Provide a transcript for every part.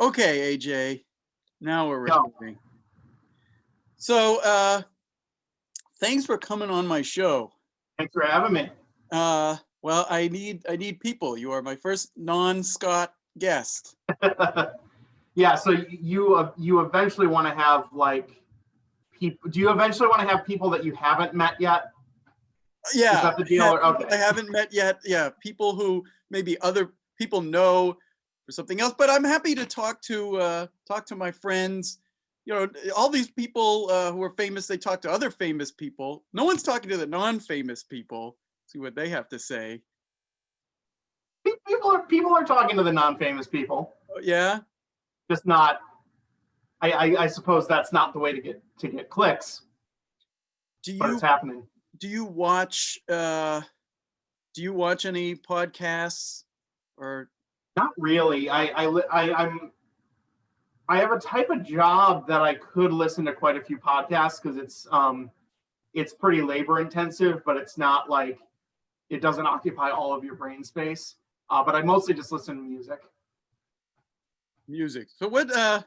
Okay, AJ, now we're Go. recording. So, thanks for coming on my show. Thanks for having me. Well, I need people. You are my first non-Scott guest. Yeah, so you eventually want to have like people. Do you eventually want to have people that you haven't met yet? Yeah, Is that the deal? Okay. I haven't met yet. Yeah, people who maybe other people know or something else. But I'm happy to talk to my friends. You know, all these people who are famous, they talk to other famous people. No one's talking to the non-famous people. See what they have to say. People are talking to the non-famous people. Yeah. Just not. I suppose that's not the way to get clicks. But it's happening. Do you watch any podcasts or? Not really. I have a type of job that I could listen to quite a few podcasts because it's pretty labor intensive, but it's not like it doesn't occupy all of your brain space. But I mostly just listen to music. So what? I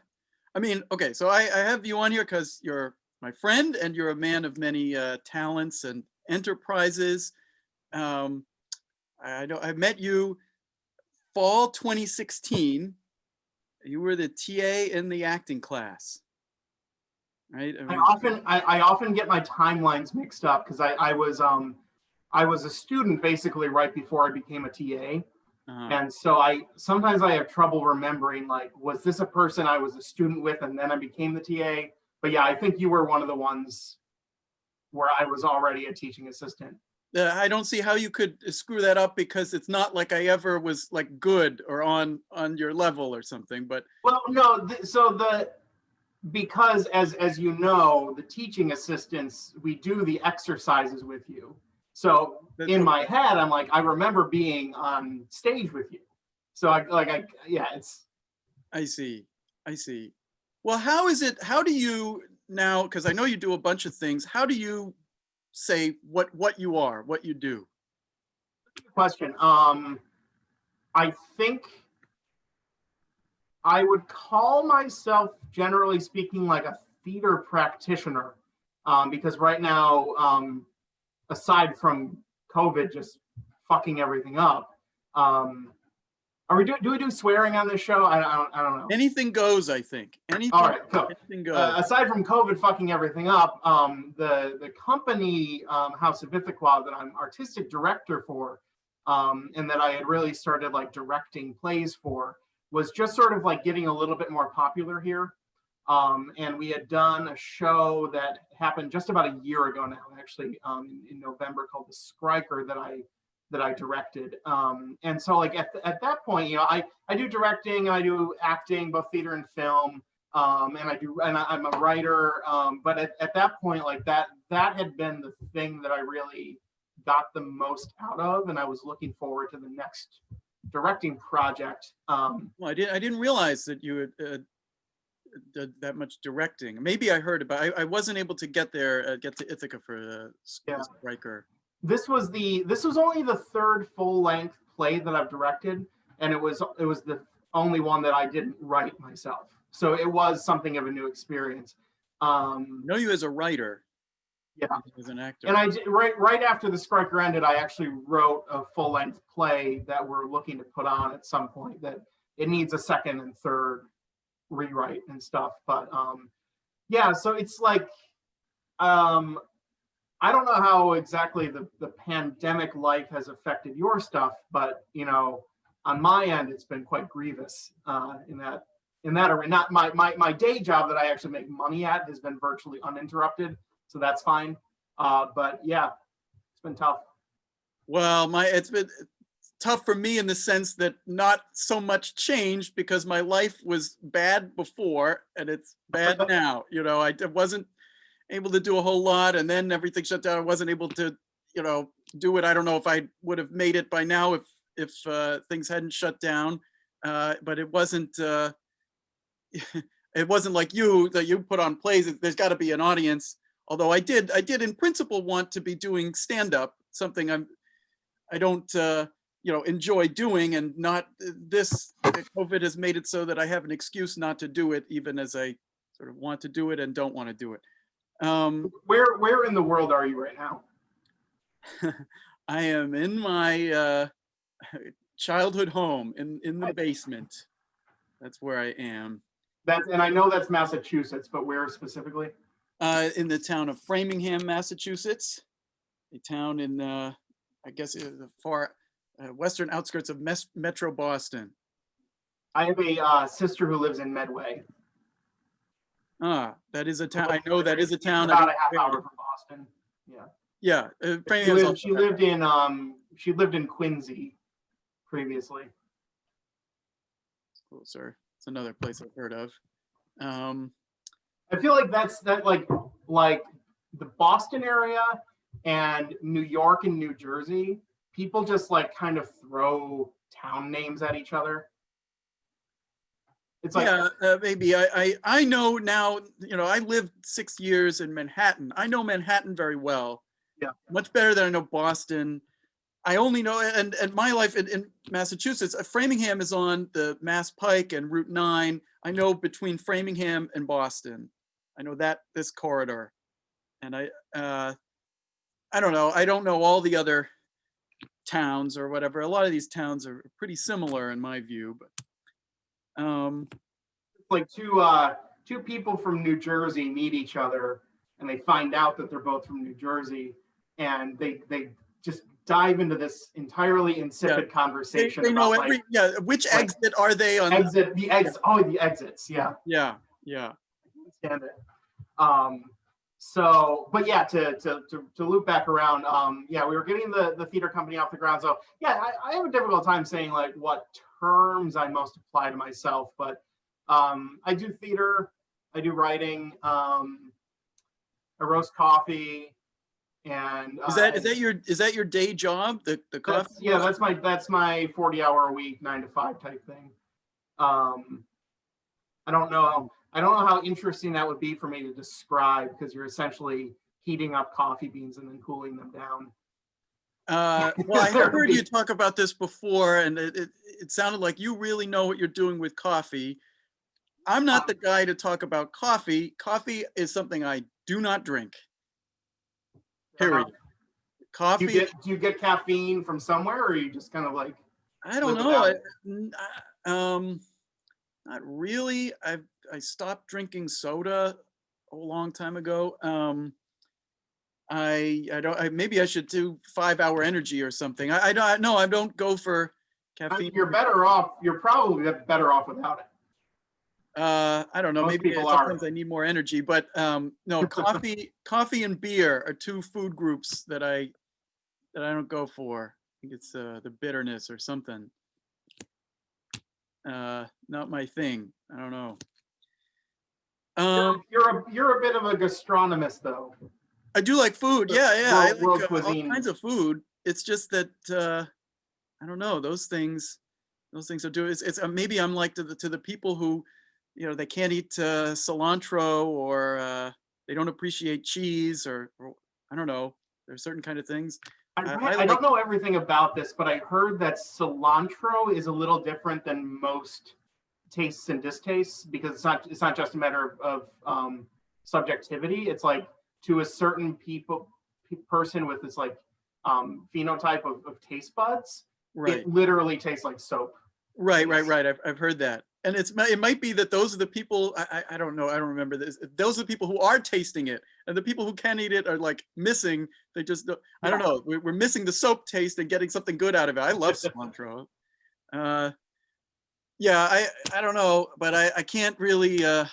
mean, okay. So I have you on here because you're my friend and you're a man of many talents and enterprises. I know I met you fall 2016. You were the TA in the acting class, right? I often get my timelines mixed up because I was a student basically right before I became a TA. And so sometimes I have trouble remembering, like, was this a person I was a student with and then I became the TA? But yeah, I think you were one of the ones where I was already a teaching assistant. I don't see how you could screw that up because it's not like I ever was like good or on your level or something. But well, no, because as you know, the teaching assistants, we do the exercises with you. So in my head, I'm like, I remember being on stage with you. So it's. I see. Well, how do you now, because I know you do a bunch of things, how do you say what you are, what you do? Good question. I think I would call myself, generally speaking, like a theater practitioner, because right now, aside from COVID just fucking everything up, do we do swearing on this show? I don't know. Anything goes, I think. Anything. All right, cool. Anything goes. Aside from COVID fucking everything up, the company House of Ithaqua that I'm artistic director for, and that I had really started like directing plays for, was just sort of like getting a little bit more popular here. And we had done a show that happened just about a year ago now, actually, in November, called The Skriker that I directed. And so like at that point, you know, I do directing, I do acting, both theater and film, and I'm a writer. But at that point, like that had been the thing that I really got the most out of, and I was looking forward to the next directing project. Well, I didn't realize that you had did that much directing. Maybe I heard about. I wasn't able to get to Ithaca for the Skriker. This was only the third full-length play that I've directed, and it was the only one that I didn't write myself. So it was something of a new experience. Know you as a writer. Yeah. As an actor. And I did, right after the Skriker ended, I actually wrote a full-length play that we're looking to put on at some point. That it needs a second and third rewrite and stuff. But yeah, so it's like I don't know how exactly the pandemic life has affected your stuff, but you know, on my end, it's been quite grievous in that arena. Not my day job that I actually make money at has been virtually uninterrupted, so that's fine. But yeah, it's been tough. Well, it's been tough for me in the sense that not so much changed because my life was bad before and it's bad now. You know, I wasn't able to do a whole lot, and then everything shut down. I wasn't able to, you know, do it. I don't know if I would have made it by now if things hadn't shut down. But it wasn't like you that you put on plays. There's got to be an audience. Although I did in principle want to be doing stand-up, something I don't enjoy doing, and not this. COVID has made it so that I have an excuse not to do it, even as I sort of want to do it and don't want to do it. Where in the world are you right now? I am in my childhood home in the basement. That's where I am. And I know that's Massachusetts, but where specifically? In the town of Framingham, Massachusetts, a town in I guess the far western outskirts of Metro Boston. I have a sister who lives in Medway. That is a town. I know that is a town. About a half hour from Boston. Yeah. Yeah. She lived in Quincy previously. Closer. It's another place I've heard of. I feel like like the Boston area and New York and New Jersey, people just like kind of throw town names at each other. It's like, yeah, maybe I know now, I lived 6 years in Manhattan. I know Manhattan very well. Yeah. Much better than I know Boston. I only know, and my life in Massachusetts, Framingham is on the Mass Pike and Route 9. I know between Framingham and Boston. I know this corridor. And I don't know. I don't know all the other towns or whatever. A lot of these towns are pretty similar in my view, but like two people from New Jersey meet each other and they find out that they're both from New Jersey, and they just dive into this entirely insipid conversation. They know which exit are they on? The exits. Yeah. Yeah. Yeah. I understand it. So, but yeah, to loop back around, we were getting the theater company off the ground. So yeah, I have a difficult time saying like what terms I most apply to myself, but I do theater, I do writing, I roast coffee, and is that your day job? The coffee? That's my 40-hour a week, 9 to 5 type thing. I don't know how interesting that would be for me to describe, because you're essentially heating up coffee beans and then cooling them down. Well, I have heard you talk about this before, and it sounded like you really know what you're doing with coffee. I'm not the guy to talk about coffee. Coffee is something I do not drink. Period. Coffee. Do you get caffeine from somewhere, or are you just kind of like? I don't know. Not really. I stopped drinking soda a long time ago. Maybe I should do 5-hour energy or something. I don't go for caffeine. You're better off. You're probably better off without it. I don't know. Most maybe people sometimes are. I need more energy, but no, coffee and beer are two food groups that I don't go for. I think it's the bitterness or something. Not my thing. I don't know. You're a bit of a gastronomist, though. I do like food. Yeah. I like all cuisine. kinds of food. It's just that I don't know. Those things are doing. It's maybe I'm like to the people who, they can't eat cilantro, or they don't appreciate cheese, or I don't know. There's certain kind of things. I don't know everything about this, but I heard that cilantro is a little different than most tastes and distastes, because it's not just a matter of subjectivity. It's like to a certain person with this like phenotype of taste buds, right. It literally tastes like soap. Right. I've heard that. And it might be that those are the people, I don't know, I don't remember this. Those are the people who are tasting it, and the people who can eat it are like missing. They just, I don't know. We're missing the soap taste and getting something good out of it. I love cilantro. I don't know, but I can't really, I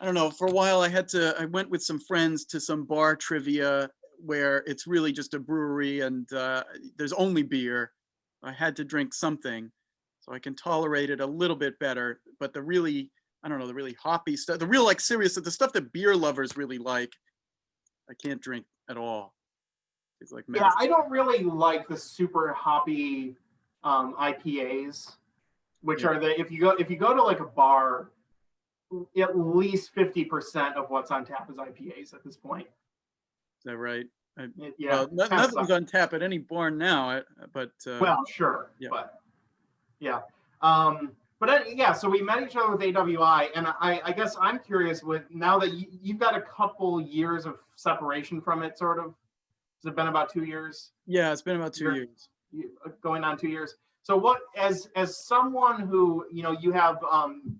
don't know. For a while I went with some friends to some bar trivia where it's really just a brewery, and there's only beer. I had to drink something. So I can tolerate it a little bit better, but the really hoppy stuff, the real like serious, the stuff that beer lovers really like, I can't drink at all. It's like medicine. I don't really like the super hoppy IPAs, which are if you go to like a bar, at least 50% of what's on tap is IPAs at this point. Is that right? Yeah, Well, nothing's on tap at any barn now, but well, sure, yeah. but yeah. Yeah, so we met each other with AWI, and I guess I'm curious with now that you've got a couple years of separation from it, sort of. Has it been about 2 years? Yeah, it's been about 2 years. Going on 2 years. So what, as someone who, you have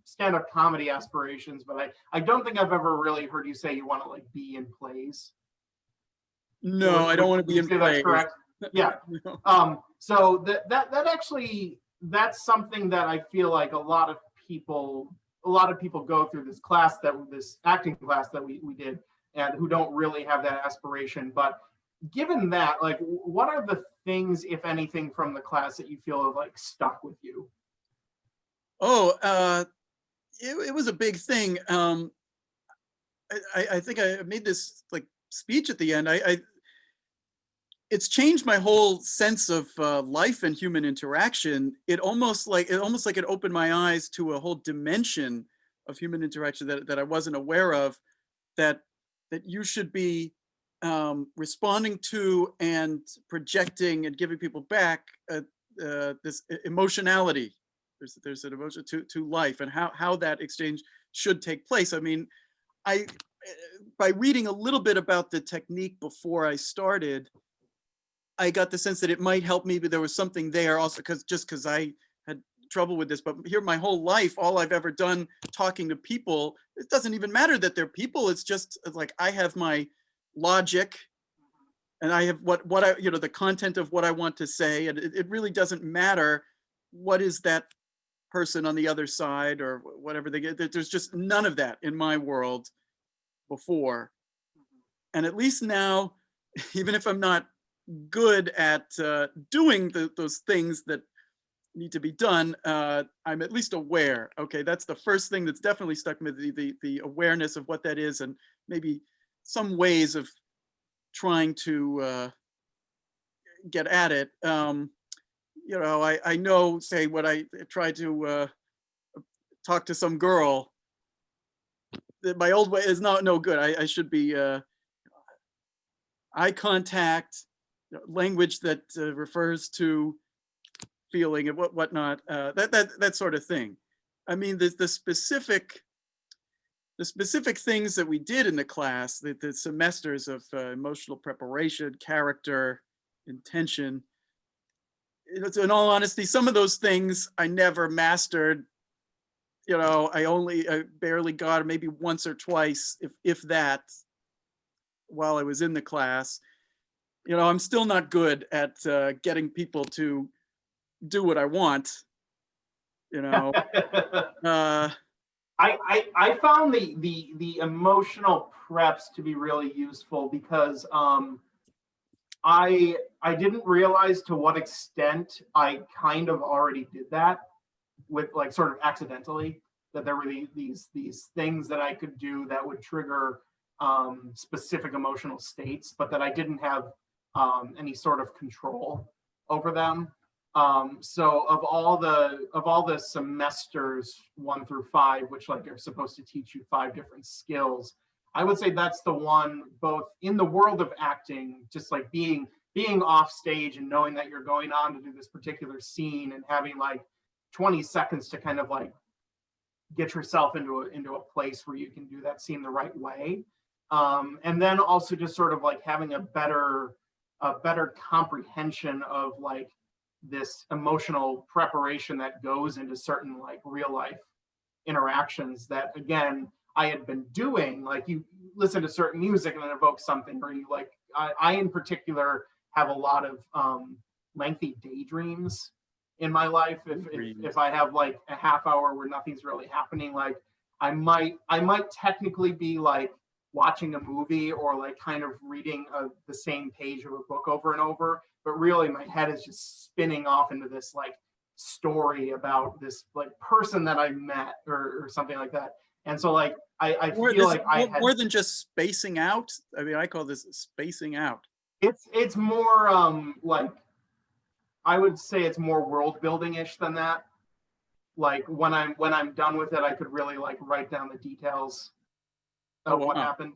stand-up comedy aspirations, but I don't think I've ever really heard you say you want to like be in plays. No, I don't want to be in plays. That's correct. Yeah. No. So that actually, that's something that I feel like a lot of people go through this acting class that we did, and who don't really have that aspiration. But given that, like, what are the things, if anything, from the class that you feel have like stuck with you? Oh, it was a big thing. I think I made this like speech at the end. It's changed my whole sense of life and human interaction. It almost like it opened my eyes to a whole dimension of human interaction that I wasn't aware of, that you should be responding to and projecting and giving people back this emotionality. There's an emotion to life, and how that exchange should take place. I mean, by reading a little bit about the technique before I started, I got the sense that it might help me, but there was something there also because I had trouble with this. But here, my whole life, all I've ever done talking to people, it doesn't even matter that they're people. It's just like I have my logic, and I have what I, the content of what I want to say, and it really doesn't matter what is that person on the other side or whatever they get. There's just none of that in my world before, and at least now, even if I'm not good at doing those things that need to be done, I'm at least aware. Okay, that's the first thing that's definitely stuck with me, the awareness of what that is, and maybe some ways of trying to get at it. I know, say, when I try to talk to some girl, that my old way is no good. I should be eye contact, language that refers to feeling and whatnot, that sort of thing. I mean, the specific things that we did in the class, the semesters of emotional preparation, character, intention. In all honesty, some of those things I never mastered. I barely got, maybe once or twice, if that, while I was in the class. I'm still not good at getting people to do what I want. I found the emotional preps to be really useful because I didn't realize to what extent I kind of already did that, with like sort of accidentally, that there were these things that I could do that would trigger specific emotional states, but that I didn't have any sort of control over them. So of all the semesters 1 through 5, which like are supposed to teach you 5 different skills, I would say that's the one, both in the world of acting, just like being off stage and knowing that you're going on to do this particular scene and having like 20 seconds to kind of like get yourself into a place where you can do that scene the right way. And then also just sort of like having a better comprehension of like this emotional preparation that goes into certain like real life interactions that, again, I had been doing. Like, you listen to certain music and it evokes something, or you like, I in particular have a lot of lengthy daydreams in my life. If I have like a half hour where nothing's really happening, like I might technically be like watching a movie or like kind of reading the same page of a book over and over, but really my head is just spinning off into this like story about this like person that I met or something like that. And so like I feel like I had more than just spacing out. I mean, I call this spacing out. It's more like, I would say it's more world building ish than that. Like when I'm done with it, I could really like write down the details of what happened.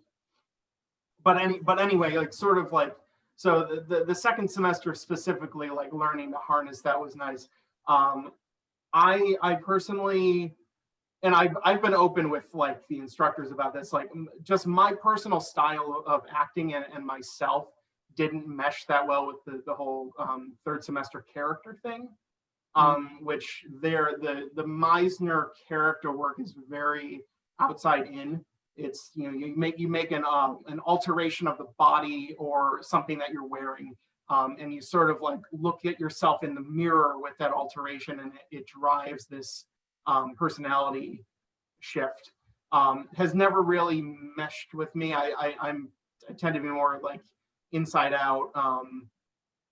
But anyway, like sort of like So the second semester specifically, like learning to harness that was nice. I personally, and I've been open with like the instructors about this, like just my personal style of acting and myself didn't mesh that well with the whole third semester character thing. Which the Meisner character work is very outside in. It's, you know, you make an alteration of the body or something that you're wearing, and you sort of like look at yourself in the mirror with that alteration, and it drives this personality shift. Has never really meshed with me. I tend to be more like inside out.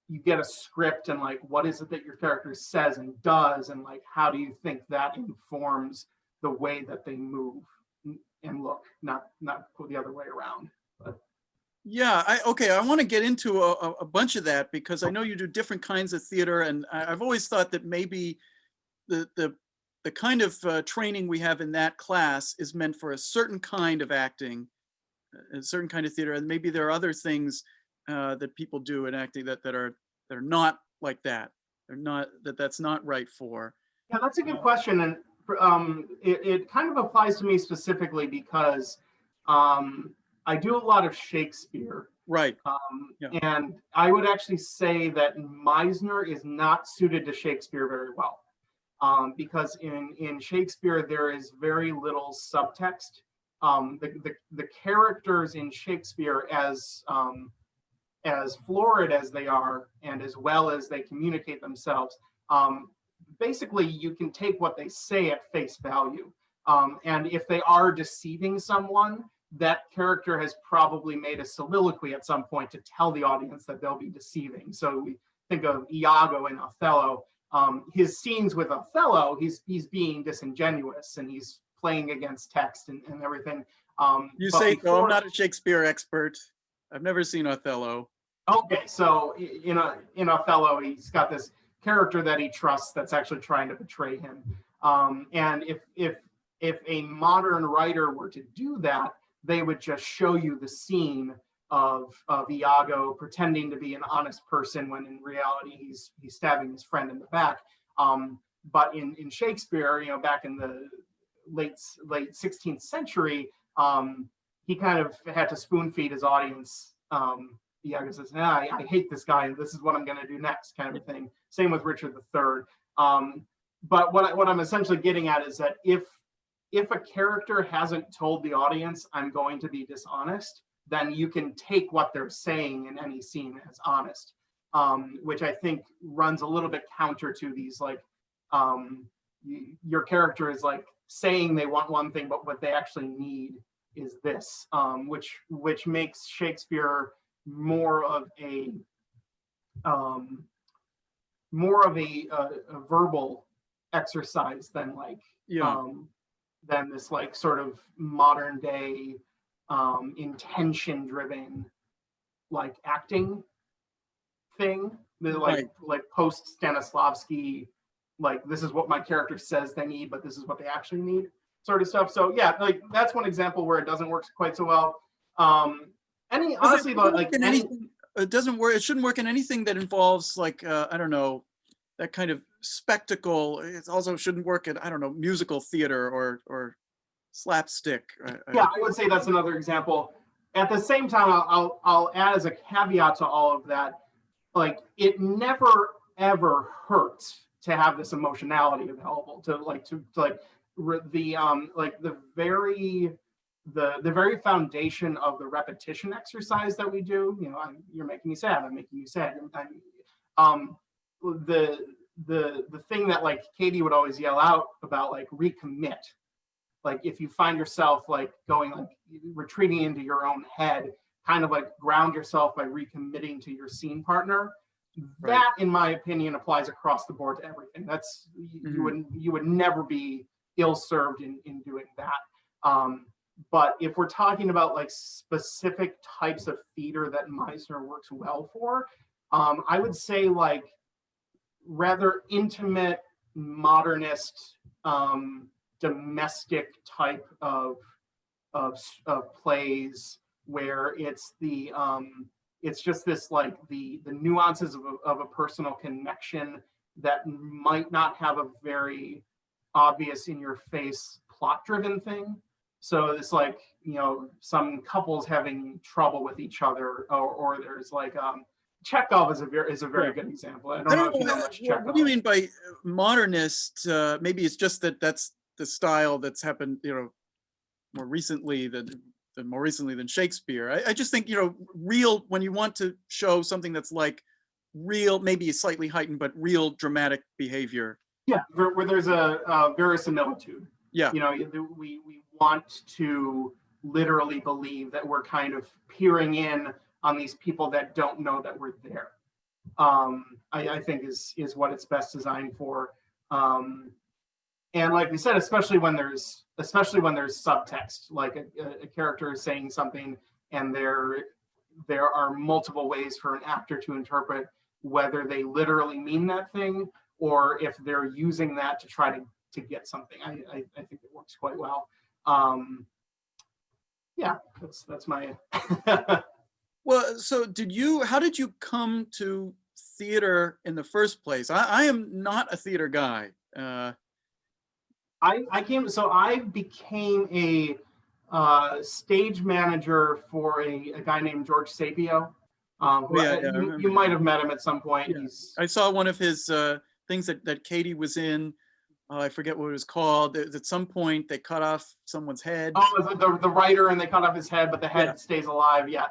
You get a script and like, what is it that your character says and does, and like, how do you think that informs the way that they move and look, not the other way around. But. Yeah, I want to get into a bunch of that, because I know you do different kinds of theater, and I've always thought that maybe the kind of training we have in that class is meant for a certain kind of acting, a certain kind of theater, and maybe there are other things that people do in acting that are not like that. They're not that's not right for. Yeah, that's a good question, and it kind of applies to me specifically because I do a lot of Shakespeare. Right. Yeah. And I would actually say that Meisner is not suited to Shakespeare very well, because in Shakespeare there is very little subtext. The characters in Shakespeare, as florid as they are and as well as they communicate themselves, basically you can take what they say at face value. And if they are deceiving someone, that character has probably made a soliloquy at some point to tell the audience that they'll be deceiving. So we think of Iago in Othello. His scenes with Othello, he's being disingenuous and he's playing against text and everything. You say, no, I'm not a Shakespeare expert. I've never seen Othello. Okay, so in Othello, he's got this character that he trusts that's actually trying to betray him. And if a modern writer were to do that, they would just show you the scene of Iago pretending to be an honest person when in reality he's stabbing his friend in the back. But in Shakespeare, back in the late 16th century, he kind of had to spoon feed his audience. Iago says, I hate this guy, and this is what I'm going to do next, kind of a thing. Same with Richard III. But what I'm essentially getting at is that if a character hasn't told the audience, I'm going to be dishonest, then you can take what they're saying in any scene as honest, which I think runs a little bit counter to these, like, your character is like saying they want one thing, but what they actually need is this, which makes Shakespeare more of a verbal exercise than like than this like sort of modern day intention driven like acting thing, like post Stanislavski, like this is what my character says they need, but this is what they actually need, sort of stuff. So yeah, like that's one example where it doesn't work quite so well. It doesn't work. It shouldn't work in anything that involves like I don't know, that kind of spectacle. It also shouldn't work in, I don't know, musical theater or slapstick. I would say that's another example. At the same time, I'll add as a caveat to all of that, like it never ever hurts to have this emotionality available the very foundation of the repetition exercise that we do. You're making me sad, I'm making you sad. The thing that like Katie would always yell out about, like recommit. Like if you find yourself like going, like retreating into your own head, kind of like ground yourself by recommitting to your scene partner. Right. That, in my opinion, applies across the board to everything. That's you would never be ill-served in doing that. But if we're talking about like specific types of theater that Meisner works well for, I would say like rather intimate, modernist, domestic type of plays where it's it's just this like the nuances of a personal connection that might not have a very obvious in your face plot driven thing. So it's like, some couples having trouble with each other, or there's like Chekhov is a very good example. I don't know if you know much Chekhov. What do you mean by modernist? Maybe it's just that's the style that's happened, more recently than Shakespeare. I just think, real, when you want to show something that's like real, maybe slightly heightened, but real dramatic behavior. Yeah, where there's a verisimilitude. Yeah. We want to literally believe that we're kind of peering in on these people that don't know that we're there. I think is what it's best designed for. And like we said, especially when there's subtext, like a character is saying something, and there are multiple ways for an actor to interpret whether they literally mean that thing or if they're using that to try to get something. I think it works quite well. Yeah, that's my. Well, so how did you come to theater in the first place? I am not a theater guy. I became a stage manager for a guy named George Sapio. You might have met him at some point. Yeah. I saw one of his things that Katie was in. I forget what it was called. At some point, they cut off someone's head. Oh, the writer, and they cut off his head, but the head stays alive. Yeah.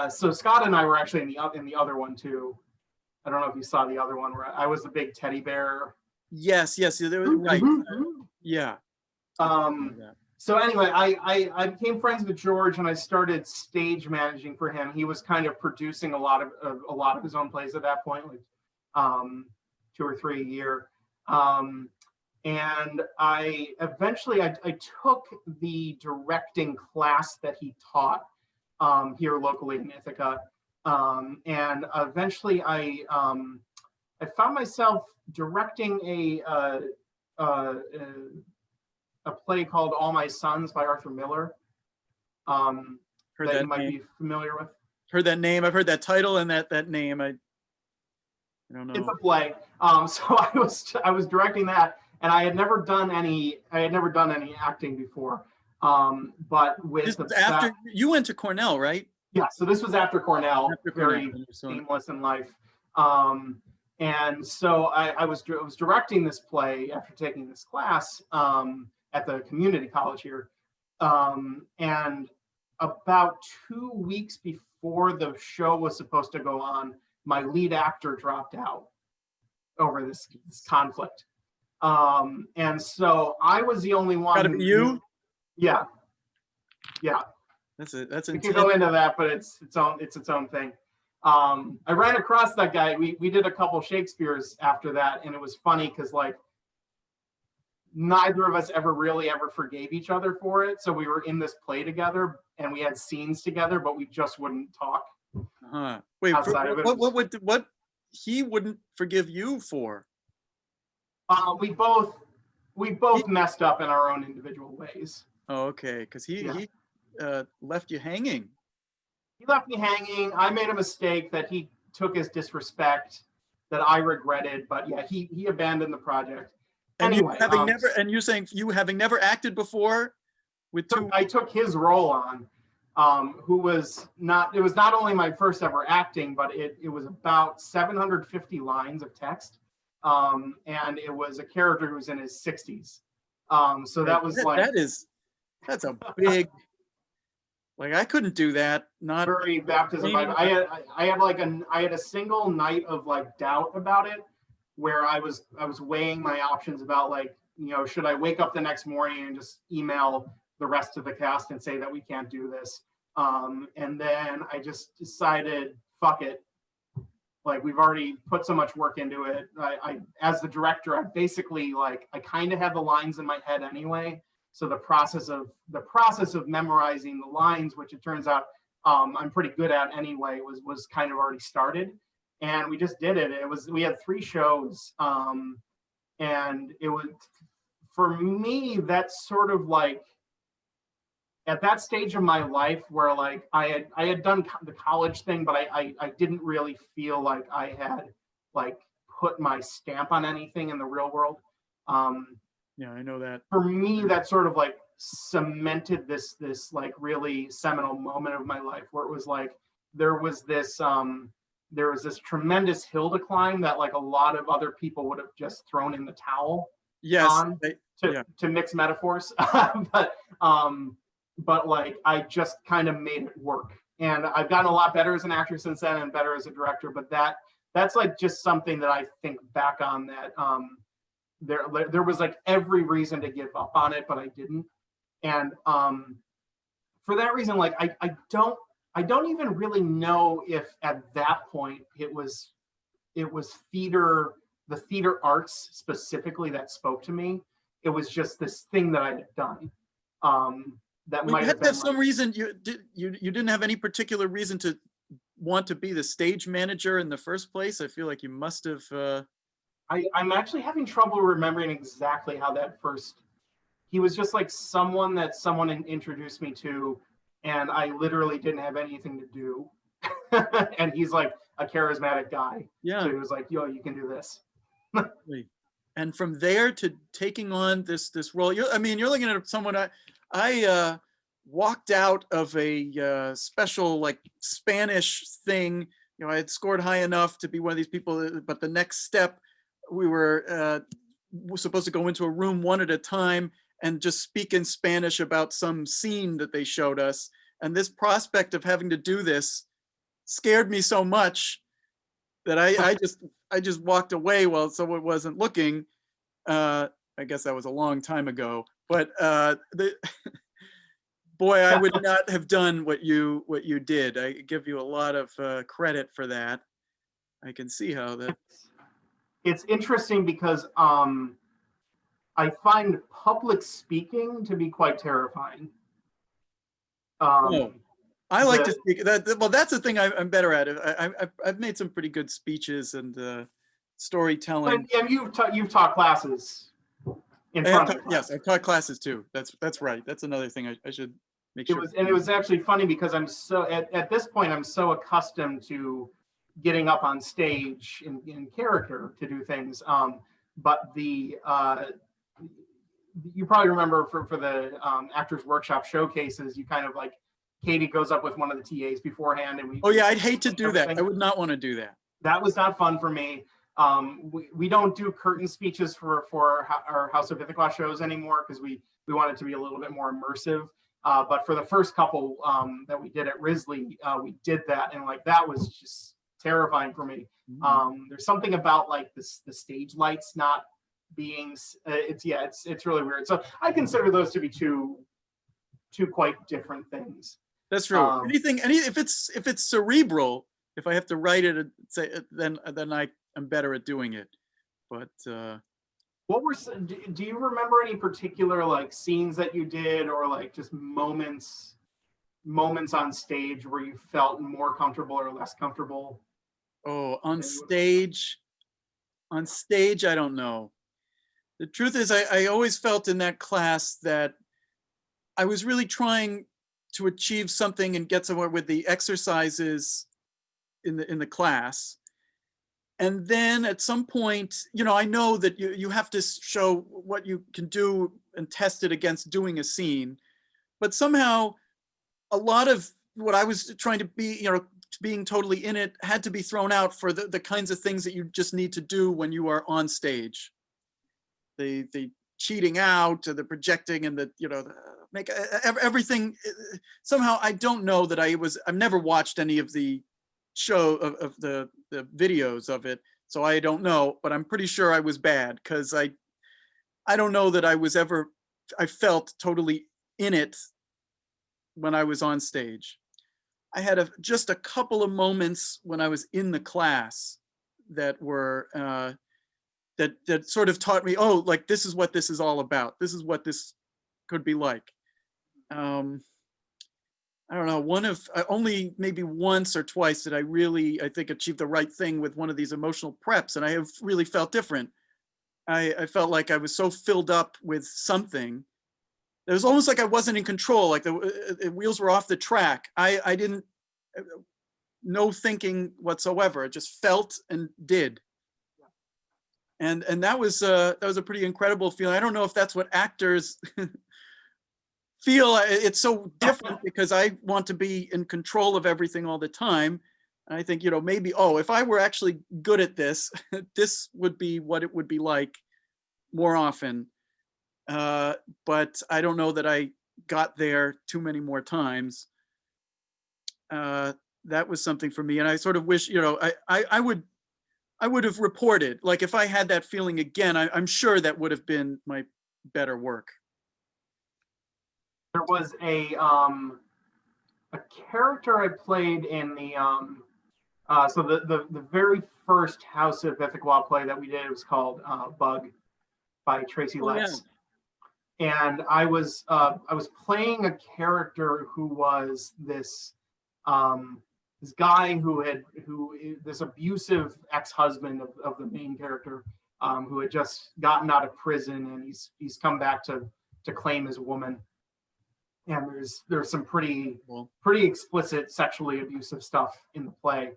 So Scott and I were actually in the other one too. I don't know if you saw the other one where I was the big teddy bear. Yes, right. Yeah. So anyway, I became friends with George, and I started stage managing for him. He was kind of producing a lot of his own plays at that point, like 2 or 3 a year. And I eventually took the directing class that he taught here locally in Ithaca, and eventually I found myself directing a play called All My Sons by Arthur Miller. Heard that you might be familiar with. Heard that name. I've heard that title and that name. I don't know. It's a play. So I was directing that, and I had never done any acting before. But with after you went to Cornell, right? Yeah. So this was after Cornell. Very seamless in life. And so I was directing this play after taking this class at the community college here. And about 2 weeks before the show was supposed to go on, my lead actor dropped out over this conflict. And so I was the only one. Gotta be you? Yeah. That's we can go into that, but it's its own thing. I ran across that guy. We did a couple Shakespeare's after that, and it was funny because like neither of us ever forgave each other for it. So we were in this play together, and we had scenes together, but we just wouldn't talk. Wait, what he wouldn't forgive you for? We both messed up in our own individual ways. Oh, okay, because he left you hanging. He left me hanging. I made a mistake that he took as disrespect that I regretted, but yeah, he abandoned the project. And anyway, you're saying you having never acted before with two. I took his role on, it was not only my first ever acting, but it was about 750 lines of text. And it was a character who was in his 60s. So that was that's a big, like I couldn't do that. Not very baptism. I had a single night of like doubt about it, where I was weighing my options about like, should I wake up the next morning and just email the rest of the cast and say that we can't do this? And then I just decided, fuck it. Like we've already put so much work into it. I as the director, I basically I kind of had the lines in my head anyway. So the process of memorizing the lines, which it turns out I'm pretty good at anyway, was kind of already started, and we just did it. We had 3 shows, and it was, for me, that's sort of like at that stage of my life where like I had done the college thing, but I didn't really feel like I had like put my stamp on anything in the real world. Yeah, I know that. For me, that sort of like cemented this like really seminal moment of my life where it was like there was this tremendous hill to climb that like a lot of other people would have just thrown in the towel Yes. on, to mix metaphors. But like I just kind of made it work, and I've gotten a lot better as an actor since then and better as a director, but that's like just something that I think back on, that there was like every reason to give up on it, but I didn't. And for that reason, like I don't even really know if at that point it was theater, the theater arts specifically, that spoke to me. It was just this thing that I had done. That Well, might you have had to been have some reason. You didn't have any particular reason to want to be the stage manager in the first place. I feel like you must have. I'm actually having trouble remembering exactly how that first. He was just like someone that someone introduced me to, and I literally didn't have anything to do. And he's like a charismatic guy. Yeah. So he was like, "Yo, you can do this." And from there to taking on this role, you're looking at someone. I walked out of a special like Spanish thing. I had scored high enough to be one of these people, but the next step, we were supposed to go into a room one at a time and just speak in Spanish about some scene that they showed us. And this prospect of having to do this scared me so much that I just walked away while someone wasn't looking. I guess that was a long time ago, but boy, I would not have done what you did. I give you a lot of credit for that. I can see how that. It's interesting because I find public speaking to be quite terrifying. I like to speak. Well, that's the thing I'm better at. I've made some pretty good speeches and storytelling. And you've taught classes in front of class. Yes, I've taught classes too. That's right. That's another thing I should make sure. It was actually funny because I'm so at this point I'm so accustomed to getting up on stage in character to do things. But you probably remember for the Actors Workshop showcases, you kind of like, Katie goes up with one of the TAs beforehand, and we. Oh yeah, I'd hate to do that. I would not want to do that. That was not fun for me. We don't do curtain speeches for our House of Ithaqua shows anymore because we want it to be a little bit more immersive. But for the first couple that we did at Risley, we did that, and like that was just terrifying for me. There's something about like the stage lights not being. It's really weird. So I consider those to be two quite different things. That's true. If it's cerebral, if I have to write it, then I am better at doing it. But do you remember any particular like scenes that you did, or like just moments on stage where you felt more comfortable or less comfortable? Oh, on stage, I don't know. The truth is, I always felt in that class that I was really trying to achieve something and get somewhere with the exercises in the class. And then at some point, I know that you have to show what you can do and test it against doing a scene. But somehow a lot of what I was trying to be, being totally in it, had to be thrown out for the kinds of things that you just need to do when you are on stage. The cheating out, the projecting, and make everything. Somehow I don't know that I've never watched any of the show of the videos of it, so I don't know, but I'm pretty sure I was bad, because I don't know that I felt totally in it when I was on stage. I had just a couple of moments when I was in the class that were that sort of taught me, oh, like this is what this is all about. This is what this could be like. I don't know, only maybe once or twice did I really, I think, achieve the right thing with one of these emotional preps, and I have really felt different. I felt like I was so filled up with something it was almost like I wasn't in control, like the wheels were off the track. I didn't, no thinking whatsoever. I just felt and did. And that was a pretty incredible feeling. I don't know if that's what actors feel. It's so different because I want to be in control of everything all the time. And I think, you know, maybe, oh, if I were actually good at this, this would be what it would be like more often. But I don't know that I got there too many more times. That was something for me. And I sort of wish, you know, I would have reported, like if I had that feeling again, I'm sure that would have been my better work. There was a character I played in the so the very first House of Ithaqua play that we did was called Bug by Tracy Letts. Yeah. And I was playing a character who was this this guy this abusive ex-husband of the main character, who had just gotten out of prison, and he's come back to claim his woman. And there's some pretty explicit sexually abusive stuff in the play,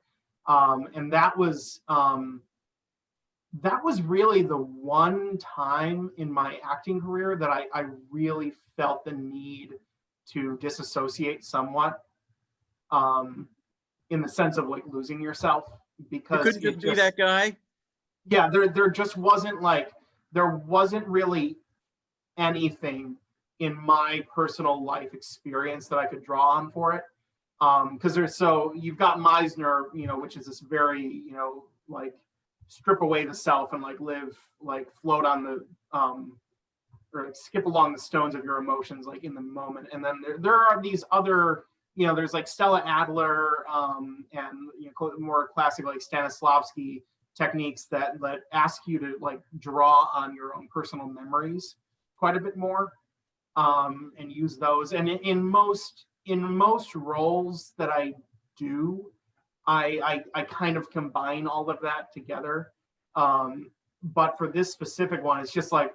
and that was really the one time in my acting career that I really felt the need to disassociate somewhat, in the sense of like losing yourself, because you couldn't just be that guy. Yeah, there just wasn't really anything in my personal life experience that I could draw on for it. Because you've got Meisner, you know, which is this very, you know, like strip away the self and like live, like float on the, or like skip along the stones of your emotions, like in the moment. And then there are these other, you know, there's like Stella Adler, and, you know, more classic like Stanislavski techniques that ask you to like draw on your own personal memories quite a bit more. And use those. And in most roles that I do, I kind of combine all of that together. But for this specific one, it's just like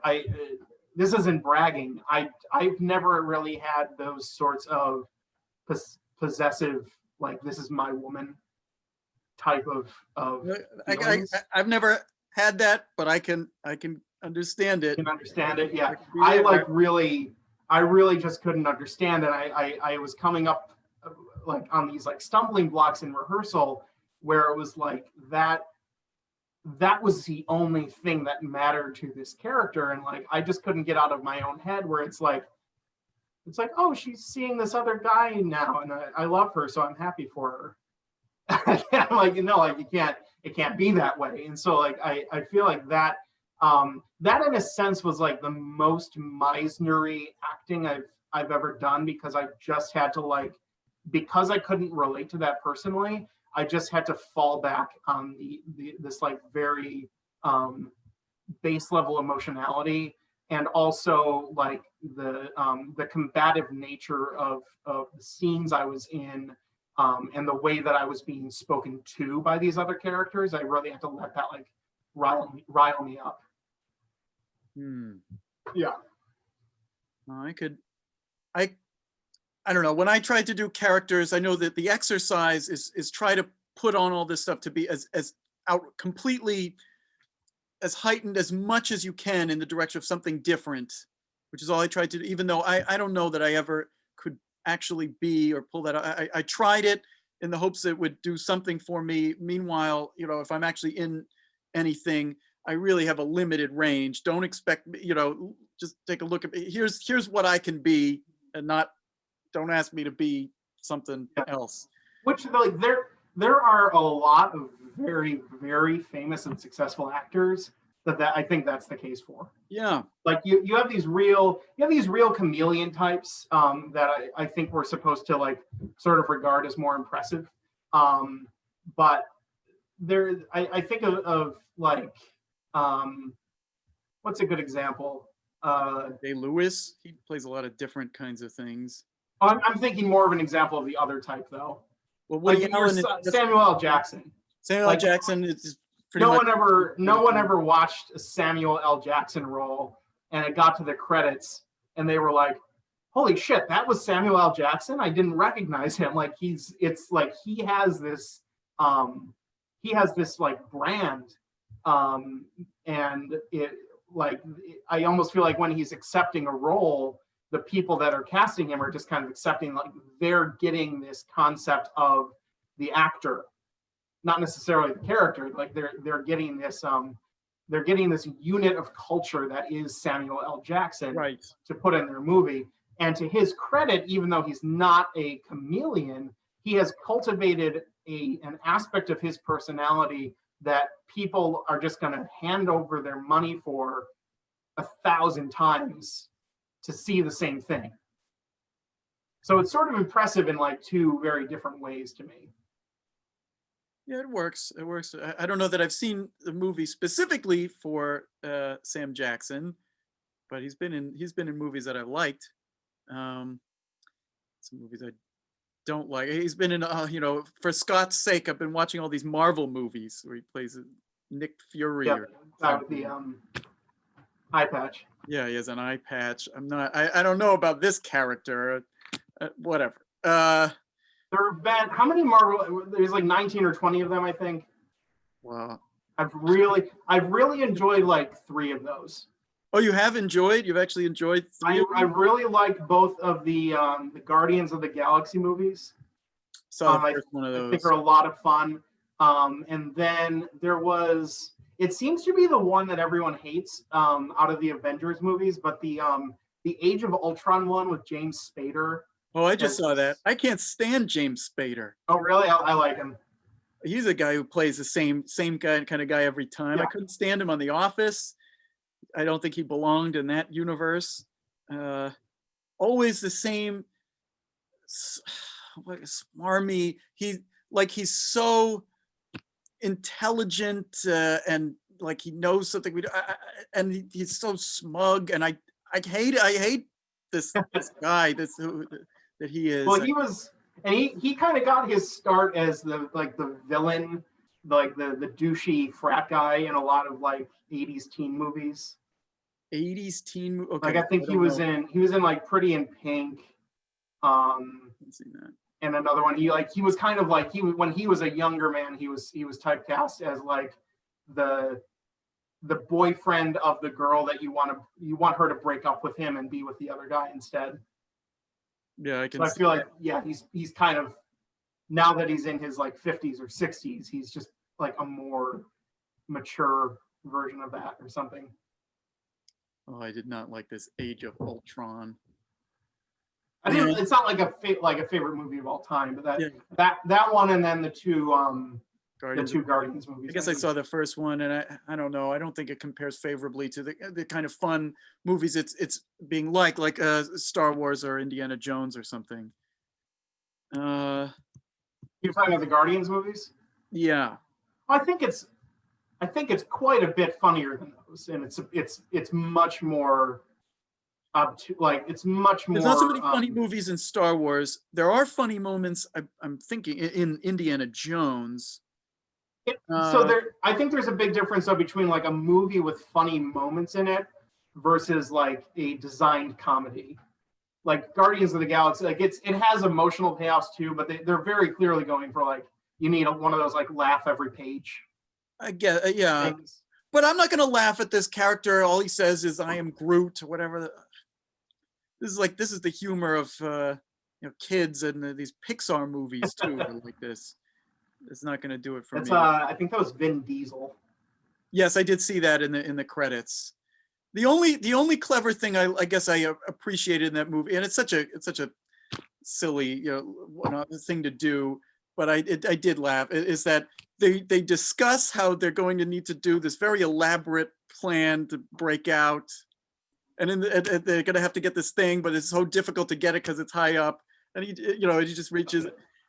this isn't bragging. I've never really had those sorts of possessive, like this is my woman type of I've never had that, but I can understand it. You can understand it, yeah. I really just couldn't understand it. I was coming up like on these like stumbling blocks in rehearsal where it was like that was the only thing that mattered to this character, and like I just couldn't get out of my own head where it's like, oh, she's seeing this other guy now, and I love her, so I'm happy for her. I'm like, you know, like it can't be that way. And so like I feel like that that in a sense was like the most Meisner-y acting I've ever done, because I just had to because I couldn't relate to that personally, I just had to fall back on this like very base level emotionality, and also like the combative nature of the scenes I was in, and the way that I was being spoken to by these other characters. I really had to let that like rile me up. Yeah. I don't know. When I tried to do characters, I know that the exercise is try to put on all this stuff to be as completely as heightened as much as you can in the direction of something different, which is all I tried to do, even though I don't know that I ever could actually be or pull that out. I tried it in the hopes that it would do something for me. Meanwhile, you know, if I'm actually in anything, I really have a limited range. Don't expect, you know, just take a look at me. Here's what I can be, and don't ask me to be something else. Which like there are a lot of very, very famous and successful actors that I think that's the case for. Yeah. Like you have these real chameleon types that I think we're supposed to like sort of regard as more impressive. But I think of like, what's a good example? Lewis, he plays a lot of different kinds of things. I'm thinking more of an example of the other type though. Well, like Samuel L. Jackson. Samuel L. Jackson is pretty much. No one ever watched a Samuel L. Jackson role, and it got to the credits, and they were like, holy shit, that was Samuel L. Jackson. I didn't recognize him. Like it's like he has this like brand, and it like I almost feel like when he's accepting a role, the people that are casting him are just kind of accepting, like they're getting this concept of the actor, not necessarily the character. Like they're getting this unit of culture that is Samuel L. Jackson, Right. to put in their movie. And to his credit, even though he's not a chameleon, he has cultivated an aspect of his personality that people are just going to hand over their money for 1,000 times to see the same thing. So it's sort of impressive in like two very different ways to me. Yeah, it works. It works. I don't know that I've seen the movie specifically for Sam Jackson, but he's been in movies that I've liked. Some movies I don't like. He's been in, for Scott's sake, I've been watching all these Marvel movies where he plays Nick Fury. Yep, with the eye patch. Yeah, he has an eye patch. I don't know about this character. Whatever. There have been, how many Marvel? There's like 19 or 20 of them, I think. Wow. I've really enjoyed like 3 of those. Oh, you have enjoyed? You've actually enjoyed 3 of them? I really like both of the Guardians of the Galaxy movies. Saw the first one of those. I think are a lot of fun. And then there was, it seems to be the one that everyone hates out of the Avengers movies, but the Age of Ultron one with James Spader. Oh, I just saw that. I can't stand James Spader. Oh, really? I like him. He's a guy who plays the same guy, kind of guy every time. Yeah. I couldn't stand him on The Office. I don't think he belonged in that universe. Always the same, smarmy. He's so intelligent and like he knows something we do, and he's so smug. And I hate this guy. That he is. Well, he kind of got his start as the villain, like the douchey frat guy in a lot of like 80s teen movies. 80s teen, okay. Like I think he was in like Pretty in Pink. Let's see that. And another one. He was kind of like when he was a younger man, he was typecast as like the boyfriend of the girl that you want her to break up with him and be with the other guy instead. Yeah, I can. So I feel like, yeah, he's kind of, now that he's in his like 50s or 60s, he's just like a more mature version of that or something. Oh, I did not like this Age of Ultron. It's not like a favorite movie of all time, but that one, and then the two Guardians movies. I guess I saw the first one, and I don't know. I don't think it compares favorably to the kind of fun movies it's being like Star Wars or Indiana Jones or something. You're talking about the Guardians movies? Yeah. I think it's quite a bit funnier than those, and it's much more it's much more. There's not so many funny movies in Star Wars. There are funny moments. I'm thinking in Indiana Jones. I think there's a big difference though between like a movie with funny moments in it versus like a designed comedy. Like Guardians of the Galaxy, like it has emotional payoffs too, but they're very clearly going for like, you need one of those like laugh every page. I get, yeah, things. But I'm not gonna laugh at this character. All he says is "I am Groot" or whatever. This is the humor of kids and these Pixar movies too. Like this. It's not going to do it for me. I think that was Vin Diesel. Yes, I did see that in the credits. The only clever thing I guess I appreciated in that movie, and it's such a silly thing to do, but I did laugh, is that they discuss how they're going to need to do this very elaborate plan to break out, and they're going to have to get this thing, but it's so difficult to get it because it's high up, and he just reaches.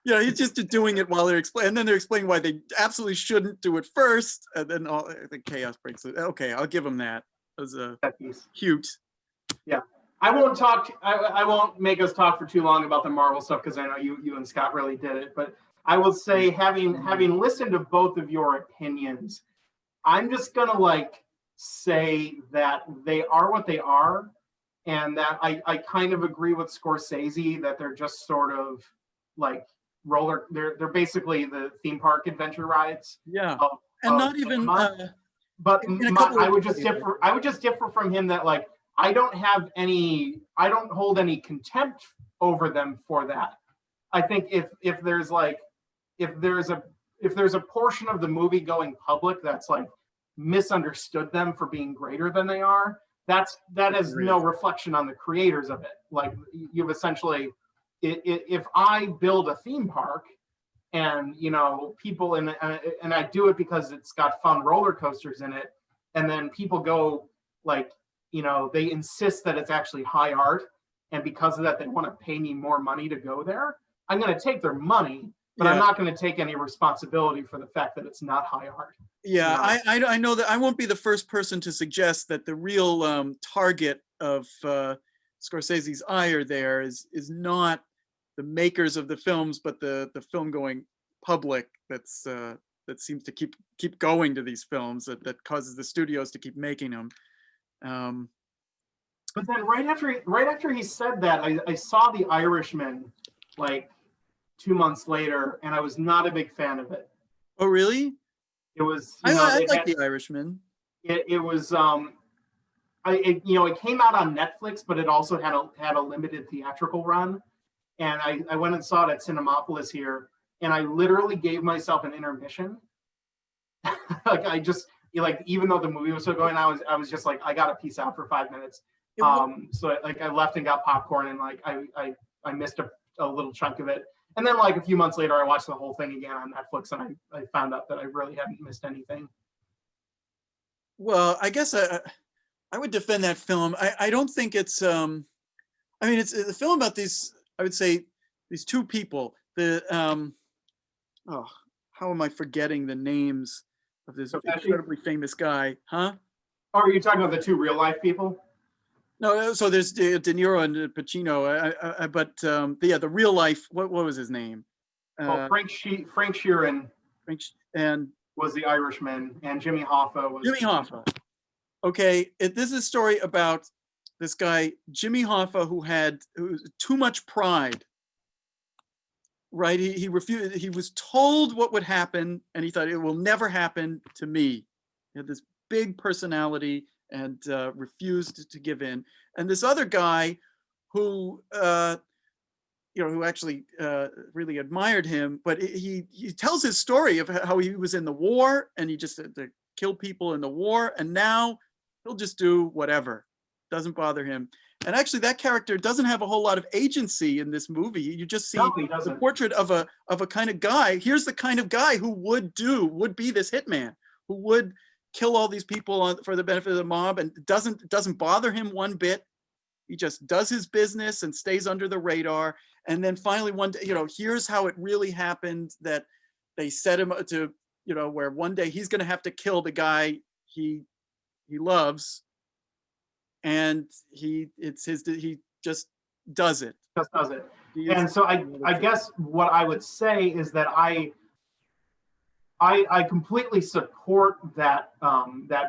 He's just doing it while they're explaining, and then they're explaining why they absolutely shouldn't do it first, and then all the chaos breaks loose. Okay, I'll give him that. It was cute. Yeah, I won't make us talk for too long about the Marvel stuff because I know you and Scott really did it. But I will say, having listened to both of your opinions, I'm just gonna say that they are what they are, and that I kind of agree with Scorsese that they're just sort of like they're basically the theme park adventure rides Yeah. of, And not even cinema. But in a couple I of would just ways. differ. I would just differ from him that like I don't hold any contempt over them for that. I think if there's like if there's a portion of the movie going public that's like misunderstood them for being greater than they are, that is no reflection on the creators of it. Like you've essentially, if I build a theme park and people and I do it because it's got fun roller coasters in it, and then people go like they insist that it's actually high art, and because of that they want to pay me more money to go there, I'm going to take their money, but I'm not going to take any responsibility for the fact that it's not high art. Yeah, I know that I won't be the first person to suggest that the real target of Scorsese's ire there is not the makers of the films, but the film going public that seems to keep going to these films that causes the studios to keep making them. But then right after he said that, I saw The Irishman like 2 months later, and I was not a big fan of it. Oh, really? It was. I like The Irishman. It was. It came out on Netflix, but it also had a limited theatrical run, and I went and saw it at Cinemapolis here, and I literally gave myself an intermission. Even though the movie was still going, I was just like, I gotta peace out for 5 minutes. So I left and got popcorn, and like I missed a little chunk of it. And then like a few months later, I watched the whole thing again on Netflix, and I found out that I really hadn't missed anything. Well, I guess I would defend that film. I don't think it's it's a film about these, I would say, these two people. How am I forgetting the names of this incredibly famous guy? Huh? Oh, are you talking about the two real life people? No, so there's De Niro and Pacino, but the real life. What was his name? Frank Sheeran. And was the Irishman, and Jimmy Hoffa was. Jimmy Hoffa. Okay, this is a story about this guy Jimmy Hoffa who had too much pride. Right, he refused. He was told what would happen, and he thought it will never happen to me. He had this big personality and refused to give in. And this other guy who who actually really admired him, but he tells his story of how he was in the war and he just had to kill people in the war, and now he'll just do whatever. Doesn't bother him. And actually that character doesn't have a whole lot of agency in this movie. You just see the portrait of a kind of guy. Here's the kind of guy who would be this hitman, who would kill all these people for the benefit of the mob, and doesn't bother him one bit. He just does his business and stays under the radar. And then finally one day, here's how it really happened, that they set him to, where one day he's going to have to kill the guy he loves. And he just does it. Just does it. And so I guess what I would say is that I completely support that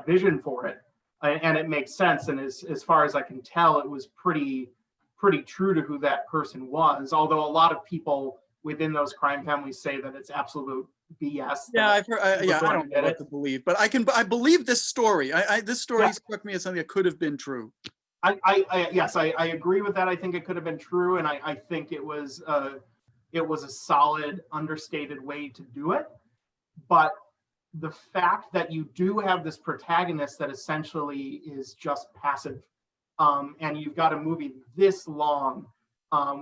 vision for it, and it makes sense. And as far as I can tell, it was pretty true to who that person was. Although a lot of people within those crime families say that it's absolute BS. Yeah, I've heard. I don't know what to believe, but I believe this story. This story struck me as something that could have been true. Yes, I agree with that. I think it could have been true, and I think it was a solid, understated way to do it. But the fact that you do have this protagonist that essentially is just passive, and you've got a movie this long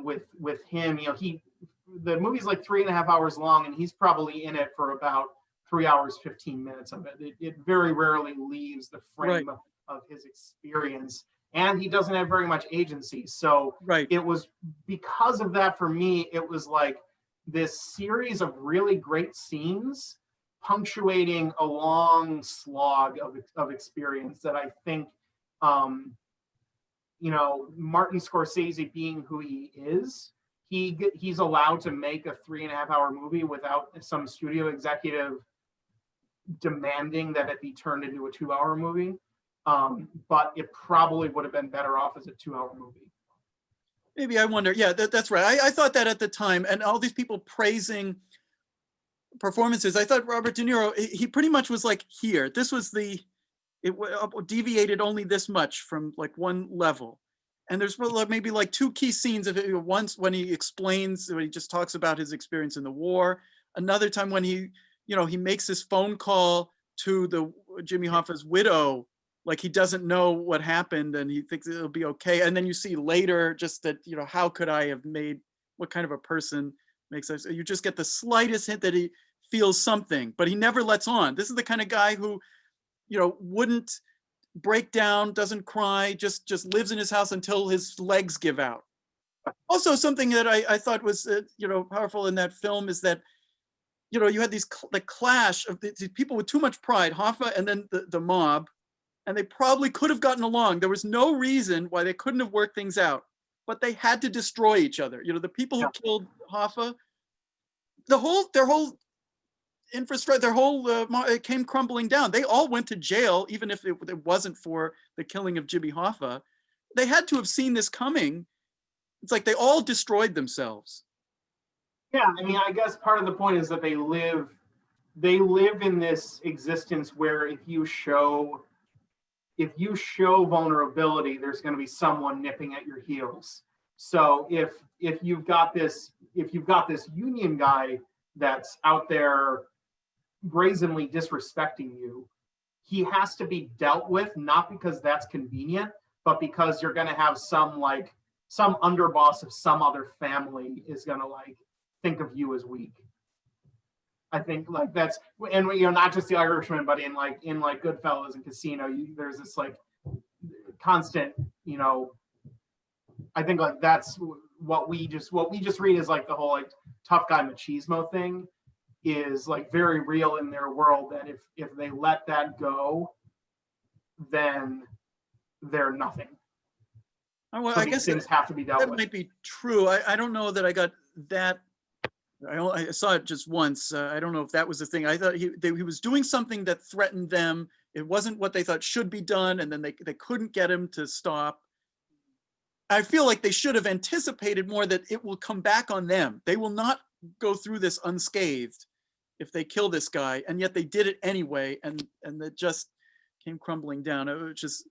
with him, the movie's like 3.5 hours long, and he's probably in it for about 3 hours, 15 minutes of it. It very rarely leaves the frame of his experience, and he doesn't have very much agency. So it was because of that, for me, it was like this series of really great scenes punctuating a long slog of experience that I think, Martin Scorsese being who he is, he's allowed to make a 3.5 hour movie without some studio executive demanding that it be turned into a 2 hour movie. but it probably would have been better off as a 2-hour movie. Maybe, I wonder. Yeah, that's right. I thought that at the time, and all these people praising performances. I thought Robert De Niro, he pretty much was like, here, this was it deviated only this much from like one level. And there's maybe like 2 key scenes of it. Once when he explains, when he just talks about his experience in the war. Another time when he makes this phone call to Jimmy Hoffa's widow, like he doesn't know what happened and he thinks it'll be okay. And then you see later just that, how could I have made, what kind of a person makes us, you just get the slightest hint that he feels something, but he never lets on. This is the kind of guy who, wouldn't break down, doesn't cry, just lives in his house until his legs give out. Also, something that I thought was, powerful in that film is that, you had the clash of these people with too much pride, Hoffa and then the mob, and they probably could have gotten along. There was no reason why they couldn't have worked things out, but they had to destroy each other. The people who killed Hoffa, their whole infrastructure, it came crumbling down. They all went to jail, even if it wasn't for the killing of Jimmy Hoffa. They had to have seen this coming. It's like they all destroyed themselves. Yeah, I mean, I guess part of the point is that they live in this existence where if you show vulnerability, there's going to be someone nipping at your heels. So if you've got this union guy that's out there brazenly disrespecting you, he has to be dealt with, not because that's convenient, but because you're going to have some underboss of some other family is going to think of you as weak. I think that's, and not just the Irishman, but in Goodfellas and Casino, there's this constant, I think that's what we just read as the whole tough guy machismo thing is very real in their world, that if they let that go, then they're nothing. Well, so I guess things have to be dealt that with. might be true. I don't know that I got that. I saw it just once. I don't know if that was the thing. I thought he was doing something that threatened them. It wasn't what they thought should be done, and then they couldn't get him to stop. I feel like they should have anticipated more that it will come back on them. They will not go through this unscathed if they kill this guy, and yet they did it anyway, and it just came crumbling down. It was just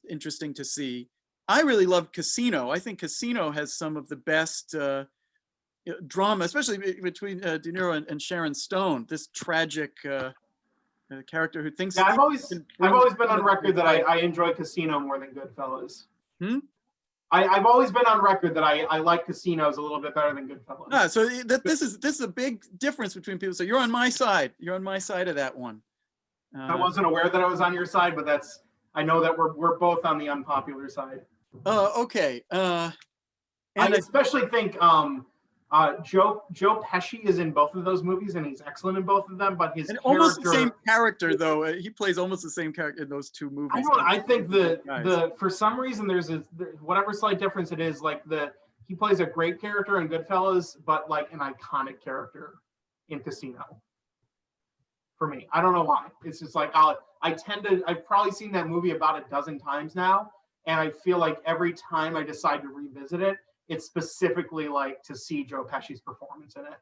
interesting to see. I really loved Casino. I think Casino has some of the best drama, especially between De Niro and Sharon Stone. This tragic character who thinks. Yeah, I've always been on record that I enjoy Casino more than Goodfellas. I've always been on record that I like Casinos a little bit better than Goodfellas. Ah, so this is a big difference between people. So you're on my side. You're on my side of that one. I wasn't aware that I was on your side, but I know that we're both on the unpopular side. Okay. I especially think Joe Pesci is in both of those movies, and he's excellent in both of them. But his character, almost the same character, though. He plays almost the same character in those two movies. I think the for some reason there's whatever slight difference it is, he plays a great character in Goodfellas, but an iconic character in Casino. For me, I don't know why. It's just I've probably seen that movie about a dozen times now, and I feel like every time I decide to revisit it, it's specifically to see Joe Pesci's performance in it.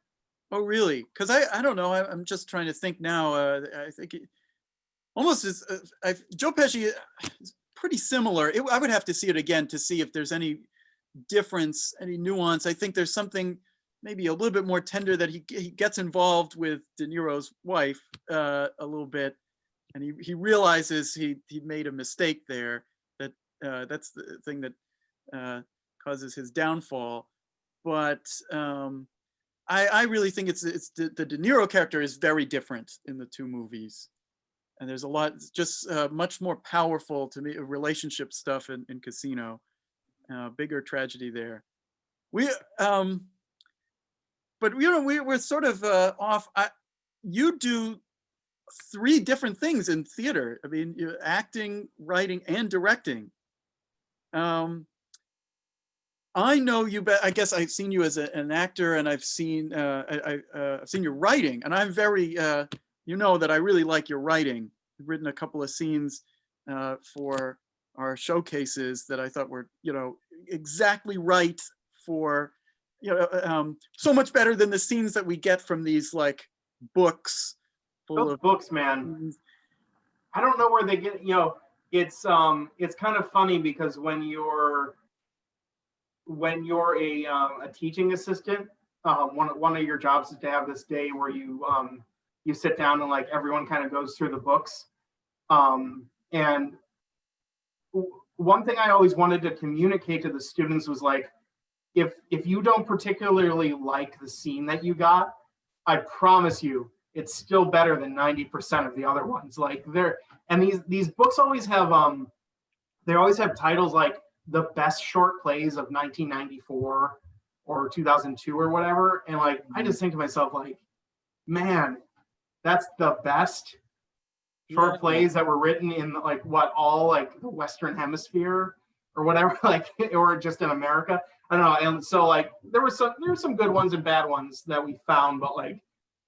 Oh, really? Because I don't know. I'm just trying to think now. I think almost is. Joe Pesci is pretty similar. I would have to see it again to see if there's any difference, any nuance. I think there's something maybe a little bit more tender that he gets involved with De Niro's wife a little bit, and he realizes he made a mistake there. That's the thing that causes his downfall. But I really think it's the De Niro character is very different in the two movies, and there's a lot just much more powerful to me relationship stuff in Casino, bigger tragedy there. But we're sort of off. You do 3 different things in theater. I mean, you're acting, writing, and directing. I know you. I guess I've seen you as an actor, and I've seen I've seen your writing, and I'm very. You know that I really like your writing. You've written a couple of scenes for our showcases that I thought were, exactly right for, so much better than the scenes that we get from these like books full Those of books, man. I don't know where they get, it's kind of funny because when you're a teaching assistant, one of your jobs is to have this day where you sit down and like everyone kind of goes through the books. And one thing I always wanted to communicate to the students was like, if you don't particularly like the scene that you got, I promise you, it's still better than 90% of the other ones. Like these books always have they always have titles like the best short plays of 1994 or 2002 or whatever. And like I just think to myself, like, man, that's the best short plays that were written in like all like the Western Hemisphere or whatever, like, or just in America. I don't know. And so like there were some good ones and bad ones that we found, but like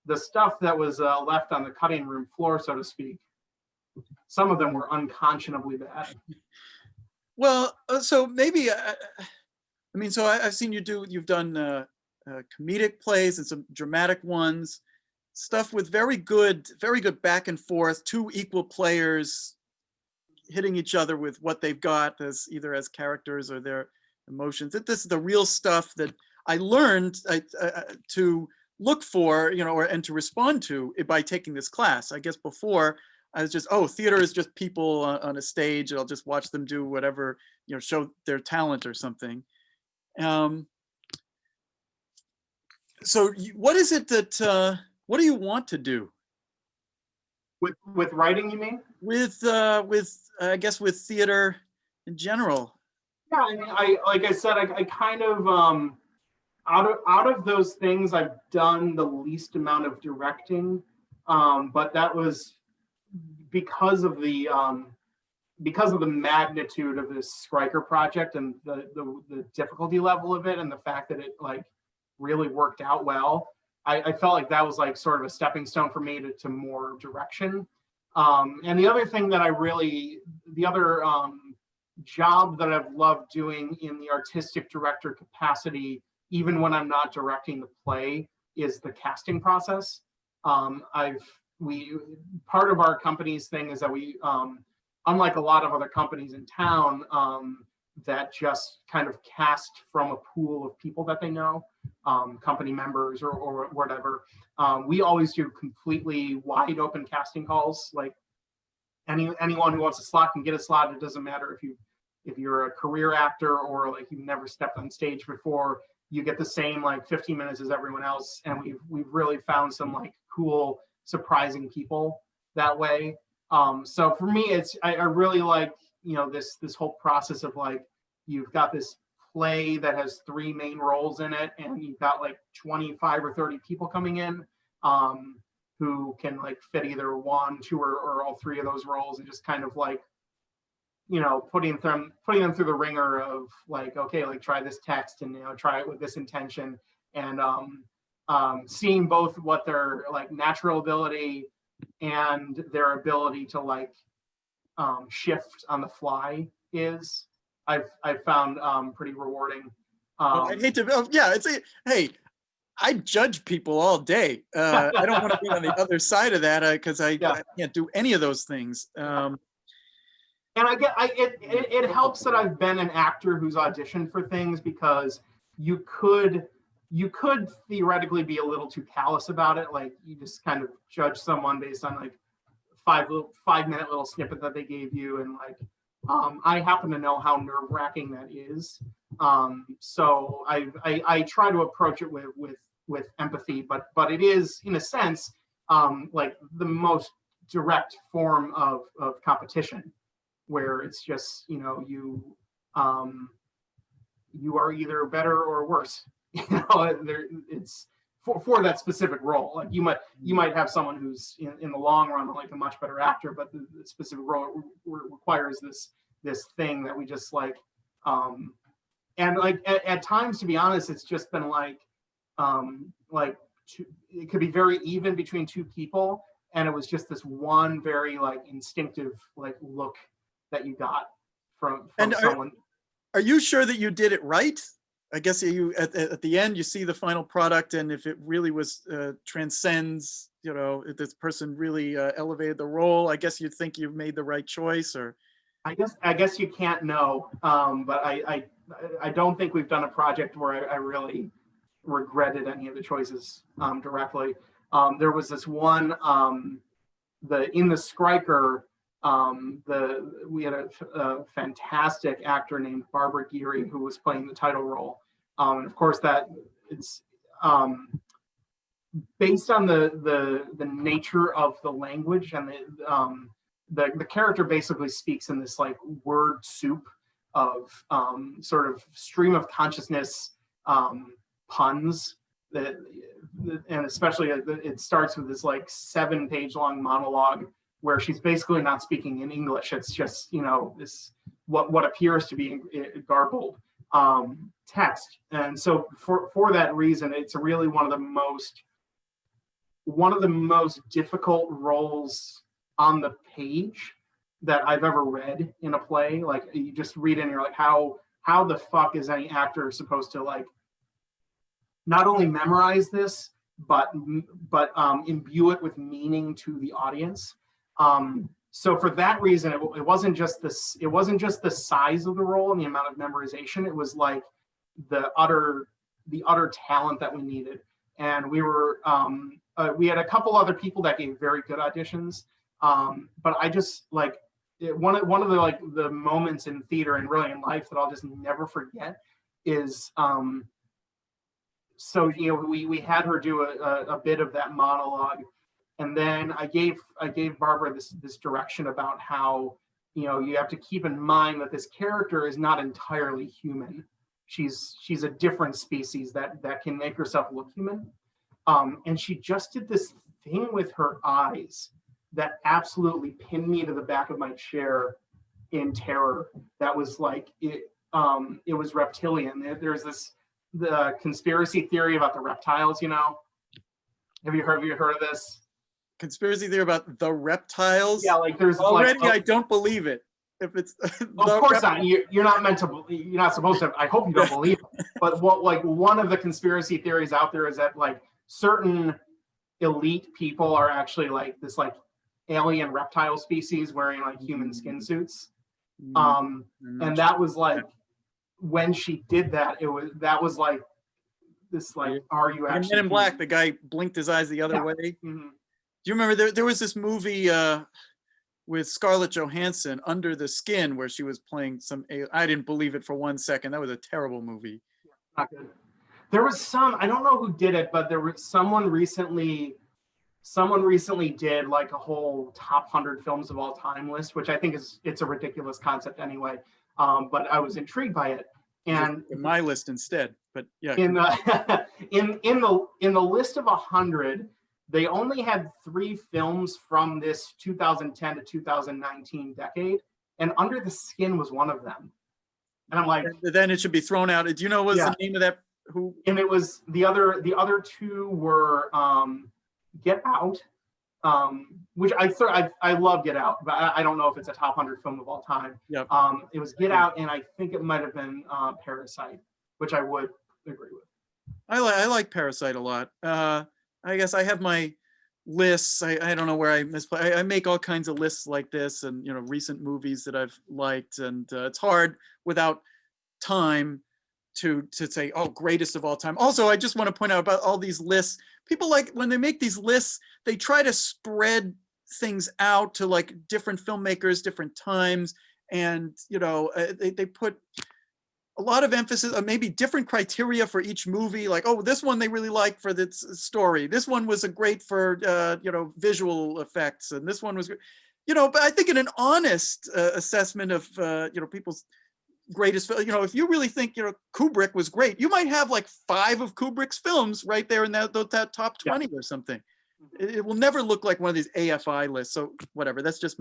the stuff that was left on the cutting room floor, so to speak, some of them were unconscionably bad. Well, so maybe, so I've seen you've done comedic plays and some dramatic ones, stuff with very good back and forth, two equal players hitting each other with what they've got as either as characters or their emotions. This is the real stuff that I learned to look for, and to respond to by taking this class. I guess before I was just, theater is just people on a stage. I'll just watch them do whatever, show their talent or something. So what is it that, what do you want to do? With writing, you mean? With I guess with theater in general. Yeah, I mean, like I said, I kind of out of those things, I've done the least amount of directing, but that was because of the magnitude of this Stryker project and the difficulty level of it, and the fact that it like really worked out well. I felt like that was like sort of a stepping stone for me to more direction. And the other thing that the other job that I've loved doing in the artistic director capacity, even when I'm not directing the play, is the casting process. Part of our company's thing is that we, unlike a lot of other companies in town, that just kind of cast from a pool of people that they know, company members or whatever. We always do completely wide open casting calls. Like anyone who wants a slot can get a slot. It doesn't matter if you're a career actor or like you've never stepped on stage before. You get the same like 15 minutes as everyone else. And we've really found some like cool, surprising people that way. So for me, I really like, this whole process of like, you've got this play that has 3 main roles in it, and you've got like 25 or 30 people coming in who can like fit either 1, 2, or all 3 of those roles, and just kind of like, putting them through the ringer of like, okay, like try this text and try it with this intention, and seeing both what their like natural ability and their ability to like shift on the fly is, I've found pretty rewarding. Well, I hate to, hey, I judge people all day. I don't want to be on the other side of that because I can't do any of those things. And it helps that I've been an actor who's auditioned for things, because you could theoretically be a little too callous about it. Like you just kind of judge someone based on like 5-minute little snippet that they gave you, and like I happen to know how nerve-wracking that is. So I try to approach it with empathy, but it is in a sense like the most direct form of competition, where it's just you are either better or worse. It's for that specific role. Like you might have someone who's in the long run like a much better actor, but the specific role requires this thing that we just like. And like at times, to be honest, it's just been like it could be very even between 2 people, and it was just this one very like instinctive like look that you got from And someone. are you sure that you did it right? I guess you at the end you see the final product, and if it really was transcends, you know, if this person really elevated the role, I guess you'd think you've made the right choice. Or I guess you can't know, but I don't think we've done a project where I really regretted any of the choices directly. There was this one, in the Skriker, we had a fantastic actor named Barbara Geary who was playing the title role, and of course that it's based on the nature of the language, and the character basically speaks in this like word soup of sort of stream of consciousness puns that, and especially it starts with this like 7-page long monologue where she's basically not speaking in English. It's just, you know, this what appears to be garbled text. And so for that reason, it's really one of the most difficult roles on the page that I've ever read in a play. Like you just read it and you're like, how the fuck is any actor supposed to like not only memorize this, but imbue it with meaning to the audience. So for that reason, it wasn't just the size of the role and the amount of memorization. It was like the utter talent that we needed. And we had a couple other people that gave very good auditions. But I just like one of the like the moments in theater and really in life that I'll just never forget is so, you know, we had her do a bit of that monologue, and then I gave Barbara this direction about how, you know, you have to keep in mind that this character is not entirely human. She's a different species that can make herself look human. And she just did this thing with her eyes that absolutely pinned me to the back of my chair in terror. That was like it was reptilian. There's the conspiracy theory about the reptiles, you know. Have you heard of this? Conspiracy theory about the reptiles? Yeah, like there's already like, I don't believe it. If it's of course not. You're not meant to. You're not supposed to. I hope you don't believe it. But one of the conspiracy theories out there is that like certain elite people are actually like this like alien reptile species wearing like human skin suits. And that was like when she did that, that was like this like, are you actually Men in Black? The guy blinked his eyes the other way. Mm-hmm. Do you remember there was this movie with Scarlett Johansson, Under the Skin, where she was playing some. I didn't believe it for 1 second. That was a terrible movie. Not good. There was some. I don't know who did it, but there was someone recently did like a whole top 100 films of all time list, which I think it's a ridiculous concept anyway. But I was intrigued by it, and in my list instead. But yeah, in the in the list of 100. They only had 3 films from this 2010 to 2019 decade, and Under the Skin was one of them. And I'm like, then it should be thrown out. Do you know what's the name of that? Who? And it was the other 2 were Get Out, which I love Get Out, but I don't know if it's a top 100 film of all time. Yep. It was Get Out, and I think it might have been Parasite, which I would agree with. I like Parasite a lot. I guess I have my lists. I don't know where I misplay. I make all kinds of lists like this, and you know, recent movies that I've liked, and it's hard without time to say, oh, greatest of all time. Also, I just want to point out about all these lists. People like when they make these lists, they try to spread things out to like different filmmakers, different times, and you know, they put a lot of emphasis on maybe different criteria for each movie. Like, oh, this one they really like for the story. This one was a great for, you know, visual effects. And this one was, you know, but I think in an honest assessment of, you know, people's greatest, you know, if you really think, you know, Kubrick was great, you might have like 5 of Kubrick's films right there in that top 20 or something. It will never look like one of these AFI lists. So whatever, that's just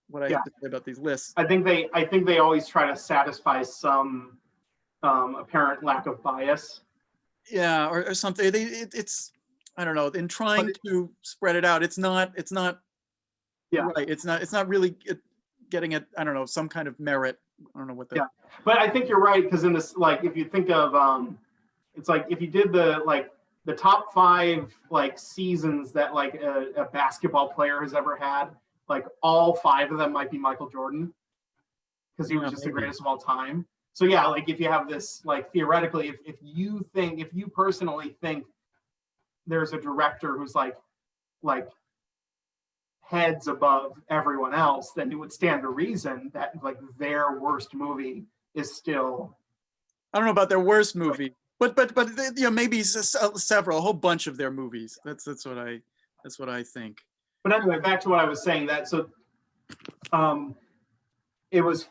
what I have to say about these lists. I think they always try to satisfy some apparent lack of bias. Yeah, or something. It's I don't know. In trying to spread it out, it's not. Yeah. Right. It's not really getting it, I don't know, some kind of merit. I don't know what that. Yeah, but I think you're right, because in this, like, if you think of it's like if you did the top 5 like seasons that like a basketball player has ever had, like all 5 of them might be Michael Jordan, because he was just the greatest of all time. So yeah, like if you have this, like theoretically, if you personally think there's a director who's like heads above everyone else, then it would stand to reason that like their worst movie is still. I don't know about their worst movie, but you know, maybe several, a whole bunch of their movies. That's what I think. But anyway, back to what I was saying. That so, it was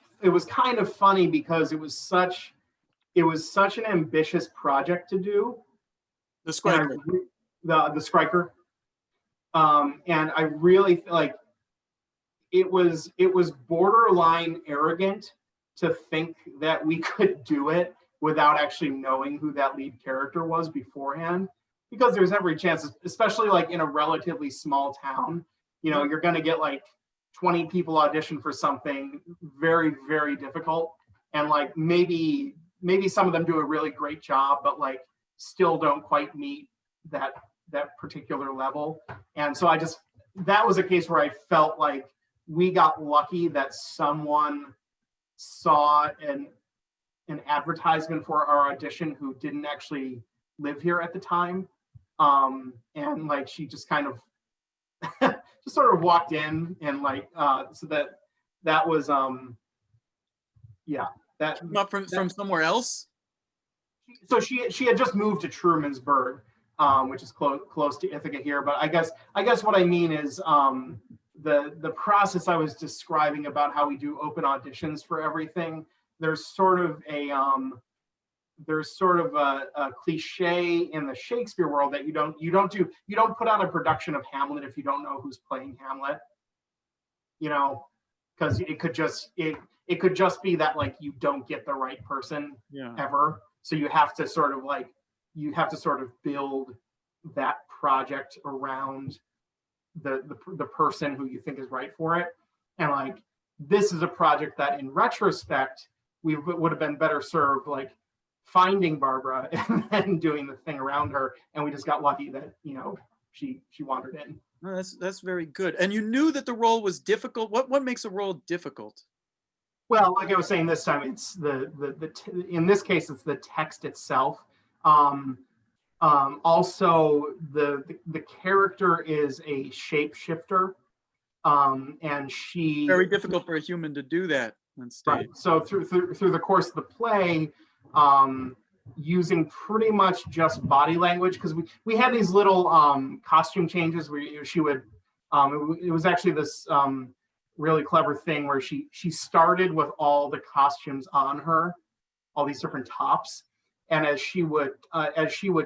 kind of funny because it was such an ambitious project to do. The Skriker. The Skriker. And I really feel like it was borderline arrogant to think that we could do it without actually knowing who that lead character was beforehand, because there's every chance, especially like in a relatively small town, you know, you're going to get like 20 people audition for something very, very difficult. And like maybe some of them do a really great job, but like still don't quite meet that particular level. And so that was a case where I felt like we got lucky that someone saw an advertisement for our audition who didn't actually live here at the time. And like she just kind of just sort of walked in, and like so that was yeah, that not from somewhere else. So she had just moved to Trumansburg, which is close to Ithaca here. But I guess what I mean is the process I was describing about how we do open auditions for everything. There's sort of a cliche in the Shakespeare world that you don't put on a production of Hamlet if you don't know who's playing Hamlet. You know, because it could just be that like you don't get the right person ever. So you have to sort of build that project around the person who you think is right for it. And like this is a project that in retrospect we would have been better served like finding Barbara and then doing the thing around her, and we just got lucky that, you know, she wandered in. No, that's very good. And you knew that the role was difficult. What makes a role difficult? Well, like I was saying, this time it's in this case it's the text itself. Also, the character is a shapeshifter, and she very difficult for a human to do that on stage. Right. So through the course of the play, using pretty much just body language, because we had these little costume changes where she would it was actually this really clever thing where she started with all the costumes on her, all these different tops, and as she would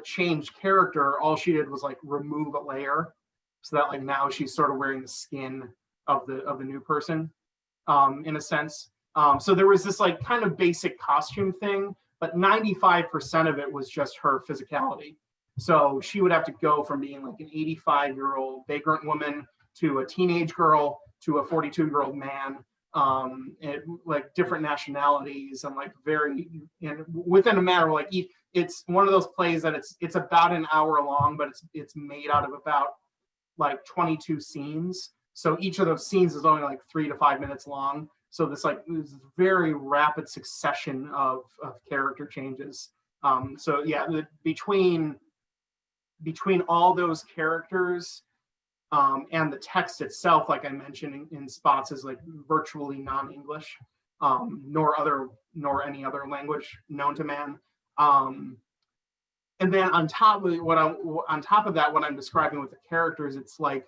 change character, all she did was like remove a layer, so that like now she's sort of wearing the skin of the new person, in a sense. So there was this like kind of basic costume thing, but 95% of it was just her physicality. So she would have to go from being like an 85-year-old vagrant woman to a teenage girl to a 42-year-old man, like different nationalities, and like and within a matter of like it's one of those plays that it's about an hour long, but it's made out of about like 22 scenes. So each of those scenes is only like 3 to 5 minutes long. So this very rapid succession of character changes. So yeah, between all those characters and the text itself, like I mentioned in spots, is like virtually non-English, nor any other language known to man. And then on top of that, what I'm describing with the characters, it's like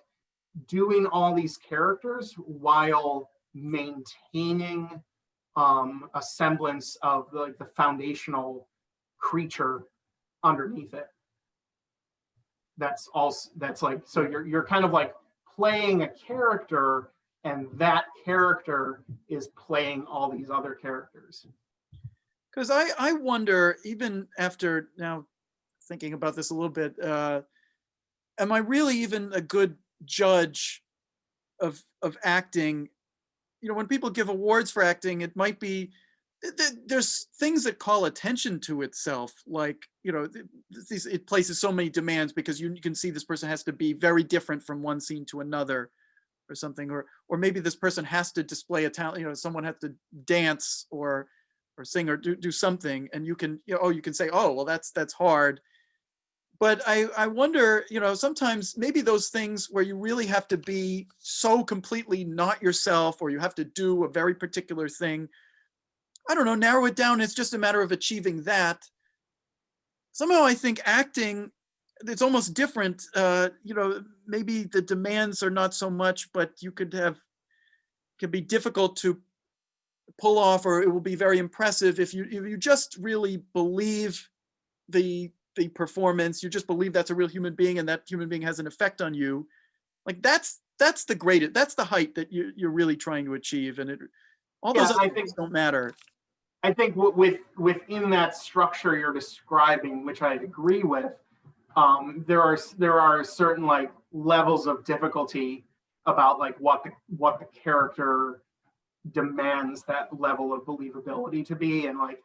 doing all these characters while maintaining a semblance of the foundational creature underneath it. That's like, so you're kind of like playing a character, and that character is playing all these other characters. Because I wonder, even after now thinking about this a little bit, am I really even a good judge of acting when people give awards for acting, it might be, there's things that call attention to itself, like, it places so many demands because you can see this person has to be very different from one scene to another or something, or maybe this person has to display a talent, someone has to dance or sing or do something, and you can, you can say, oh, well, that's hard. But I wonder, sometimes maybe those things where you really have to be so completely not yourself, or you have to do a very particular thing, I don't know, narrow it down. It's just a matter of achieving that. Somehow I think acting, it's almost different. Maybe the demands are not so much, but can be difficult to pull off, or it will be very impressive if you just really believe the performance. You just believe that's a real human being, and that human being has an effect on you. Like that's the greatest, that's the height that you're really trying to achieve, and all those other things don't matter. I think within that structure you're describing, which I agree with, there are certain like levels of difficulty about like what the character demands that level of believability to be, and like,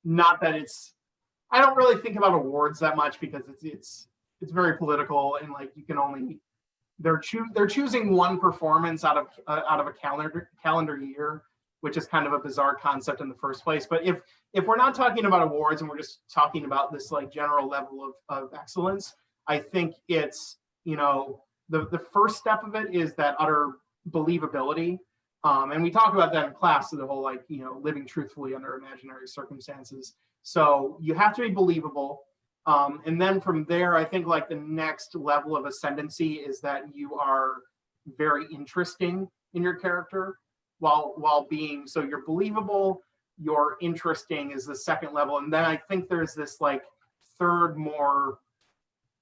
not that I don't really think about awards that much because it's very political, and like you can only, they're choosing one performance out of a calendar year, which is kind of a bizarre concept in the first place. But if we're not talking about awards and we're just talking about this like general level of excellence, I think it's, the first step of it is that utter believability. And we talk about that in class, so the whole like, living truthfully under imaginary circumstances. So you have to be believable. And then from there, I think like the next level of ascendancy is that you are very interesting in your character while being, so you're believable, you're interesting is the second level. And then I think there's this like third,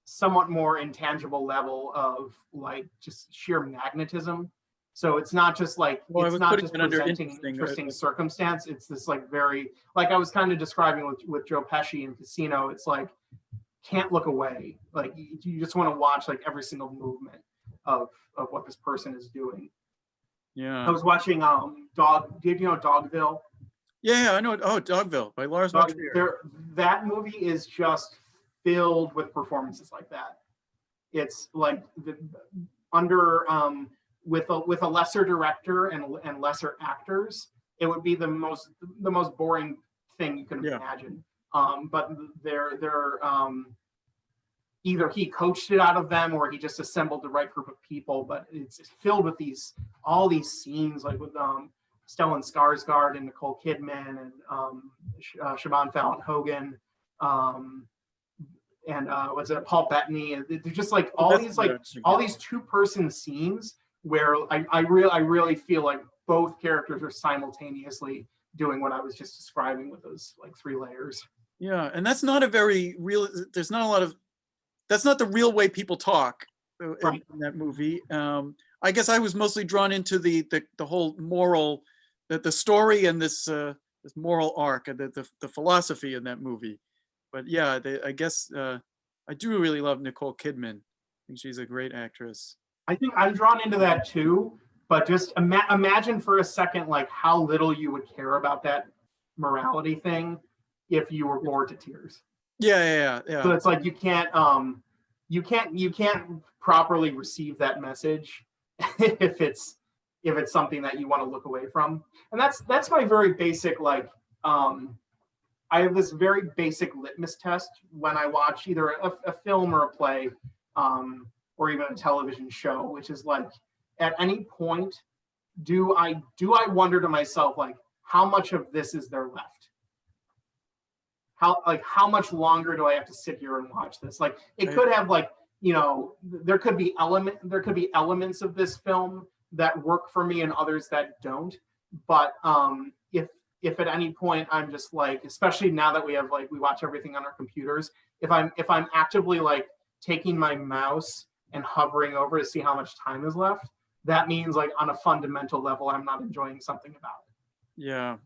somewhat more intangible level of like just sheer magnetism. So it's not just like, it's not just presenting interesting circumstance. It's this like very, like I was kind of describing with Joe Pesci in Casino, it's like, can't look away. Like you just want to watch like every single movement of what this person is doing. Yeah. I was watching did you know Dogville? Yeah, I know. Oh, Dogville by Lars von Trier. That movie is just filled with performances like that. It's like with a lesser director and lesser actors, it would be the most boring thing you can imagine. But they're either he coached it out of them or he just assembled the right group of people. But it's filled with all these scenes, like with Stellan Skarsgård and Nicole Kidman and Siobhan Fallon Hogan, and what's it, Paul Bettany. And they're just like all these two-person scenes where I really feel like both characters are simultaneously doing what I was just describing with those like three layers. Yeah, and that's not a very real. There's not a lot of. That's not the real way people talk in that movie. I guess I was mostly drawn into the whole moral, the story and this moral arc and the philosophy in that movie. But yeah, I guess I do really love Nicole Kidman. I think she's a great actress. I think I'm drawn into that too, but just imagine for a second like how little you would care about that morality thing if you were bored to tears. Yeah. So it's like you can't properly receive that message if it's something that you want to look away from. And that's my very basic like I have this very basic litmus test when I watch either a film or a play or even a television show, which is like at any point do I wonder to myself like how much of this is there left? How much longer do I have to sit here and watch this? Like it could have like, there could be elements of this film that work for me and others that don't. But if at any point I'm just like, especially now that we watch everything on our computers, if I'm actively like taking my mouse and hovering over to see how much time is left, that means like on a fundamental level, I'm not enjoying something about it.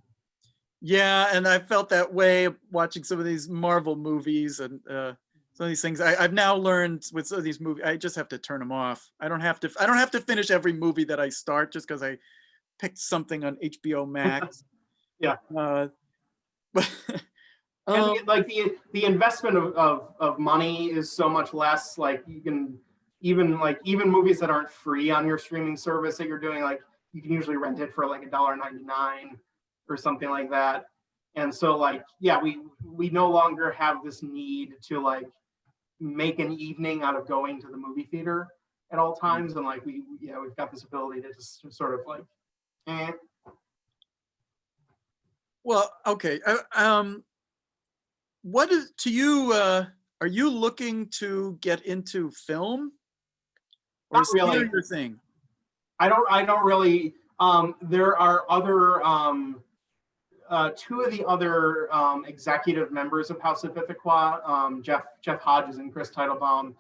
Yeah, and I felt that way watching some of these Marvel movies and some of these things. I've now learned with some of these movies, I just have to turn them off. I don't have to finish every movie that I start just because picked something on HBO Max. Yeah. But And the investment of money is so much less. Like you can even movies that aren't free on your streaming service that you're doing, like you can usually rent it for like $1.99 or something like that. And so like, yeah, we no longer have this need to like make an evening out of going to the movie theater at all times. And like we've got this ability to just sort of like, well, okay. What is to you? Are you looking to get into film, or Not is theater really. your thing? I don't really. There are other two of the other executive members of House of Ithaqua, Jeff Hodges and Chris Teitelbaum,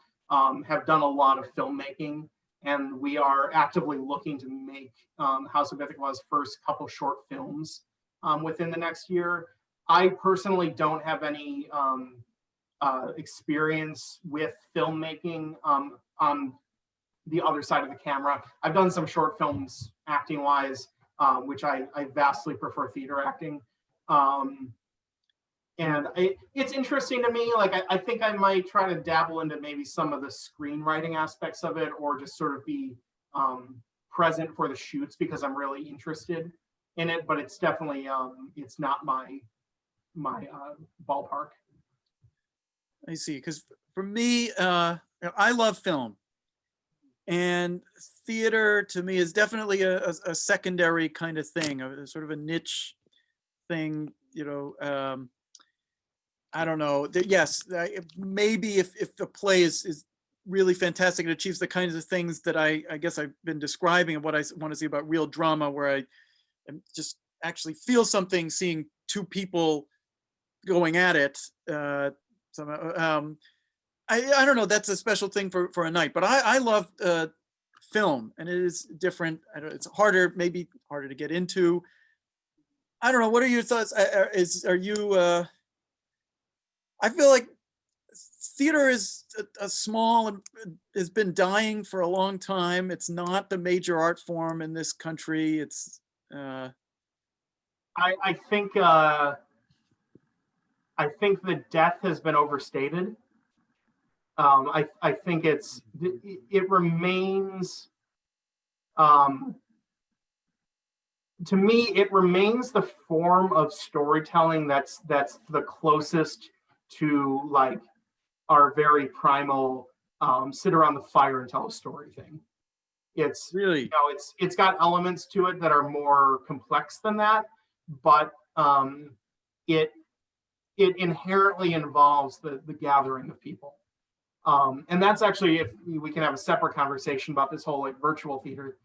have done a lot of filmmaking, and we are actively looking to make House of Ithaqa's first couple short films within the next year. I personally don't have any experience with filmmaking on the other side of the camera. I've done some short films acting wise, which I vastly prefer theater acting. And it's interesting to me. Like, I think I might try to dabble into maybe some of the screenwriting aspects of it, or just sort of be present for the shoots because I'm really interested in it. But it's definitely, it's not my ballpark. I see. Because for me, I love film, and theater to me is definitely a secondary kind of thing, a sort of a niche thing. I don't know. Yes, maybe if the play is really fantastic and achieves the kinds of things that I guess I've been describing, and what I want to see about real drama, where I just actually feel something seeing two people going at it. I don't know. That's a special thing for a night. But I love film, and it is different. It's maybe harder to get into. I don't know. What are your thoughts? Are you? I feel like theater is a small and has been dying for a long time. It's not the major art form in this country. It's. I think the death has been overstated. I think it remains. To me, it remains the form of storytelling that's the closest to like our very primal sit around the fire and tell a story thing. It's Really, it's got elements to it that are more complex than that, but it inherently involves the gathering of people. And that's actually, if we can have a separate conversation about this whole like virtual theater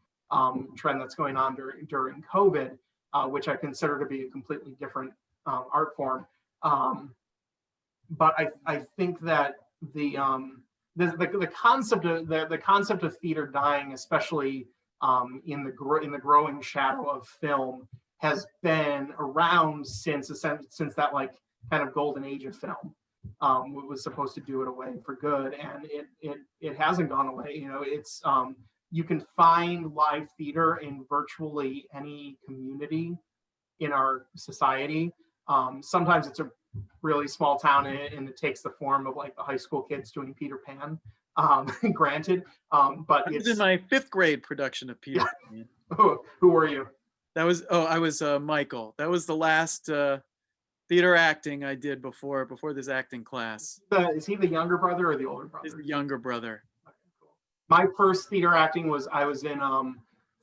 trend that's going on during COVID, which I consider to be a completely different art form. But I think that the concept of the concept of theater dying, especially in the growing shadow of film, has been around since that like kind of golden age of film. Was supposed to do it away for good, and it hasn't gone away. It's you can find live theater in virtually any community in our society. Sometimes it's a really small town, and it takes the form of like the high school kids doing Peter Pan. Granted, but I was in my 5th grade production of Peter Pan. Who were you? I was Michael. That was the last theater acting I did before this acting class. Is he the younger brother or the older brother? He's the younger brother. Okay, cool. My first theater acting was I was in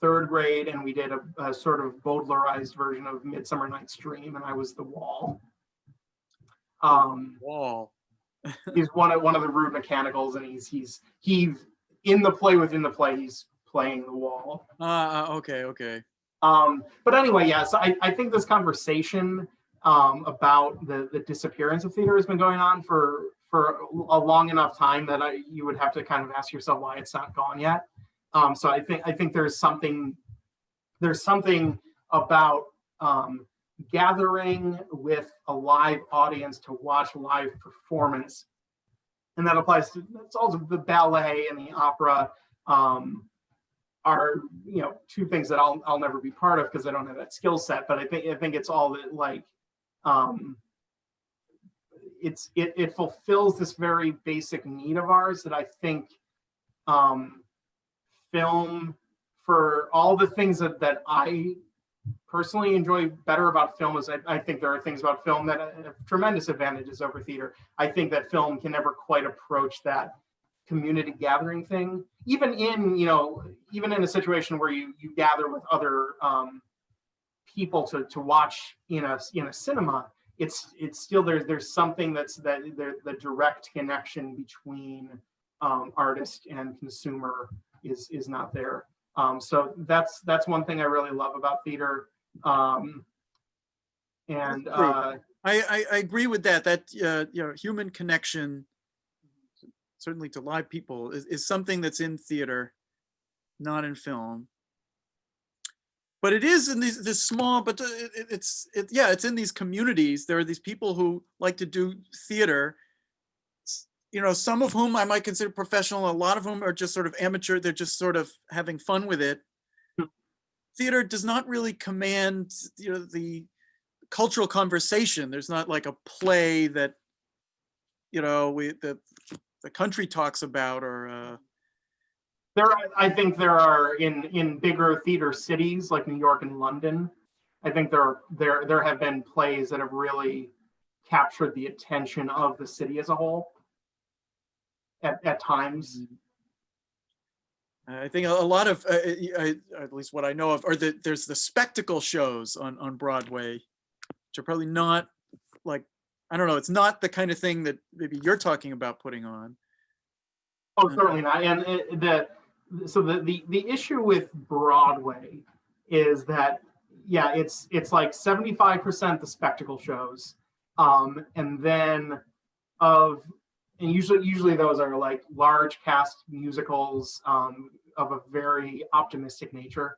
3rd grade, and we did a sort of Bowdlerized version of Midsummer Night's Dream, and I was the Wall. Wall. He's one of the rude mechanicals, and he's in the play within the play. He's playing the Wall. Okay. But anyway, yeah. So I think this conversation about the disappearance of theater has been going on for a long enough time that you would have to kind of ask yourself why it's not gone yet. So I think there's something about gathering with a live audience to watch live performance, and that applies to, that's also the ballet and the opera, are, you know, two things that I'll never be part of because I don't have that skill set. But I think it's all that, like, it fulfills this very basic need of ours that I think film, for all the things that I personally enjoy better about film, is I think there are things about film that have tremendous advantages over theater. I think that film can never quite approach that community gathering thing, even in, you know, even in a situation where you gather with other people to watch in a cinema. It's still, there's something that's the direct connection between artist and consumer is not there. So that's one thing I really love about theater. And I agree with that. That you know, human connection, certainly to live people, is something that's in theater, not in film. But it is in this small, but it's in these communities. There are these people who like to do theater, you know, some of whom I might consider professional, a lot of whom are just sort of amateur. They're just sort of having fun with it. Theater does not really command, you know, the cultural conversation. There's not like a play that, you know, the country talks about, or I think there are in bigger theater cities like New York and London. I think there have been plays that have really captured the attention of the city as a whole at times. I think a lot of, at least what I know of, there's the spectacle shows on Broadway, which are probably not, like, I don't know, it's not the kind of thing that maybe you're talking about putting on. Oh, certainly not. And the issue with Broadway is that, yeah, it's like 75% the spectacle shows, and then usually those are like large cast musicals of a very optimistic nature.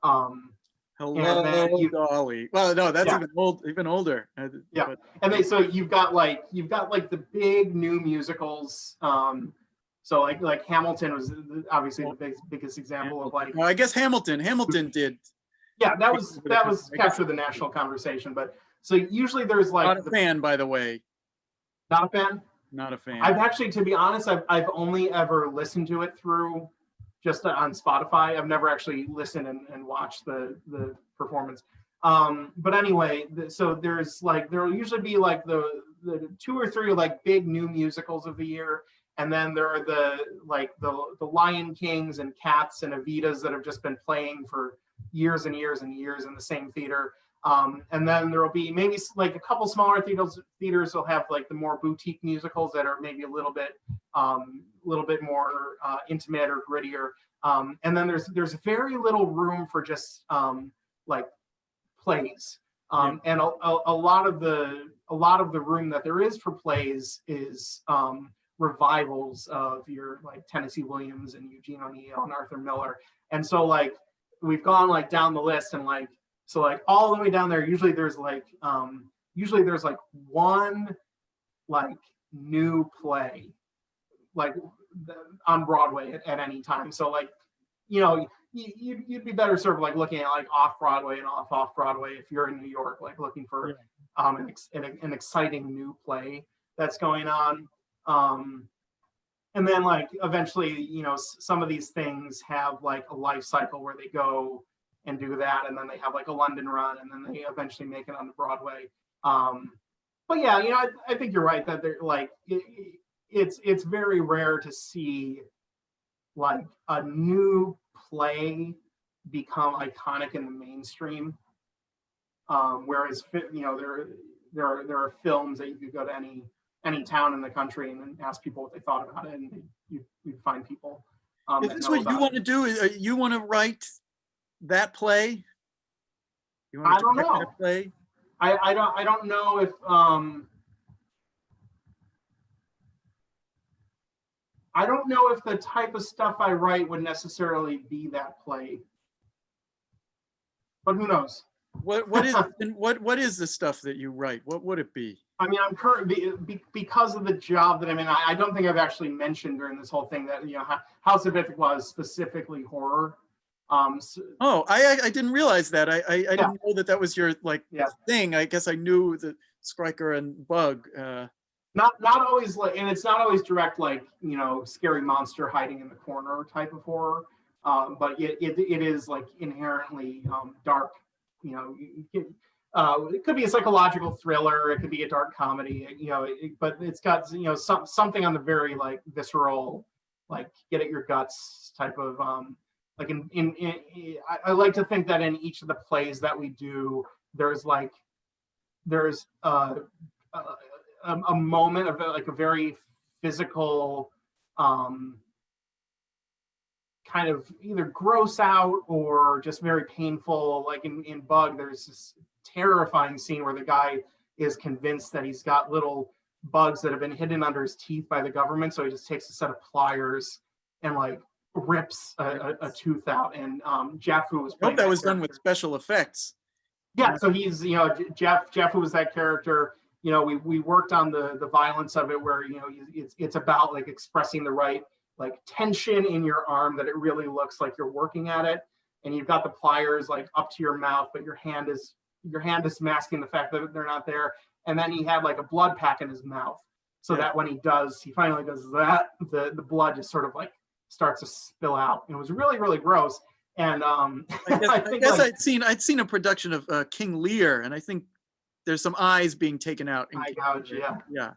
Hello, Dolly. Well, no, that's even older. Yeah, but, so you've got like the big new musicals. So like Hamilton was obviously the biggest example of, like. Well, I guess Hamilton did. Yeah, that was captured the national conversation. But so usually there's like. Not a fan, by the way. Not a fan? Not a fan. I've actually, to be honest, I've only ever listened to it through just on Spotify. I've never actually listened and watched the performance. But anyway, so there'll usually be like the 2 or 3 like big new musicals of the year. And then there are the Lion Kings and Cats and Evitas that have just been playing for years and years and years in the same theater. And then there will be maybe like a couple smaller theaters will have like the more boutique musicals that are maybe a little bit more intimate or grittier. And then there's very little room for just like plays. And a lot of the room that there is for plays is revivals of your like Tennessee Williams and Eugene O'Neill and Arthur Miller. And so like we've gone like down the list, and like so like all the way down there, usually there's like one like new play like on Broadway at any time. So like, you know, you'd be better served like looking at like off Broadway and off Broadway if you're in New York, like looking for an exciting new play that's going on. And then like eventually, you know, some of these things have like a life cycle where they go and do that, and then they have like a London run, and then they eventually make it on the Broadway. But yeah, you know, I think you're right that they're like it's very rare to see like a new play become iconic in the mainstream. Whereas, you know, there are films that you could go to any town in the country and then ask people what they thought about it, and you'd find people. Is this what you want to do? You want to write that play? You want to I don't know. That play? I don't know if I don't know if the type of stuff I write would necessarily be that play, but who knows? What is the stuff that you write? What would it be? I mean, I'm currently because of the job that I'm in. I don't think I've actually mentioned during this whole thing that, you know, House of Ithaqua is specifically horror. Oh, I didn't realize that. I didn't know that that was your like thing. I guess I knew the Skriker and Bug. Not always like, and it's not always direct, like, scary monster hiding in the corner type of horror, but it is like inherently dark. It could be a psychological thriller, it could be a dark comedy, but it's got something on the very like visceral, like get at your guts type of like I like to think that in each of the plays that we do, there's a moment of like a very physical kind of either gross out or just very painful. Like in Bug, there's this terrifying scene where the guy is convinced that he's got little bugs that have been hidden under his teeth by the government, so he just takes a set of pliers and like rips a tooth out. And Jeff, who was I hope that was done with special effects. Yeah, so he's Jeff, who was that character. We worked on the violence of it, where it's about like expressing the right like tension in your arm, that it really looks like you're working at it, and you've got the pliers like up to your mouth, but your hand is masking the fact that they're not there. And then he had like a blood pack in his mouth, so that when he finally does that, the blood just sort of like starts to spill out. And it was really, really gross. And I guess I'd seen a production of King Lear, and I think there's some eyes being taken out. Eye gouge, yeah.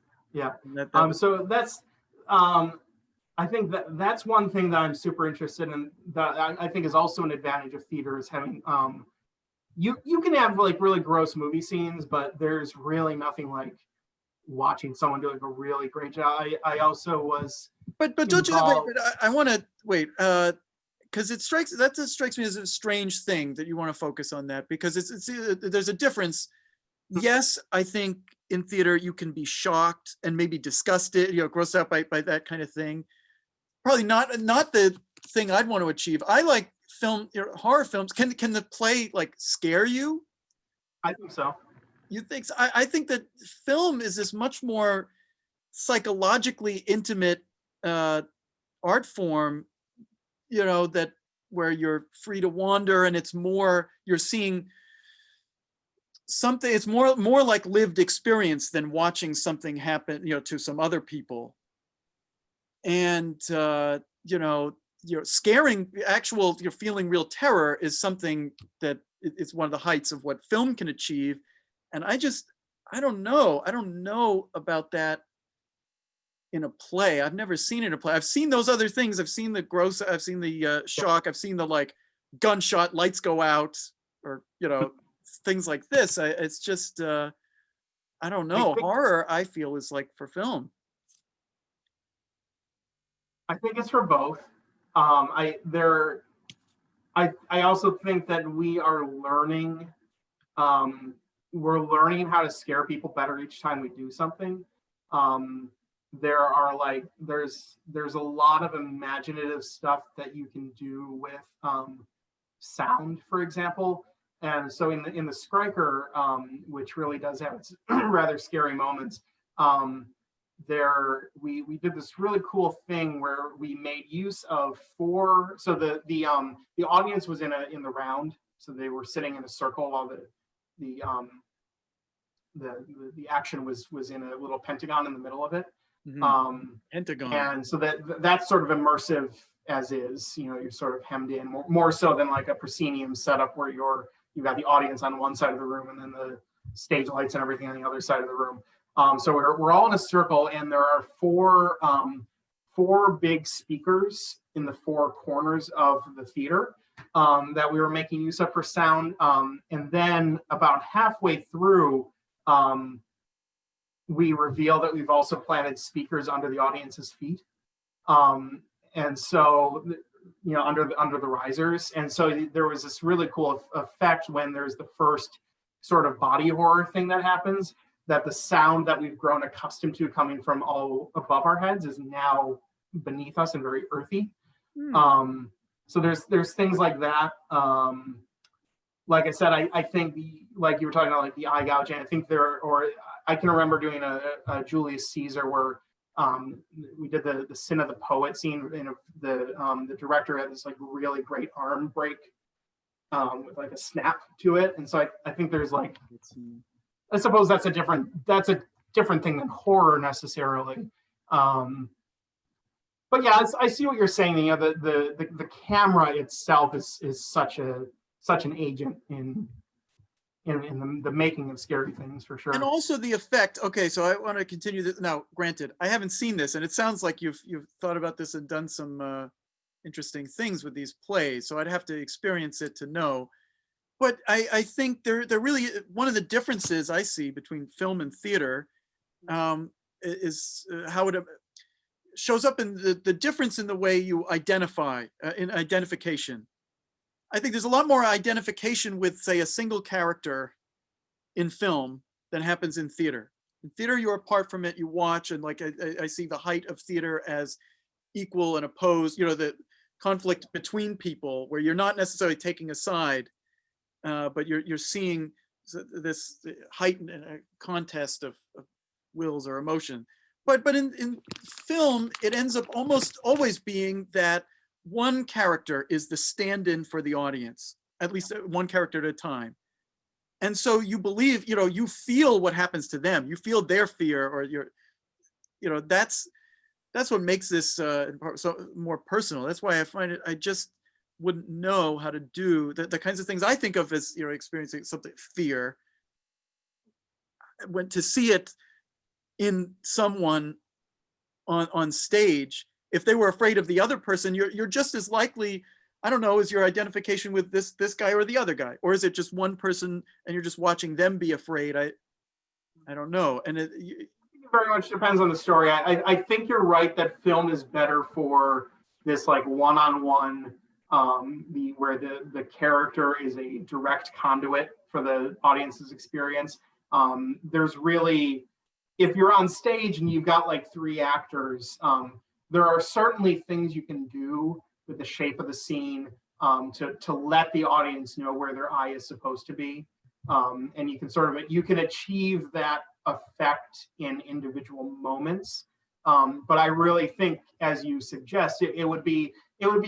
So that's I think that's one thing that I'm super interested in, that I think is also an advantage of theater, is having you can have like really gross movie scenes, but there's really nothing like watching someone do like a really great job. I also was but don't you wait, I want to wait because it strikes me as a strange thing that you want to focus on that, because it's there's a difference. Yes, I think in theater you can be shocked and maybe disgusted, grossed out by that kind of thing. Probably not the thing I'd want to achieve. I like horror films. Can the play like scare you? I think so. You think so? I think that film is this much more psychologically intimate art form, that where you're free to wander, and it's more, you're seeing something. It's more like lived experience than watching something happen, to some other people. And you're feeling real terror is something that it's one of the heights of what film can achieve. And I don't know about that in a play. I've never seen it in a play. I've seen those other things. I've seen the gross, I've seen the shock, I've seen the like gunshot, lights go out, or things like this. It's just I don't know. Horror, I feel, is like for film. I think it's for both. I also think that we are learning. We're learning how to scare people better each time we do something. There's a lot of imaginative stuff that you can do with sound, for example. And so in the Skriker, which really does have its rather scary moments, we did this really cool thing where we made use of four. So the audience was in the round, so they were sitting in a circle while the action was in a little pentagon in the middle of it. Mm-hmm. Pentagon. And so that's sort of immersive as is. You're sort of hemmed in more so than like a proscenium setup where you've got the audience on one side of the room and then the stage lights and everything on the other side of the room. So we're all in a circle, and there are four big speakers in the four corners of the theater that we were making use of for sound. And then about halfway through, we reveal that we've also planted speakers under the audience's feet. And so, under the risers. And so there was this really cool effect when there's the first sort of body horror thing that happens, that the sound that we've grown accustomed to coming from all above our heads is now beneath us and very earthy. So there's things like that. Like I said, I think like you were talking about, like the eye gouging, I think I can remember doing a Julius Caesar where we did the Sin of the Poet scene, the director had this like really great arm break with like a snap to it. And so I think there's like, I suppose that's a different thing than horror necessarily. But yeah, I see what you're saying. You know, the camera itself is such an agent in the making of scary things, for sure. And also the effect. Okay, so I want to continue this. Now, granted, I haven't seen this, and it sounds like you've thought about this and done some interesting things with these plays. So I'd have to experience it to know. But I think they're really, one of the differences I see between film and theater is how it shows up in the difference in the way you identify, in identification. I think there's a lot more identification with, say, a single character in film than happens in theater. In theater, you're apart from it, you watch, and like I see the height of theater as equal and opposed, you know, the conflict between people where you're not necessarily taking a side, but you're seeing this heightened contest of wills or emotion. But in film, it ends up almost always being that one character is the stand-in for the audience, at least one character at a time. And so you believe, you know, you feel what happens to them. You feel their fear, or that's what makes this so more personal. That's why I find it, I just wouldn't know how to do the kinds of things I think of as, you know, experiencing something, fear. When to see it in someone on stage, if they were afraid of the other person, you're just as likely, I don't know, is your identification with this guy or the other guy, or is it just one person and you're just watching them be afraid? I don't know. And it very much depends on the story. I think you're right that film is better for this like one-on-one, where the character is a direct conduit for the audience's experience. There's really, if you're on stage and you've got like 3 actors, there are certainly things you can do with the shape of the scene to let the audience know where their eye is supposed to be. And you can achieve that effect in individual moments. But I really think, as you suggest, it would be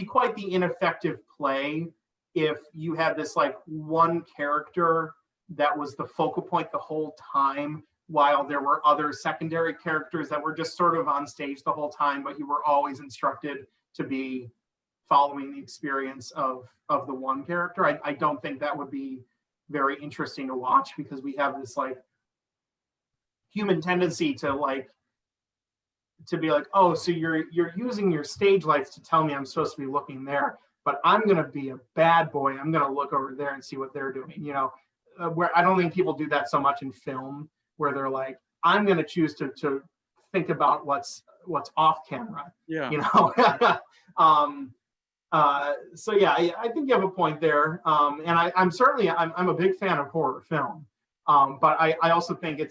quite the ineffective play if you had this like one character that was the focal point the whole time, while there were other secondary characters that were just sort of on stage the whole time, but you were always instructed to be following the experience of the one character. I don't think that would be very interesting to watch, because we have this like human tendency to be like, oh, so you're using your stage lights to tell me I'm supposed to be looking there, but I'm going to be a bad boy. I'm going to look over there and see what they're doing. You know, where I don't think people do that so much in film, where they're like, I'm going to choose to think about what's off camera. Yeah. You know. So yeah, I think you have a point there. And I'm certainly a big fan of horror film. But I also think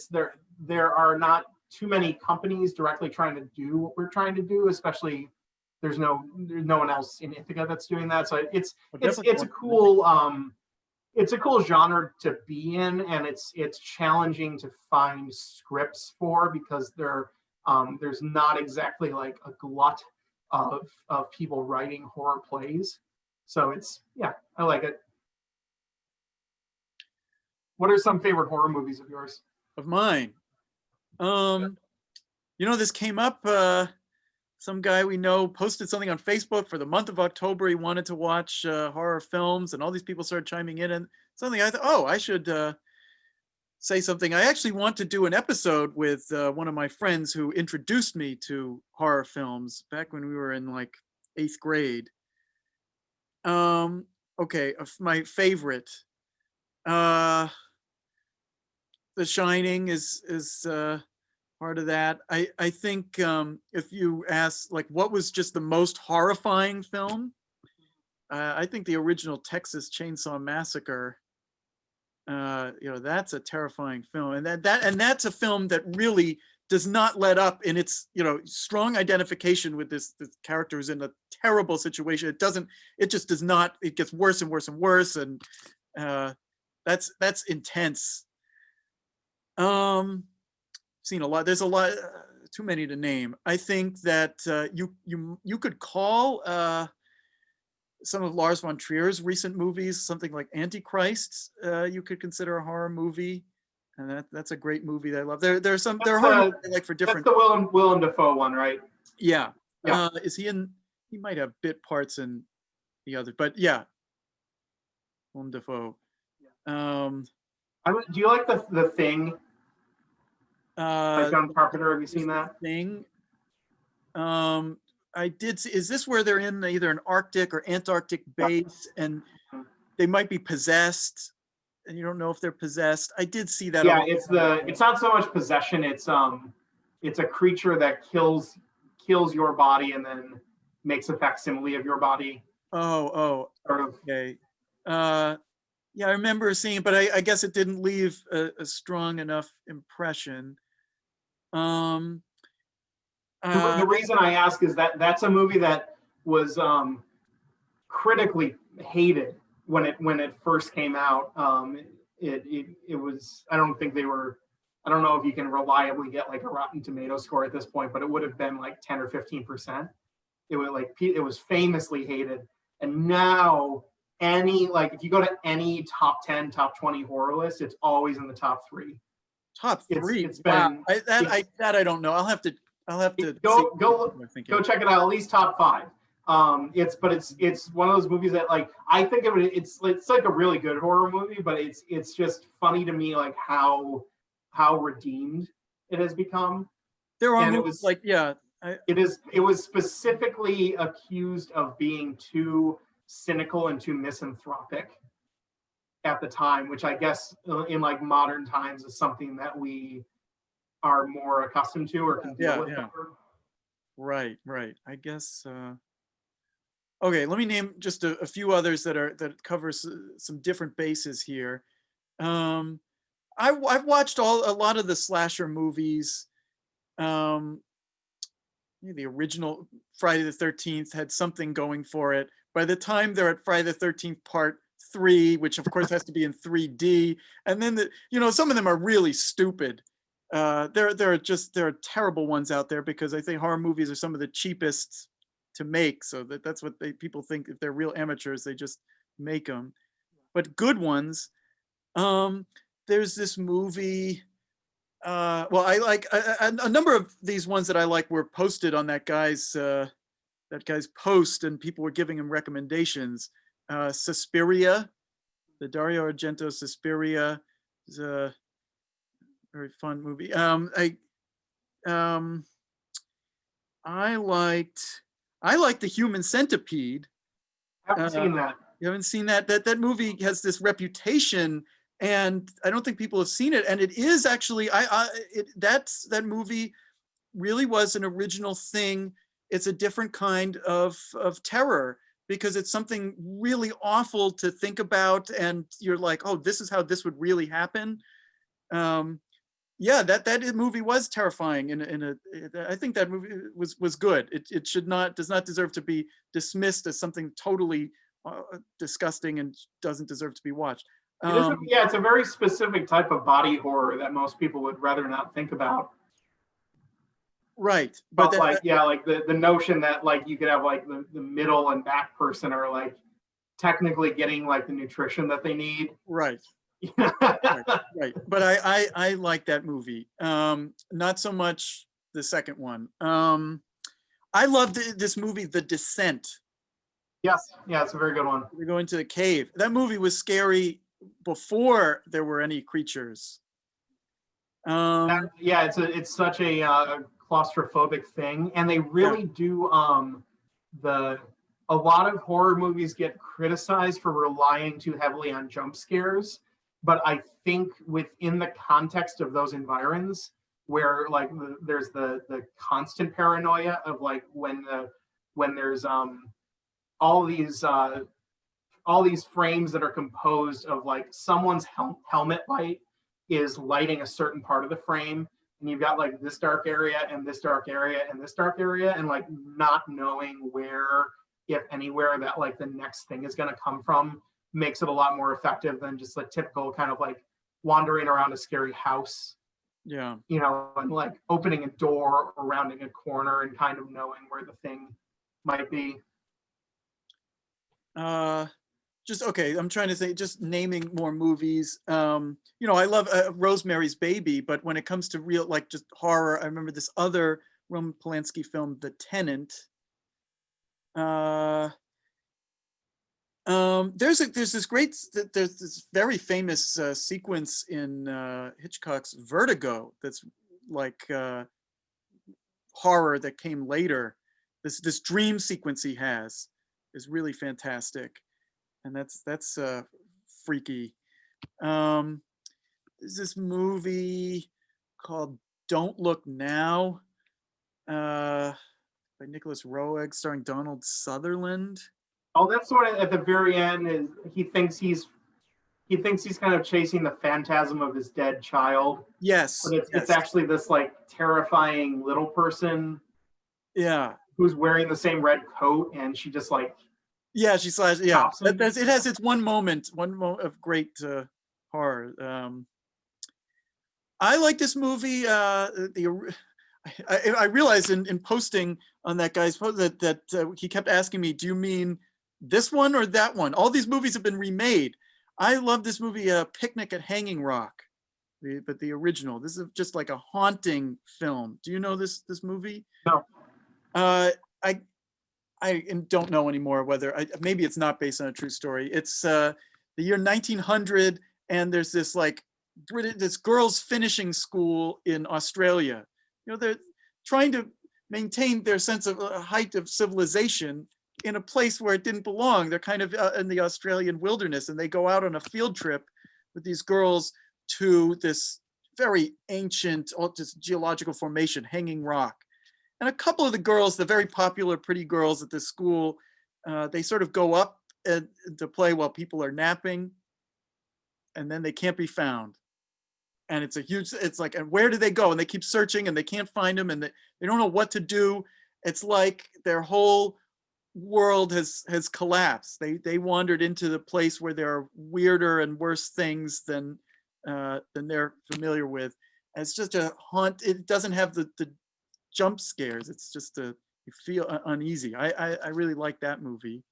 there are not too many companies directly trying to do what we're trying to do, especially there's no one else in Ithaca that's doing that. So it's a cool genre to be in, and it's challenging to find scripts for, because there's not exactly like a glut of people writing horror plays. So I like it. What are some favorite horror movies of yours? Of mine. You know, this came up, some guy we know posted something on Facebook for the month of October. He wanted to watch horror films, and all these people started chiming in, and suddenly I thought, oh, I should say something. I actually want to do an episode with one of my friends who introduced me to horror films back when we were in like 8th grade. Okay, my favorite. The Shining is part of that. I think if you ask, like, what was just the most horrifying film, I think the original Texas Chainsaw Massacre. That's a terrifying film, and that's a film that really does not let up in its strong identification with this character who's in a terrible situation. It just does not. It gets worse and worse and worse, and that's intense. Seen a lot. There's a lot. too many to name. I think that you could call some of Lars von Trier's recent movies something like Antichrist. You could consider a horror movie, and that's a great movie that I love. There are horror movies I like for different. That's the Willem Dafoe one, right? Yeah. Yeah. Is he in? He might have bit parts in the other, but yeah, Willem Dafoe. Do you like the Thing? Like John Carpenter, have you seen that? Thing. I did see. Is this where they're in either an Arctic or Antarctic base, and they might be possessed, and you don't know if they're possessed? I did see that. Yeah, it's not so much possession. It's a creature that kills your body and then makes a facsimile of your body. Oh, sort of. Okay. Yeah, I remember seeing it, but I guess it didn't leave a strong enough impression. The reason I ask is that that's a movie that was critically hated when it first came out. It was, I don't know if you can reliably get like a Rotten Tomato score at this point, but it would have been like 10 or 15%. It was famously hated, and now if you go to any top 10, top 20 horror list, it's always in the top 3. Top 3. It's been that I don't know. I'll have to go check it out. At least top 5. It's one of those movies that like I think of it. It's like a really good horror movie, but it's just funny to me like how redeemed it has become. There are movies like it was specifically accused of being too cynical and too misanthropic at the time, which I guess in like modern times is something that we are more accustomed to or can deal with. Yeah. Right. I guess. Okay, let me name just a few others that covers some different bases here. I've watched a lot of the slasher movies. The original Friday the 13th had something going for it. By the time they're at Friday the 13th Part 3, which of course has to be in 3D, and then some of them are really stupid. There are terrible ones out there because I think horror movies are some of the cheapest to make. So that's what people think. If they're real amateurs, they just make them. But good ones. There's this movie. I like a number of these ones that I like were posted on that guy's post, and people were giving him recommendations. Suspiria, the Dario Argento Suspiria is a very fun movie. I liked The Human Centipede. I haven't seen that. You haven't seen that? That movie has this reputation, and I don't think people have seen it. And it is actually, that movie really was an original thing. It's a different kind of terror because it's something really awful to think about, and you're like, oh, this is how this would really happen. That movie was terrifying. I think that movie was good. It does not deserve to be dismissed as something totally disgusting and doesn't deserve to be watched. It's a very specific type of body horror that most people would rather not think about. Right, but the notion that like you could have like the middle and back person are like technically getting like the nutrition that they need. Right. Right. But I like that movie. Not so much the second one. I loved this movie, The Descent. Yes, yeah, it's a very good one. We go into the cave. That movie was scary before there were any creatures. It's such a claustrophobic thing, and they really do. A lot of horror movies get criticized for relying too heavily on jump scares, but I think within the context of those environs, where like there's the constant paranoia of like when there's all these frames that are composed of like someone's helmet light is lighting a certain part of the frame, and you've got like this dark area and this dark area and this dark area, and like not knowing where, if anywhere, that like the next thing is going to come from makes it a lot more effective than just a typical kind of like wandering around a scary house Yeah. you know, and like opening a door or rounding a corner and kind of knowing where the thing might be. Uh, just okay. I'm trying to say, just naming more movies. You know, I love Rosemary's Baby, but when it comes to real, like, just horror, I remember this other Roman Polanski film, The Tenant. Uh, there's this great there's this very famous sequence in Hitchcock's Vertigo that's like horror that came later. This dream sequence he has is really fantastic, and that's freaky. Um, there's this movie called Don't Look Now by Nicholas Roeg, starring Donald Sutherland. Oh, that's sort of at the very end is he thinks he's kind of chasing the phantasm of his dead child, Yes, but it's yes, actually this like terrifying little person yeah, who's wearing the same red coat, and she just like yeah. She slash, yeah. pops him. It has its one moment of great horror. I like this movie. I realized in posting on that guy's post that he kept asking me, "Do you mean this one or that one?" All these movies have been remade. I love this movie, Picnic at Hanging Rock, but the original. This is just like a haunting film. Do you know this movie? No. I don't know anymore whether maybe it's not based on a true story. It's the year 1900, and there's this like this girls' finishing school in Australia. You know, they're trying to maintain their sense of height of civilization in a place where it didn't belong. They're kind of in the Australian wilderness, and they go out on a field trip with these girls to this very ancient, just geological formation, Hanging Rock. And a couple of the girls, the very popular pretty girls at this school, they sort of go up to play while people are napping, and then they can't be found. And it's a huge, it's like, and where do they go? And they keep searching and they can't find them, and they don't know what to do. It's like their whole world has collapsed. They wandered into the place where there are weirder and worse things than they're familiar with. And it's just a haunt. It doesn't have the jump scares. It's just you feel uneasy. I really like that movie,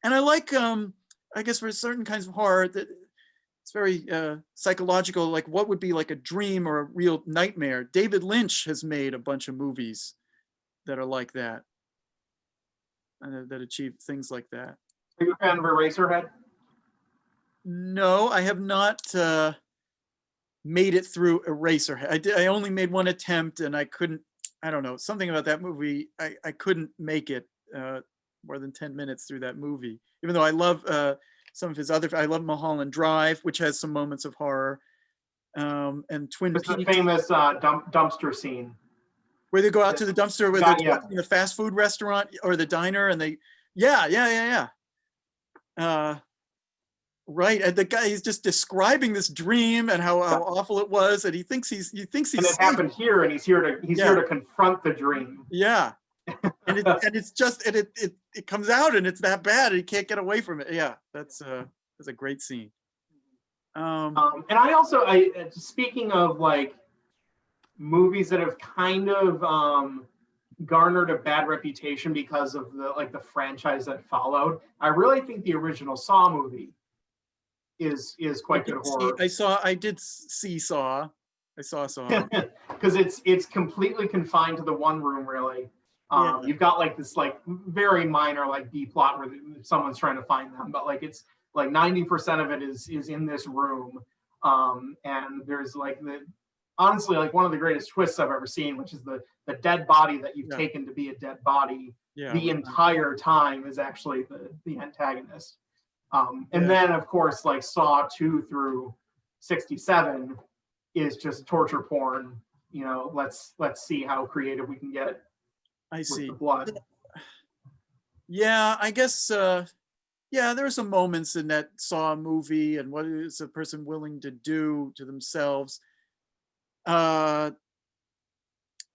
and I like I guess for certain kinds of horror that it's very psychological. Like what would be like a dream or a real nightmare. David Lynch has made a bunch of movies that are like that, that achieve things like that. Are you a fan of Eraserhead? No, I have not made it through Eraserhead. I only made one attempt, and I couldn't. I don't know, something about that movie. I couldn't make it more than 10 minutes through that movie, even though I love some of his other. I love Mulholland Drive, which has some moments of horror, and Twin It's the Peaks, famous dumpster scene. where they go out to the dumpster, where they're Yeah. in the fast food restaurant or the diner, and they, yeah. Right, and the guy, he's just describing this dream and how awful it was, and he thinks he's And it happened here, and he's here to confront the dream. Yeah, and it's just it comes out, and it's that bad, and he can't get away from it. Yeah, that's a great scene. And I also, speaking of like movies that have kind of garnered a bad reputation because of the franchise that followed, I really think the original Saw movie is quite good horror. I did see Saw. I saw Saw. Because it's completely confined to the one room, really. You've got like this like very minor like B plot where someone's trying to find them, but like it's like 90% of it is in this room. And there's like honestly like one of the greatest twists I've ever seen, which is the dead body that you've taken to be a dead body the entire time is actually the antagonist. And then of course like Saw 2 through 67 is just torture porn. You know, let's see how creative we can get. I see. With the blood. Yeah, I guess there are some moments in that Saw movie, and what is a person willing to do to themselves. In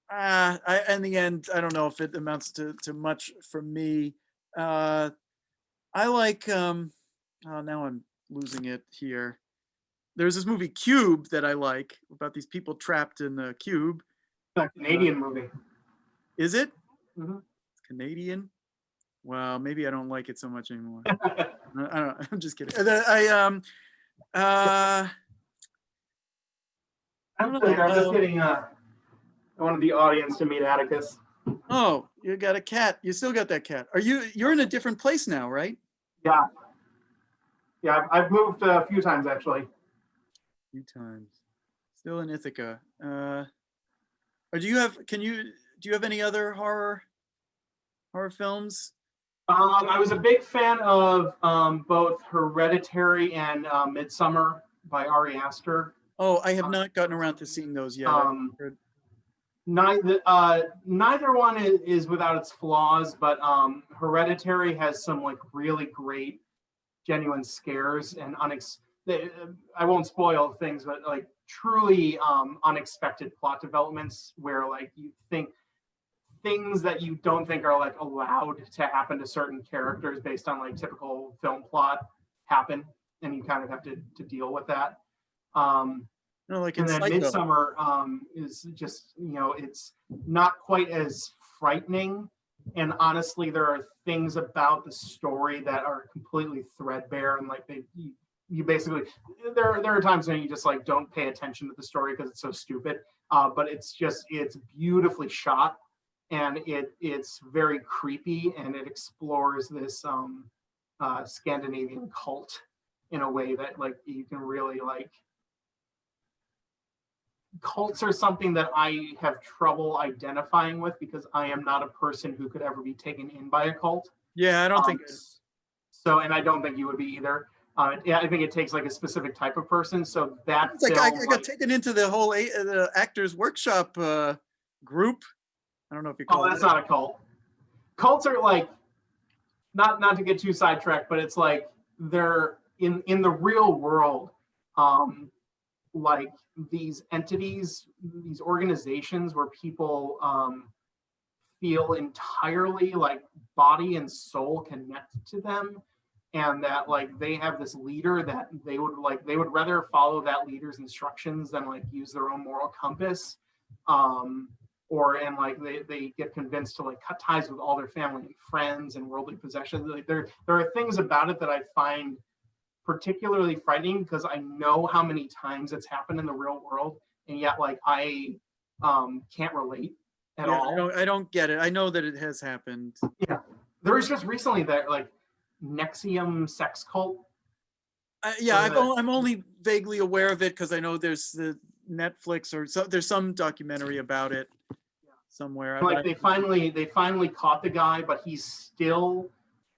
the end, I don't know if it amounts to much for me. I like now I'm losing it here. there's this movie Cube that I like about these people trapped in the cube. It's a Canadian movie. Is it? Mhm. It's Canadian? Well, maybe I don't like it so much anymore. I don't. I'm just kidding. I don't know. I'm just getting I wanted the audience to meet Atticus. Oh, you got a cat. You still got that cat. You're in a different place now, right? Yeah. Yeah, I've moved a few times actually. A few times. Still in Ithaca. Or do you have any other horror films? I was a big fan of both Hereditary and Midsummer by Ari Aster. Oh, I have not gotten around to seeing those yet. Neither one is without its flaws, but Hereditary has some like really great, genuine scares and I won't spoil things, but like truly unexpected plot developments where like you think things that you don't think are like allowed to happen to certain characters based on like typical film plot happen, and you kind of have to deal with that. Like and then Psycho. Midsummer is just, it's not quite as frightening, and honestly there are things about the story that are completely threadbare, and like you basically there are times when you just like don't pay attention to the story because it's so stupid, but it's beautifully shot, and it's very creepy, and it explores this Scandinavian cult in a way that like you can really like. Cults are something that I have trouble identifying with because I am not a person who could ever be taken in by a cult. Yeah, I don't think so, and I don't think you would be either. Yeah, I think it takes like a specific type of person. So that it's like I got taken into the whole the Actors Workshop group. I don't know if you call it. Oh, that's not a cult. Cults are like not to get too sidetracked, but it's like they're in the real world. Like these entities, these organizations where people feel entirely like body and soul connected to them, and that like they have this leader that they would rather follow that leader's instructions than like use their own moral compass, and like they get convinced to like cut ties with all their family and friends and worldly possessions. Like there are things about it that I find particularly frightening because I know how many times it's happened in the real world, and yet like I can't relate at all. I don't get it. I know that it has happened. Yeah, there was just recently that like Nexium sex cult. I'm only vaguely aware of it because I know there's the Netflix there's some documentary about it somewhere. Like they finally caught the guy, but he's still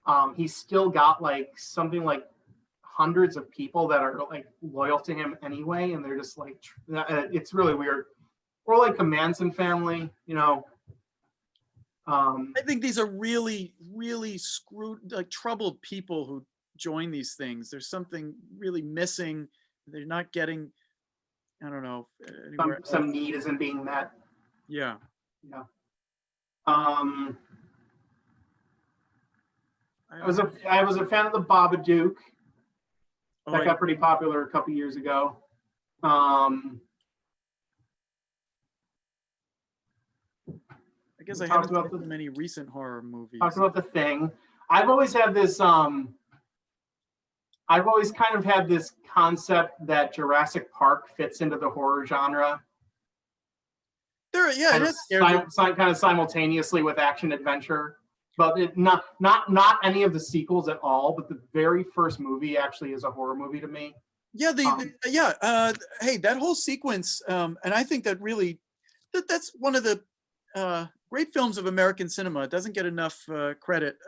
got like something like hundreds of people that are like loyal to him anyway, and they're just like it's really weird. Or like the Manson family, I think these are really, really like troubled people who join these things. There's something really missing. They're not getting, I don't know, some need isn't being met. Yeah. I was a fan of the Babadook. That got pretty popular a couple years ago. I guess I haven't seen many recent horror movies. Talked about The Thing. I've always had this. I've always kind of had this concept that Jurassic Park fits into the horror genre. It is kind of simultaneously with action adventure. But not any of the sequels at all. But the very first movie actually is a horror movie to me. Yeah, hey, that whole sequence, and I think that really, that's one of the great films of American cinema. It doesn't get enough credit.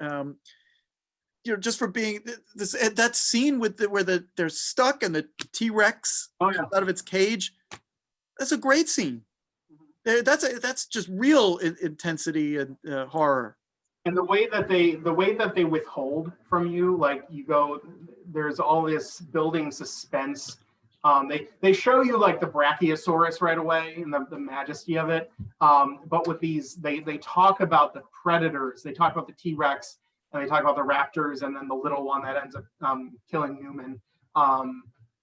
Just for being that scene with where they're stuck and the T-Rex comes out of its cage. That's a great scene. That's just real intensity and horror. And the way that they withhold from you, like you go, there's all this building suspense. They show you like the Brachiosaurus right away and the majesty of it. But with these, they talk about the predators. They talk about the T-Rex, and they talk about the raptors, and then the little one that ends up killing Newman.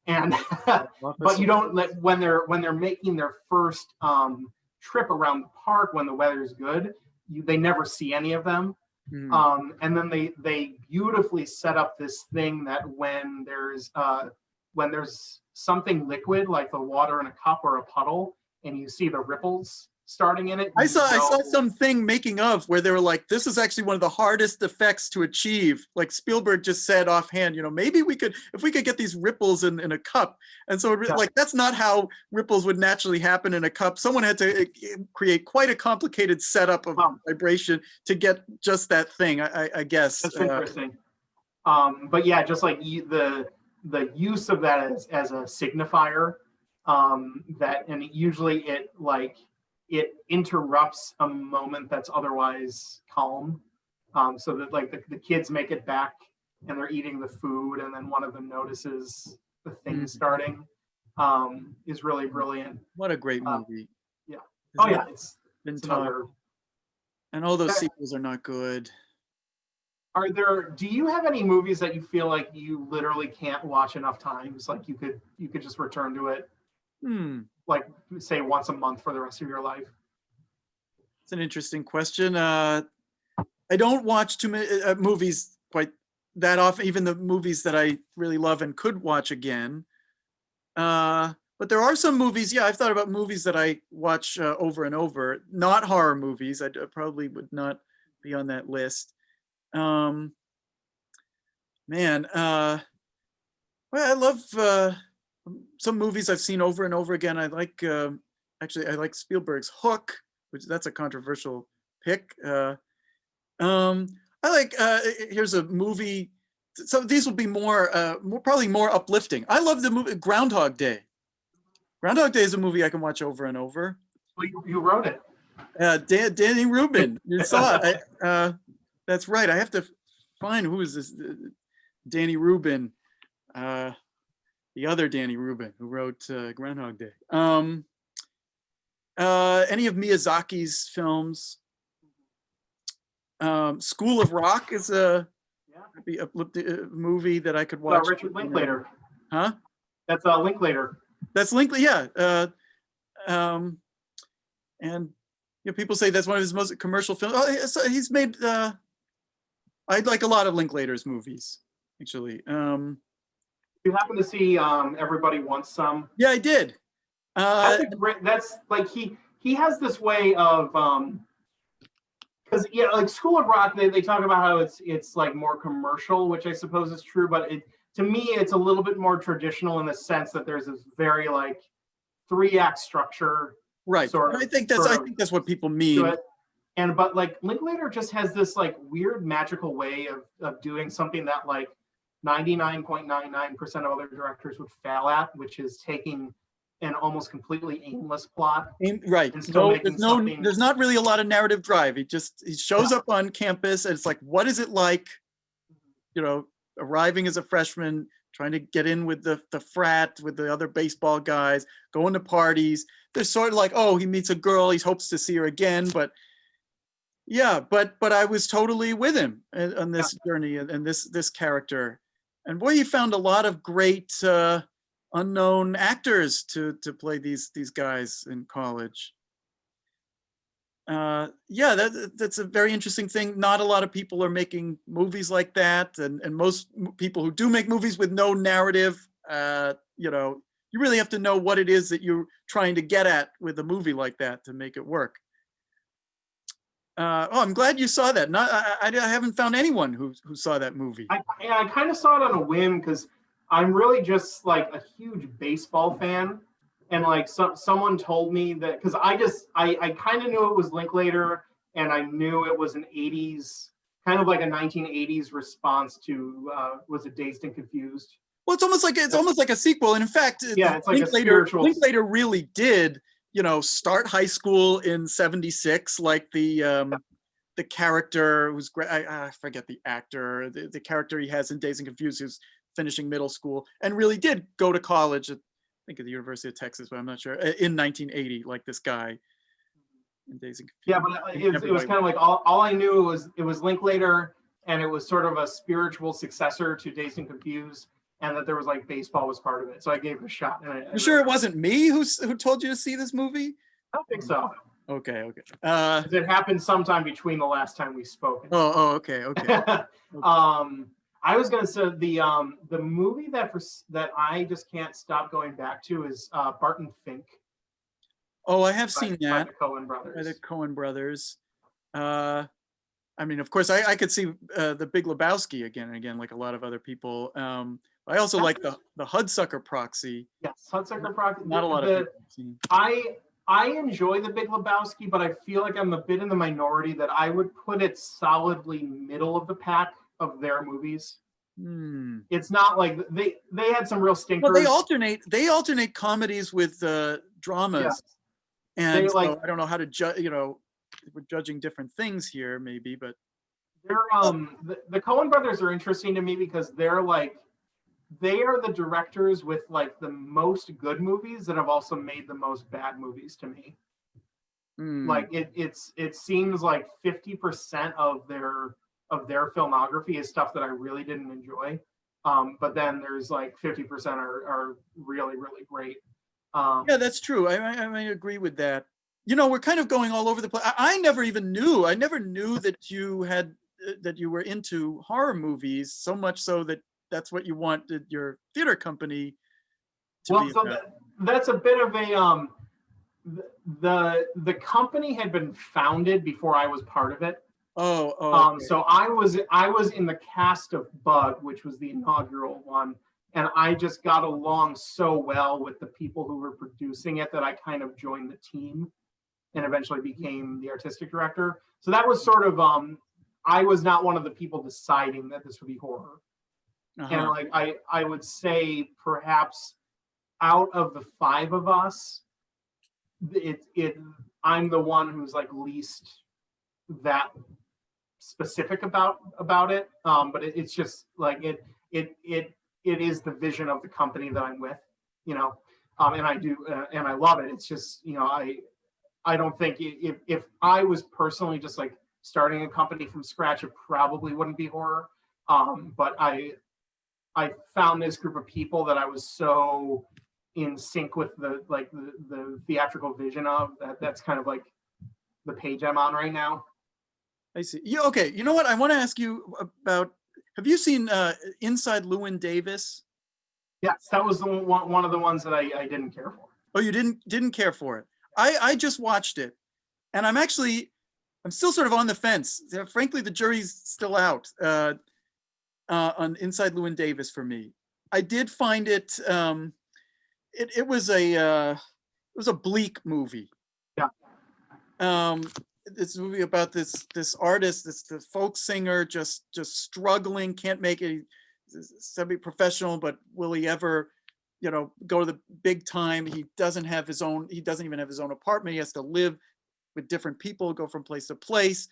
And but you don't let when they're making their first trip around the park when the weather is good, they never see any of them. And then they beautifully set up this thing that when there's something liquid like the water in a cup or a puddle, and you see the ripples starting in it. I saw something making of where they were like, this is actually one of the hardest effects to achieve. Like Spielberg just said offhand, maybe if we could get these ripples in a cup. And so like, that's not how ripples would naturally happen in a cup. Someone had to create quite a complicated setup of vibration to get just that thing, I guess. That's interesting. But yeah, just like the use of that as a signifier, and usually it interrupts a moment that's otherwise calm, so that like the kids make it back and they're eating the food, and then one of them notices the thing starting, is really brilliant. What a great movie. Yeah. It's another, and all those sequels are not good. Do you have any movies that you feel like you literally can't watch enough times? Like you could just return to it, like say once a month for the rest of your life? It's an interesting question. I don't watch too many movies quite that often, even the movies that I really love and could watch again. But there are some movies, I've thought about movies that I watch over and over, not horror movies. I probably would not be on that list. Well, I love some movies I've seen over and over again. I like I like Spielberg's Hook, which that's a controversial pick. I like here's a movie. So these will be probably more uplifting. I love the movie Groundhog Day. Groundhog Day is a movie I can watch over and over. Well, you wrote it. Danny Rubin. You saw it. That's right. I have to find who is this Danny Rubin, the other Danny Rubin who wrote Groundhog Day. Any of Miyazaki's films. School of Rock is a movie that I could watch. Richard Linklater. Huh? That's Linklater. That's Linklater. Yeah. And people say that's one of his most commercial films. Oh, he's made. I like a lot of Linklater's movies, actually. You happen to see Everybody Wants Some? Yeah, I did. That's like he has this way of because like School of Rock, they talk about how it's like more commercial, which I suppose is true, but to me it's a little bit more traditional in the sense that there's this very like 3-act structure. Right. I think that's what people mean. But like Linklater just has this like weird magical way of doing something that like 99.99% of other directors would fail at, which is taking an almost completely aimless plot. Right. There's not really a lot of narrative drive. He shows up on campus and it's like, what is it like, arriving as a freshman, trying to get in with the frat, with the other baseball guys, going to parties. They're sort of like, oh, he meets a girl, he hopes to see her again, but I was totally with him on this journey and this character. And boy, he found a lot of great unknown actors to play these guys in college. That's a very interesting thing. Not a lot of people are making movies like that, and most people who do make movies with no narrative, you really have to know what it is that you're trying to get at with a movie like that to make it work. I'm glad you saw that. I haven't found anyone who saw that movie. I kind of saw it on a whim because I'm really just like a huge baseball fan, and like someone told me that because I kind of knew it was Linklater, and I knew it was an 80s kind of like a 1980s response to was it Dazed and Confused? Well, it's almost like a sequel, and in fact, it's like Linklater really did. Start high school in '76, like the character who's great. I forget the actor, the character he has in Dazed and Confused, who's finishing middle school, and really did go to college at, I think, at the University of Texas, but I'm not sure, in 1980, like this guy in Dazed and Confused. Yeah, but it was kind of like all I knew it was Linklater, and it was sort of a spiritual successor to Dazed and Confused. and that there was like baseball was part of it. So I gave it a shot. And You sure it wasn't me who told you to see this movie? I don't think so. Okay. 'Cause it happened sometime between the last time we spoke. Okay. I was gonna say the movie that I just can't stop going back to is Barton Fink. Oh, I have seen by that. the Coen brothers. By the Coen brothers. I mean, of course, I could see the Big Lebowski again and again, like a lot of other people. I also like the Hudsucker Proxy. Yes, Hudsucker Proxy. Not a lot of people have seen. I enjoy the Big Lebowski, but I feel like I'm a bit in the minority that I would put it solidly middle of the pack of their movies. It's not like they had some real stinkers. Well, they alternate comedies with dramas, and so I don't know how to judge. You know, we're judging different things here, maybe, but they're the Coen brothers are interesting to me because they are the directors with like the most good movies that have also made the most bad movies to me. Like it seems like 50% of their filmography is stuff that I really didn't enjoy. But then there's like 50% are really, really great. Yeah, that's true. I agree with that. You know, we're kind of going all over the place. I never knew that you were into horror movies so much so that that's what you wanted your theater company to be about. That's a bit of a the company had been founded before I was part of it. Okay. So I was in the cast of Bug, which was the inaugural one, and I just got along so well with the people who were producing it that I kind of joined the team and eventually became the artistic director. So that was sort of I was not one of the people deciding that this would be horror. And like I would say perhaps out of the 5 of us, I'm the one who's like least that specific about it. But it's just like it is the vision of the company that I'm with, you know. And I do and I love it. It's just, you know, I don't think if I was personally just like starting a company from scratch, it probably wouldn't be horror. But I found this group of people that I was so in sync with the theatrical vision of that's kind of like the page I'm on right now. I see. Yeah. Okay. You know what? I want to ask you about. Have you seen Inside Llewyn Davis? Yes, that was one of the ones that I didn't care for. Oh, you didn't care for it. I just watched it, and I'm still sort of on the fence. Frankly, the jury's still out on Inside Llewyn Davis for me. I did find it. It was a bleak movie. Yeah. This movie about this artist, the folk singer, just struggling, can't make it. Semi-professional, but will he ever, you know, go to the big time? He doesn't even have his own apartment. He has to live with different people, go from place to place.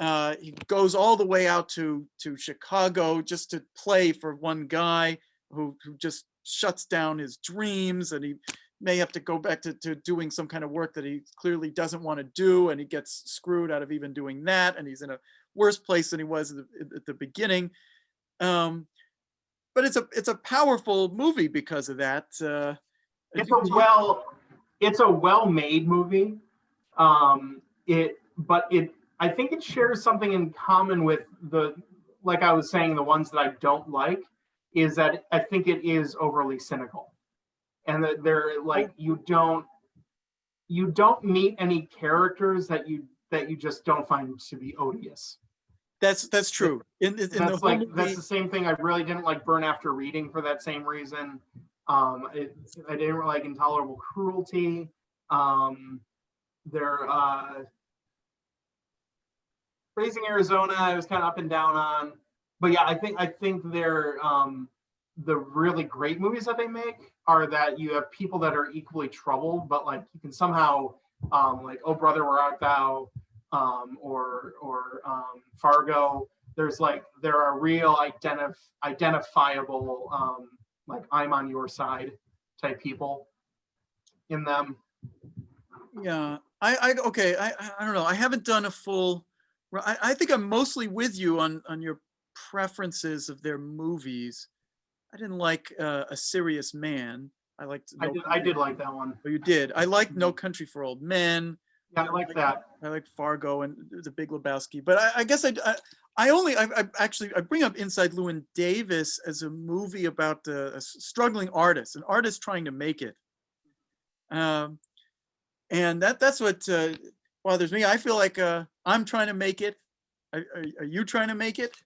He goes all the way out to Chicago just to play for one guy who just shuts down his dreams, and he may have to go back to doing some kind of work that he clearly doesn't want to do, and he gets screwed out of even doing that, and he's in a worse place than he was at the beginning. But it's a powerful movie because of that. It's a well-made movie. I think it shares something in common with like I was saying, the ones that I don't like is that I think it is overly cynical, and that they're like you don't meet any characters that you just don't find to be odious. That's true. That's the same thing. I really didn't like Burn After Reading for that same reason. I didn't like Intolerable Cruelty. Raising Arizona, I was kind of up and down on. But yeah, I think they're the really great movies that they make are that you have people that are equally troubled, but like you can somehow like Oh Brother Where Art Thou, or Fargo. There are real identifiable like I'm on your side type people in them. Yeah, I don't know. I haven't done a full. I think I'm mostly with you on your preferences of their movies. I didn't like A Serious Man. I liked I No did. I Country. did like that one. Oh, you did. I liked No Country for Old Men. Yeah, I like that. I like Fargo and The Big Lebowski, but I guess I actually I bring up Inside Llewyn Davis as a movie about a struggling artist, an artist trying to make it, um, and that's what bothers me. I feel like I'm trying to make it. Are you trying to make it?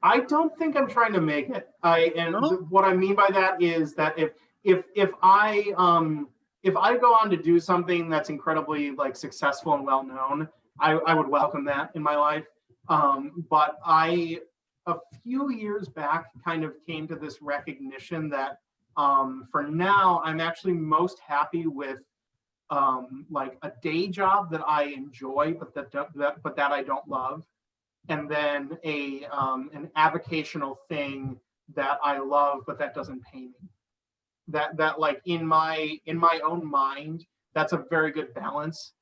I don't think I'm trying to make it. No. What I mean by that is that if I go on to do something that's incredibly like successful and well known, I would welcome that in my life. But a few years back kind of came to this recognition that for now I'm actually most happy with like a day job that I enjoy, but that I don't love, and then an avocational thing that I love, but that doesn't pay me. That like in my own mind, that's a very good balance,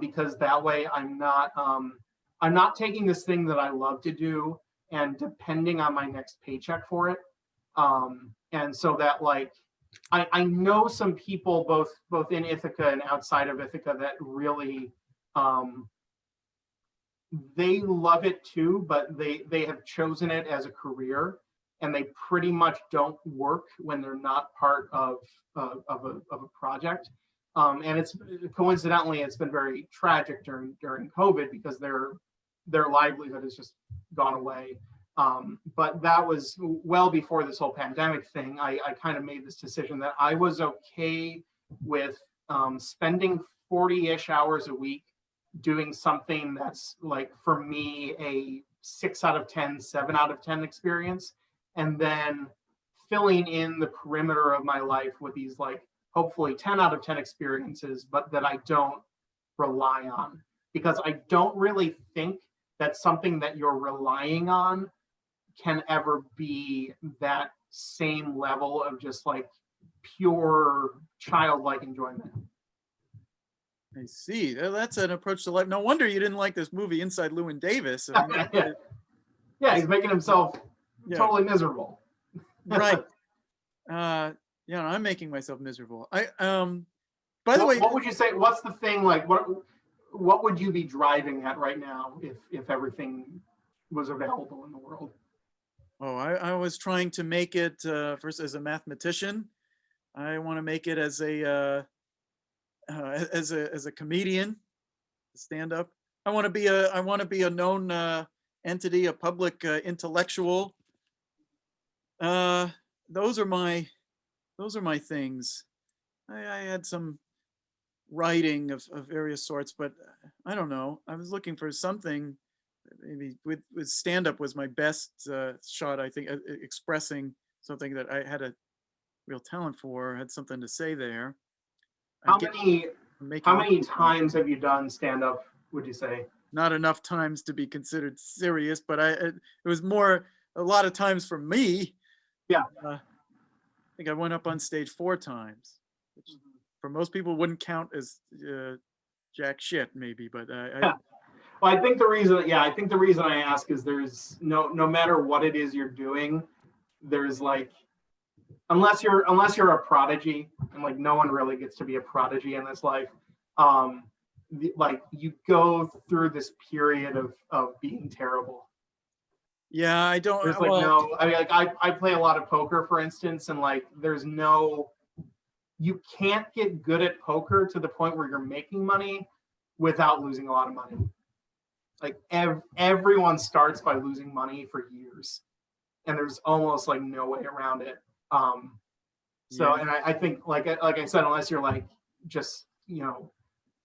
because that way I'm not taking this thing that I love to do and depending on my next paycheck for it. And so that like I know some people both in Ithaca and outside of Ithaca that really they love it too, but they have chosen it as a career, and they pretty much don't work when they're not part of a project. And it's coincidentally it's been very tragic during COVID because their livelihood has just gone away. But that was well before this whole pandemic thing. I kind of made this decision that I was okay with spending 40-ish hours a week doing something that's like for me a 6 out of 10, 7 out of 10 experience, and then filling in the perimeter of my life with these like hopefully 10 out of 10 experiences, but that I don't rely on, because I don't really think that something that you're relying on can ever be that same level of just like pure childlike enjoyment. I see. That's an approach to life. No wonder you didn't like this movie Inside Llewyn Davis. I mean, Yeah, he's making himself totally miserable. Right. Yeah, I'm making myself miserable. By the way, what would you say? What's the thing like? What would you be driving at right now if everything was available in the world? Oh, I was trying to make it first as a mathematician. I want to make it as a comedian, stand up. I want to be a known entity, a public intellectual. Those are my things. I had some writing of various sorts, but I don't know. I was looking for something. Maybe with stand up was my best shot. I think expressing something that I had a real talent for, had something to say there. How many times have you done stand up, would you say? Not enough times to be considered serious, but it was more a lot of times for me. Yeah. I think I went up on stage 4 times, which for most people wouldn't count as jack shit maybe, but yeah. Well, I think the reason I ask is there's no matter what it is you're doing, there's like, unless you're a prodigy, and like no one really gets to be a prodigy in this life, like you go through this period of being terrible. Yeah, I don't. There's like I mean, like I play a lot of poker, for instance, and like you can't get good at poker to the point where you're making money without losing a lot of money. Like everyone starts by losing money for years, and there's almost like no way around it. So, and I think like I said, unless you're like just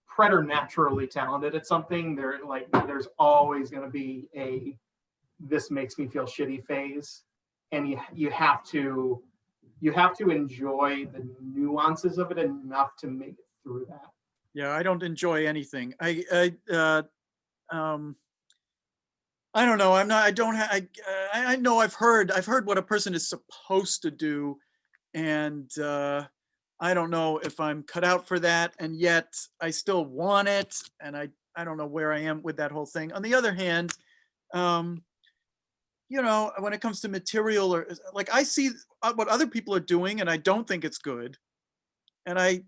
preternaturally talented at something, there's always going to be a this makes me feel shitty phase, and you have to enjoy the nuances of it enough to make it through that. Yeah, I don't enjoy anything. I don't know. I know I've heard what a person is supposed to do, and I don't know if I'm cut out for that, and yet I still want it, and I don't know where I am with that whole thing. On the other hand, you know, when it comes to material, or like I see what other people are doing and I don't think it's good. And I,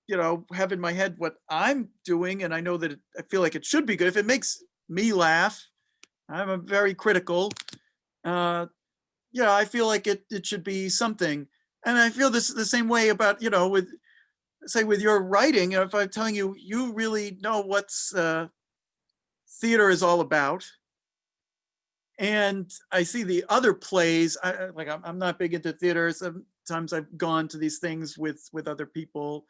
you know, have in my head what I'm doing, and I know that I feel like it should be good. If it makes me laugh, I'm a very critical. Uh, yeah, I feel like it should be something. And I feel this the same way about, you know, with say with your writing. If I'm telling you, you really know what's theater is all about. And I see the other plays. Like I'm not big into theater. Sometimes I've gone to these things with other people,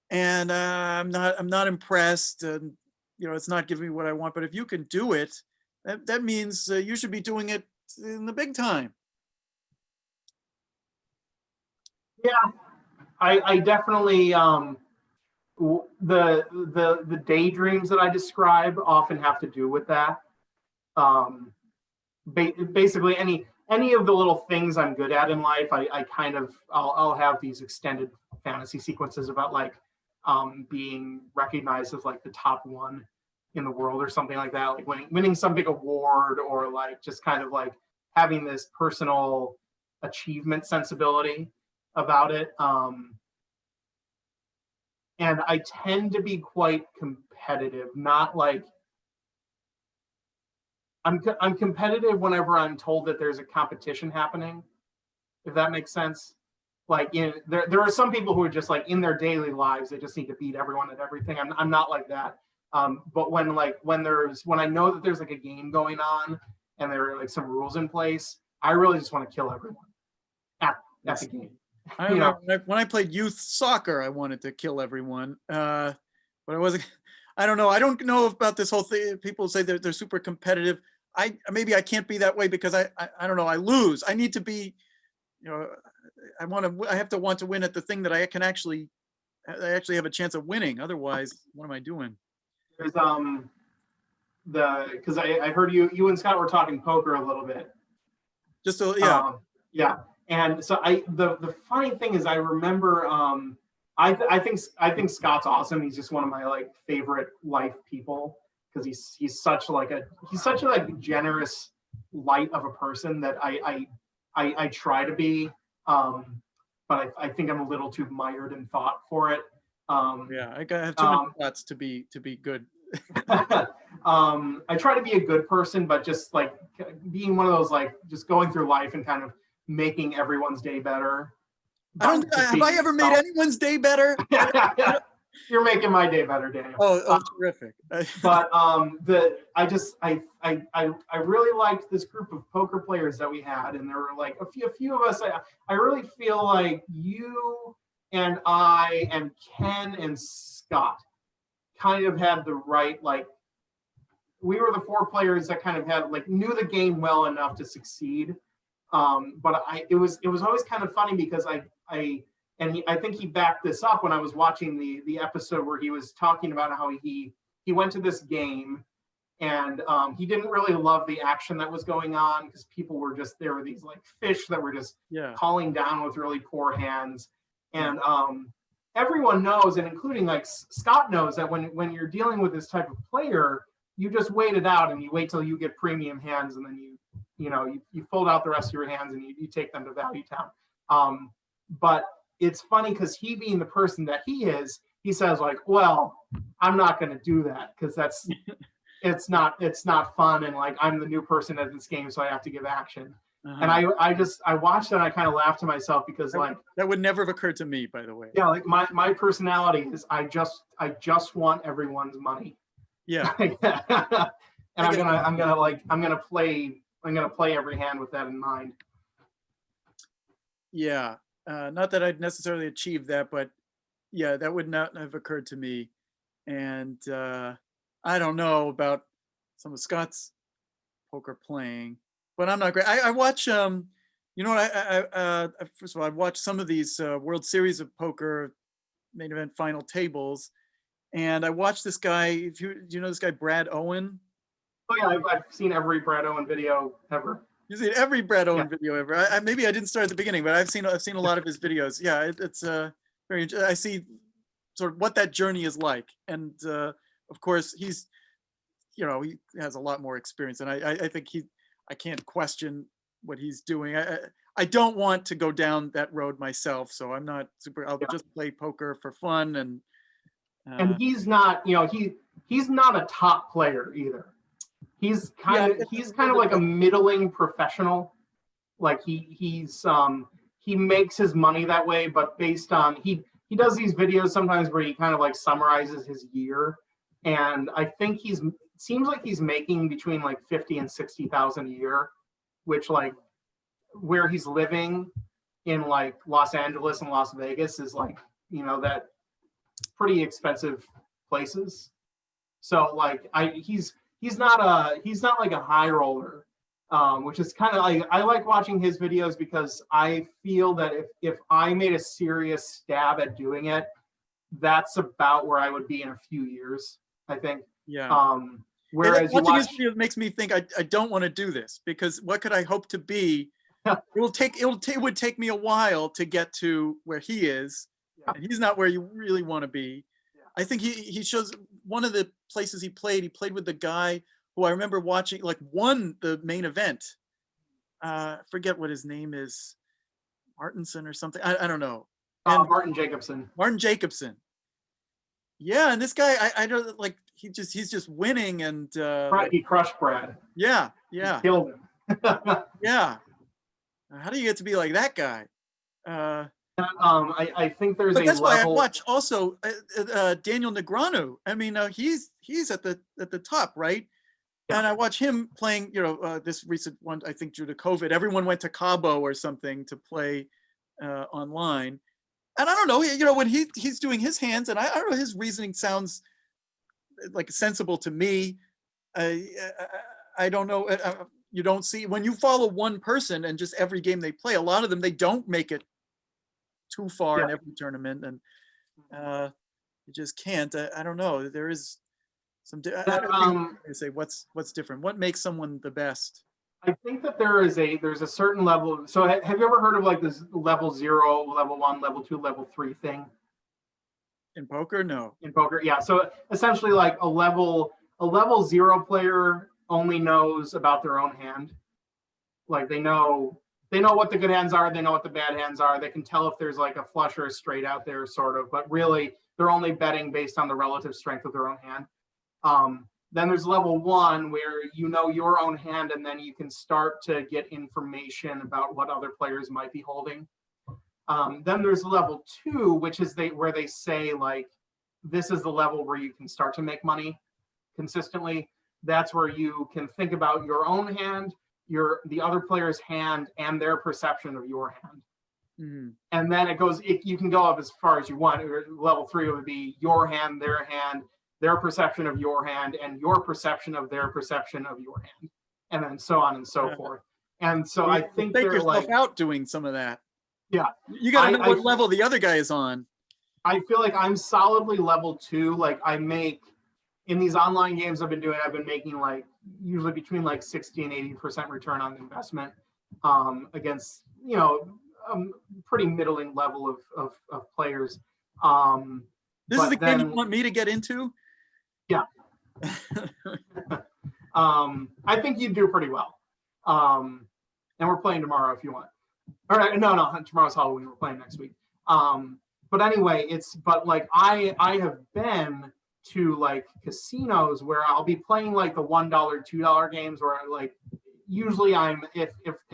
and I'm not impressed. And you know, it's not giving me what I want. But if you can do it, that means you should be doing it in the big time. Yeah, I definitely the daydreams that I describe often have to do with that. Um, Basically, any of the little things I'm good at in life, I kind of I'll have these extended fantasy sequences about like being recognized as like the top one in the world or something like that, like winning some big award, or like just kind of like having this personal achievement sensibility about it. And I tend to be quite competitive, not like I'm competitive whenever I'm told that there's a competition happening, if that makes sense. Like there are some people who are just like in their daily lives, they just need to beat everyone at everything. I'm not like that. But when I know that there's like a game going on and there are like some rules in place, I really just want to kill everyone at the game. I remember when I played youth soccer, I wanted to kill everyone. But I wasn't, I don't know. I don't know about this whole thing. People say they're super competitive. Maybe I can't be that way because I don't know. I lose. I need to be, you know, I have to want to win at the thing that I actually have a chance of winning. Otherwise, what am I doing? There's because I heard you and Scott were talking poker a little bit. Just so, yeah. Yeah. And so the funny thing is I remember I think Scott's awesome. He's just one of my like favorite life people, because he's such a like generous light of a person that I try to be, but I think I'm a little too mired in thought for it. Yeah, I have too many thoughts to be good. I try to be a good person, but just like being one of those like just going through life and kind of making everyone's day better. Have I ever made anyone's day better? You're making my day better, Daniel. Oh, terrific. But I really liked this group of poker players that we had, and there were like a few of us. I really feel like you and I and Ken and Scott kind of had the right, like, we were the four players that kind of had like knew the game well enough to succeed. But it was always kind of funny because I think he backed this up when I was watching the episode where he was talking about how he went to this game and he didn't really love the action that was going on because people were just, there were these like fish that were just calling down with really poor hands. And everyone knows, and including like Scott knows, that when you're dealing with this type of player, you just wait it out and you wait till you get premium hands, and then you fold out the rest of your hands and you take them to Value Town. But it's funny because he, being the person that he is, he says like, well, I'm not going to do that because it's not fun, and like I'm the new person at this game, so I have to give action. And I watched it and I kind of laughed to myself because like that would never have occurred to me, by the way. Yeah, like my personality is I just want everyone's money. Yeah. And I'm gonna play every hand with that in mind. Yeah. Not that I'd necessarily achieved that, but yeah, that would not have occurred to me. And I don't know about some of Scott's poker playing, but I'm not great. I watch, you know what, I first of all, I've watched some of these World Series of Poker main event final tables, and I watched this guy, do you know this guy, Brad Owen? Oh yeah, I've seen every Brad Owen video ever. You've seen every Brad Owen video ever. Maybe I didn't start at the beginning, but I've seen a lot of his videos. Yeah, it's very. I see sort of what that journey is like, and of course he has a lot more experience, and I think I can't question what he's doing. I don't want to go down that road myself, so I'm not super. I'll just play poker for fun, and he's not, he's not a top player either. He's kind of like a middling professional. Like he makes his money that way, but based on he does these videos sometimes where he kind of like summarizes his year, and I think seems like he's making between like 50 and 60,000 a year, which like where he's living in like Los Angeles and Las Vegas is like, that pretty expensive places. So like he's not like a high roller, which is kind of like, I like watching his videos because I feel that if I made a serious stab at doing it, that's about where I would be in a few years, I think. Yeah. Whereas watching his videos makes me think I don't want to do this, because what could I hope to be? It would take me a while to get to where he is, and he's not where you really want to be. I think he shows one of the places he played with the guy who I remember watching, like, won the main event. Forget what his name is, Martinson or something. I don't know. Martin Jacobson. Martin Jacobson. Yeah, and this guy, I don't like. He's just winning, and he crushed Brad. Yeah. He killed him. Yeah. How do you get to be like that guy? I think there's that's why I watch also Daniel Negreanu. I mean, he's at the top, right? Yeah. And I watch him playing. This recent one, I think due to COVID, everyone went to Cabo or something to play online. And I don't know, when he's doing his hands, and I don't know, his reasoning sounds like sensible to me. I don't know. You don't see, when you follow one person and just every game they play, a lot of them, they don't make it too far in every tournament, and you just can't. I don't know. There is some. I say what's different. What makes someone the best? I think that there's a certain level. So have you ever heard of like this level 0, level 1, level 2, level 3 thing? In poker, no. In poker, yeah. So essentially, like a level 0 player only knows about their own hand. Like they know what the good hands are, they know what the bad hands are. They can tell if there's like a flush or a straight out there, sort of. But really, they're only betting based on the relative strength of their own hand. Then there's level 1 where you know your own hand, and then you can start to get information about what other players might be holding. Then there's level 2, which is where they say like, this is the level where you can start to make money consistently. That's where you can think about your own hand, the other player's hand, and their perception of your hand. Mm-hmm. And then you can go up as far as you want. Level 3 would be your hand, their perception of your hand, and your perception of their perception of your hand, and then so on and so forth. And so I think they're yourself like out doing some of that. Yeah, you got to know what level the other guy is on. I feel like I'm solidly level 2. Like I make in these online games I've been making like usually between like 60 and 80% return on investment against pretty middling level of players. This is the game you want me to get into? Yeah. I think you'd do pretty well. And we're playing tomorrow if you want. All right, no, tomorrow's Halloween. We're playing next week. But anyway, I have been to like casinos where I'll be playing like the $1, $2 games where like usually if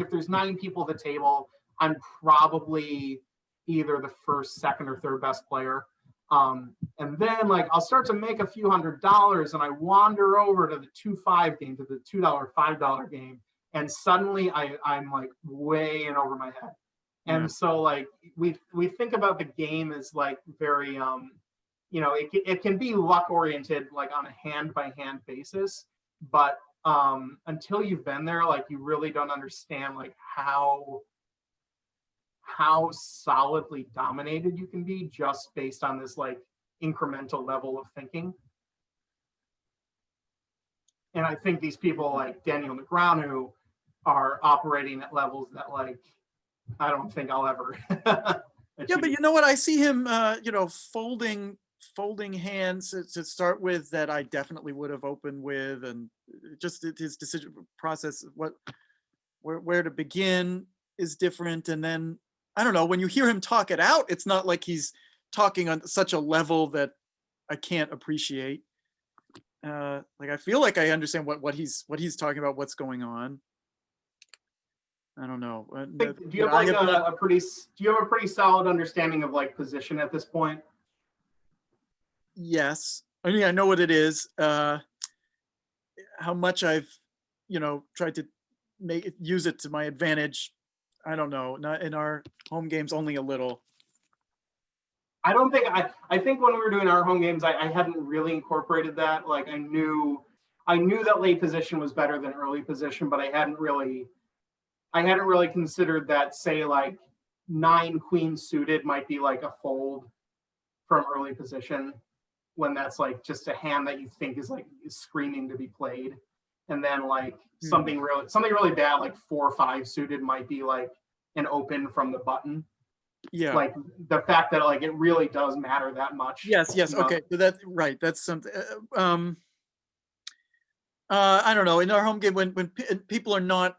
there's 9 people at the table, I'm probably either the first, second, or third best player. And then like I'll start to make a few $100s and I wander over to the 2-5 game, to the $2, $5 game. And suddenly I'm like way in over my head. And so like we think about the game as like very, it can be luck oriented, like on a hand by hand basis. But until you've been there, like you really don't understand like how solidly dominated you can be just based on this like incremental level of thinking. And I think these people like Daniel Negreanu are operating at levels that like I don't think I'll ever Yeah, but you know what? I see him folding hands to start with that I definitely would have opened with, and just his decision process, where to begin is different. And then, I don't know, when you hear him talk it out, it's not like he's talking on such a level that I can't appreciate. Like I feel like I understand what he's talking about, what's going on. I don't know. Do you have like a pretty solid understanding of like position at this point? Yes. I mean, I know what it is. How much I've, tried to use it to my advantage. I don't know. Not in our home games, only a little. I don't think I think when we were doing our home games, I hadn't really incorporated that. Like I knew that late position was better than early position, but I hadn't really considered that, say, like 9 queen suited might be like a fold from early position, when that's like just a hand that you think is screaming to be played. And then like something really bad, like 4 or 5 suited might be like an open from the button. Yeah. Like the fact that like it really does matter that much. Yes. Okay. So that's right. That's something. I don't know. In our home game, when people are not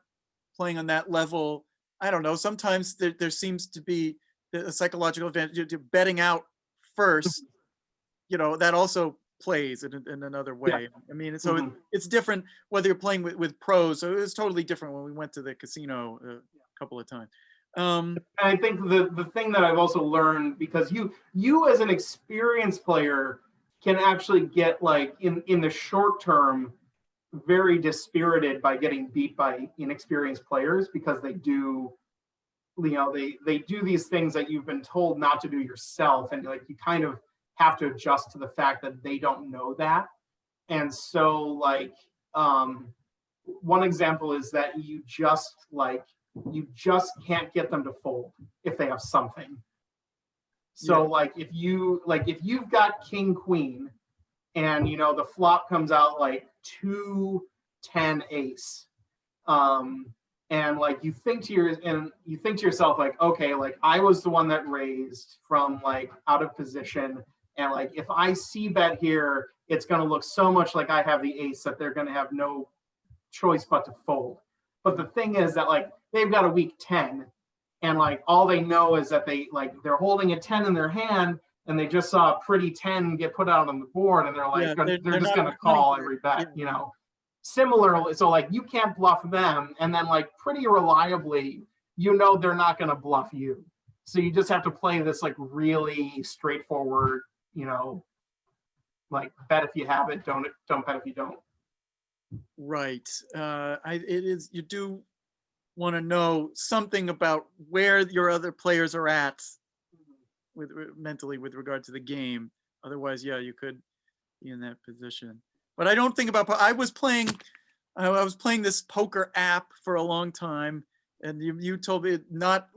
playing on that level, I don't know. Sometimes there seems to be a psychological advantage to betting out first. That also plays in another way. Yeah. I mean, so it's different whether you're playing with pros. So it was totally different when we went to the casino a couple of times. And I think the thing that I've also learned, because you as an experienced player can actually get like in the short term very dispirited by getting beat by inexperienced players, because they do they do these things that you've been told not to do yourself, and like you kind of have to adjust to the fact that they don't know that. And so like one example is that you just can't get them to fold if they have something. So like if you've got king queen and the flop comes out like 2-10 ace, and like you think to yourself like, okay, like I was the one that raised from like out of position, and like if I see bet here, it's going to look so much like I have the ace that they're going to have no choice but to fold. But the thing is that like they've got a weak 10, and like all they know is that they're holding a 10 in their hand, and they just saw a pretty 10 get put out on the board, and they're like they're just going to call every bet, Similarly, so like you can't bluff them, and then like pretty reliably they're not going to bluff you. So you just have to play this like really straightforward, like bet if you have it, don't bet if you don't. Right. You do want to know something about where your other players are at mentally with regard to the game. Otherwise, you could be in that position. But I don't think about. I was playing this poker app for a long time, and you told me not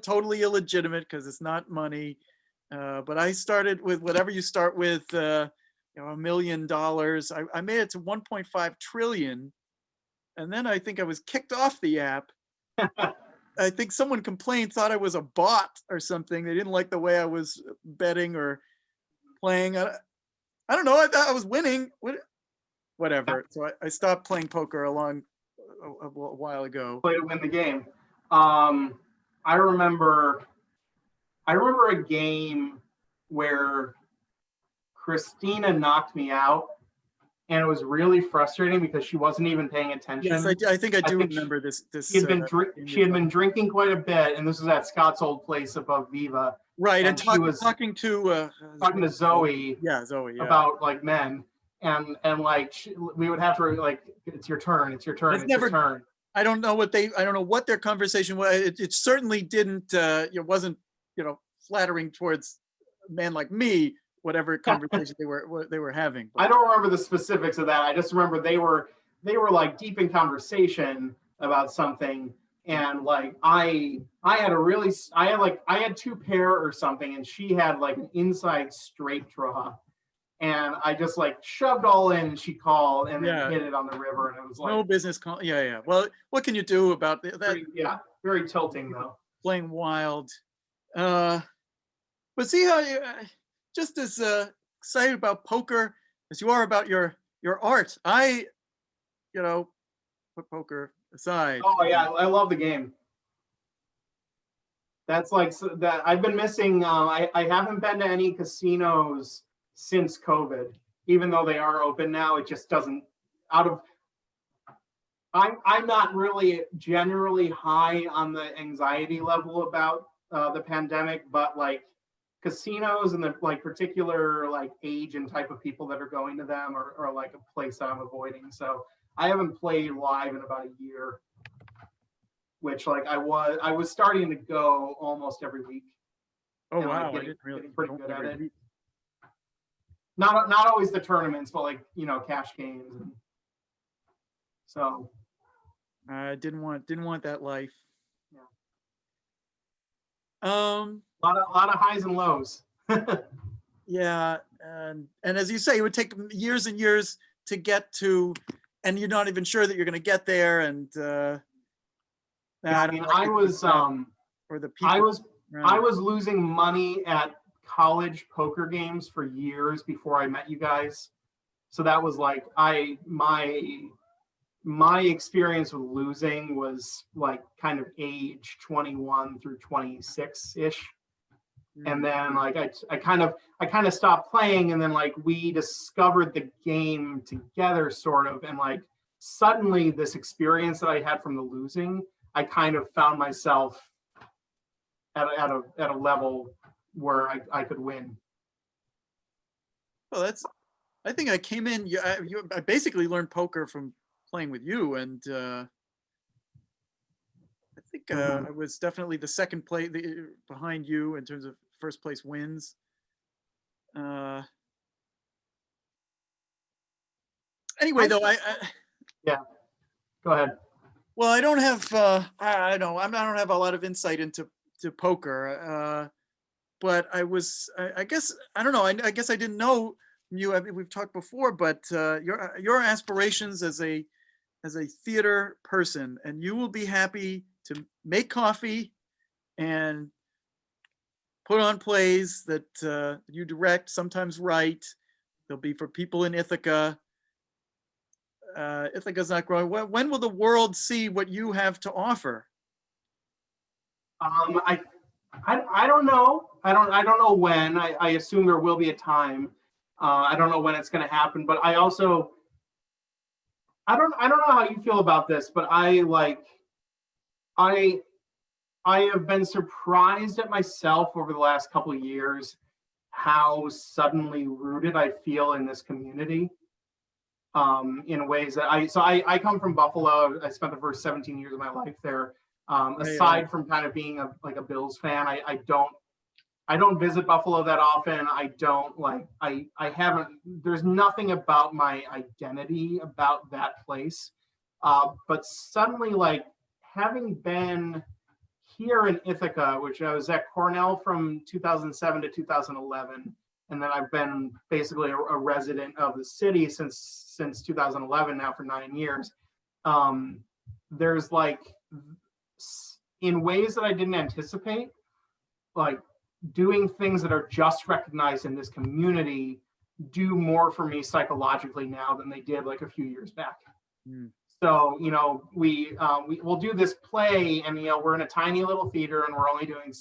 totally illegitimate because it's not money. But I started with whatever you start with. $1 million. I made it to 1.5 trillion, and then I think I was kicked off the app. I think someone thought I was a bot or something. They didn't like the way I was betting or playing. I don't know. I thought I was winning. Whatever. So I stopped playing poker a while ago. Play to win the game. I remember a game where Christina knocked me out, and it was really frustrating because she wasn't even paying attention. Yes, I think I do remember this. She had been drinking quite a bit, and this was at Scott's old place above Viva. Right, and she was talking to Zoe. Yeah, Zoe. Yeah. About like men, and like we would have to like, it's your turn. It's your turn. Your turn. I don't know what their conversation was. It certainly didn't. It wasn't flattering towards a man like me. Whatever conversation they were having. I don't remember the specifics of that. I just remember they were like deep in conversation about something, and like I had 2 pair or something, and she had like an inside straight draw, and I just like shoved all in, and she called, and then hit it on the river, and it was like no business call. Yeah. Well, what can you do about that? Very tilting though. Playing wild. But see how you. Just as excited about poker as you are about your art. I, put poker aside. Oh yeah, I love the game. That's like that I've been missing. I haven't been to any casinos since COVID, even though they are open now. It just doesn't out of. I'm not really generally high on the anxiety level about the pandemic, but like casinos and the like particular like age and type of people that are going to them are like a place that I'm avoiding. So I haven't played live in about a year, which like I was starting to go almost every week. Oh and, like, wow, I didn't really getting pretty go good at every it. week. Not always the tournaments, but like cash games. And so I didn't want that life. Yeah. Um, a lot of highs and lows. yeah, and as you say, it would take years and years to get to, and you're not even sure that you're going to get there. And I mean, I was for the people. I was losing money at college poker games for years before I met you guys. So that was like my experience with losing was like kind of age 21 through 26-ish. And then like I kind of stopped playing, and then like we discovered the game together sort of, and like suddenly this experience that I had from the losing, I kind of found myself at a level where I could win. Well, I think I came in. I basically learned poker from playing with you, and I think I was definitely the second play behind you in terms of first place wins. Anyway, though, yeah, go ahead. Well, I don't have I don't have a lot of insight into poker, but I guess I don't know. I guess I didn't know you. I mean, we've talked before, but your aspirations as a theater person, and you will be happy to make coffee and put on plays that you direct, sometimes write. They'll be for people in Ithaca. Ithaca's not growing. When will the world see what you have to offer? I don't know. I don't know when. I assume there will be a time. I don't know when it's going to happen, but I also I don't know how you feel about this, but I have been surprised at myself over the last couple of years how suddenly rooted I feel in this community. In ways that I come from Buffalo. I spent the first 17 years of my life there. Aside from kind of being a Bills fan, I don't visit Buffalo that often. I haven't, there's nothing about my identity about that place. But suddenly, like, having been here in Ithaca, which I was at Cornell from 2007 to 2011, and then I've been basically a resident of the city since 2011 now for 9 years. There's like, in ways that I didn't anticipate, like doing things that are just recognized in this community do more for me psychologically now than they did like a few years back. So, we'll do this play, and, we're in a tiny little theater, and we're only doing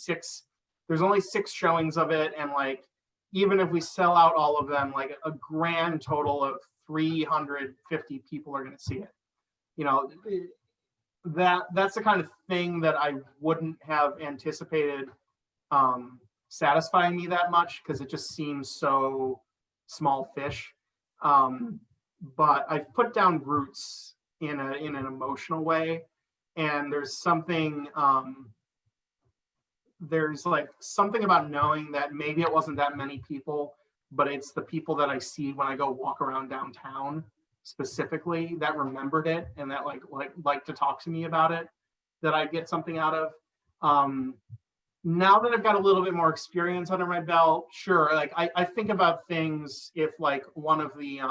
there's only 6 showings of it. And like, even if we sell out all of them, like a grand total of 350 people are going to see it. That's the kind of thing that I wouldn't have anticipated satisfying me that much, because it just seems so small fish. But I've put down roots in an emotional way, and there's something about knowing that maybe it wasn't that many people, but it's the people that I see when I go walk around downtown specifically that remembered it and that like to talk to me about it, that I get something out of. Now that I've got a little bit more experience under my belt, sure, like I think about things if like one of the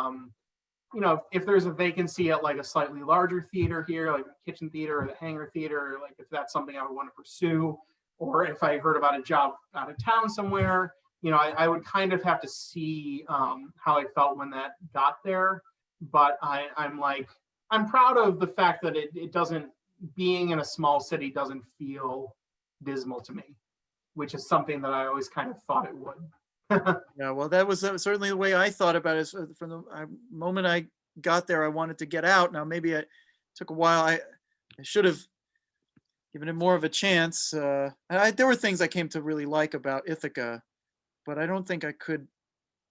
if there's a vacancy at like a slightly larger theater here, like the Kitchen Theater or the Hangar Theater, like if that's something I would want to pursue, or if I heard about a job out of town somewhere, I would kind of have to see how I felt when that got there. But I'm proud of the fact that it doesn't being in a small city doesn't feel dismal to me, which is something that I always kind of thought it would. Yeah, well, that was certainly the way I thought about it. From the moment I got there, I wanted to get out. Now, maybe it took a while. I should have given it more of a chance. There were things I came to really like about Ithaca, but I don't think I could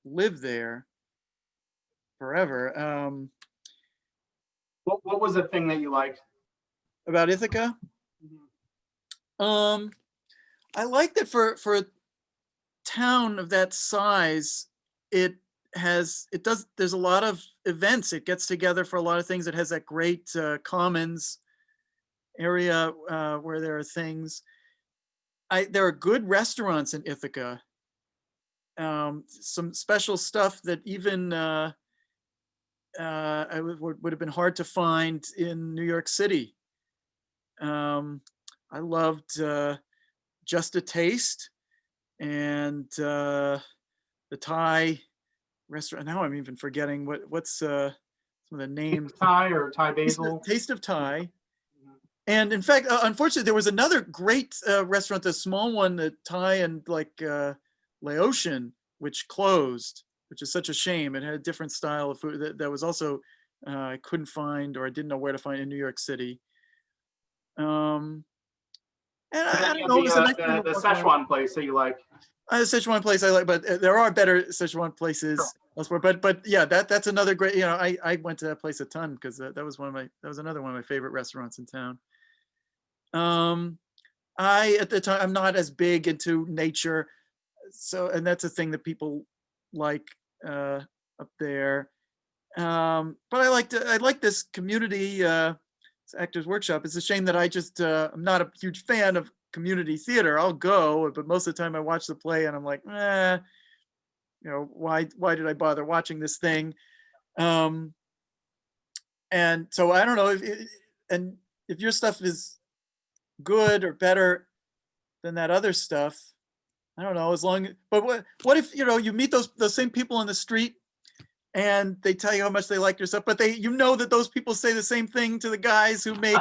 live there forever. What was the thing that you liked about Ithaca? I liked it for a town of that size. There's a lot of events. It gets together for a lot of things. It has that great commons area where there are things. There are good restaurants in Ithaca. Some special stuff that even would have been hard to find in New York City. I loved Just a Taste and the Thai restaurant. Now I'm even forgetting what's some of the names. Thai or Thai basil? Taste of Thai. And in fact, unfortunately, there was another great restaurant, a small one, the Thai and like Laotian, which closed, which is such a shame. It had a different style of food that was also I couldn't find, or I didn't know where to find in New York City. And I don't know. It was a nice the Szechuan place that you like. The Szechuan place I like, but there are better Szechuan places elsewhere. But yeah, that's another great. You know, I went to that place a ton because that was another one of my favorite restaurants in town. At the time, I'm not as big into nature, and that's a thing that people like up there. But I like this community Actors Workshop. It's a shame that I'm not a huge fan of community theater. I'll go, but most of the time I watch the play and I'm like, why did I bother watching this thing? And so I don't know if your stuff is good or better than that other stuff. I don't know, but what if, you meet those same people on the street and they tell you how much they like your stuff, but that those people say the same thing to the guys who make.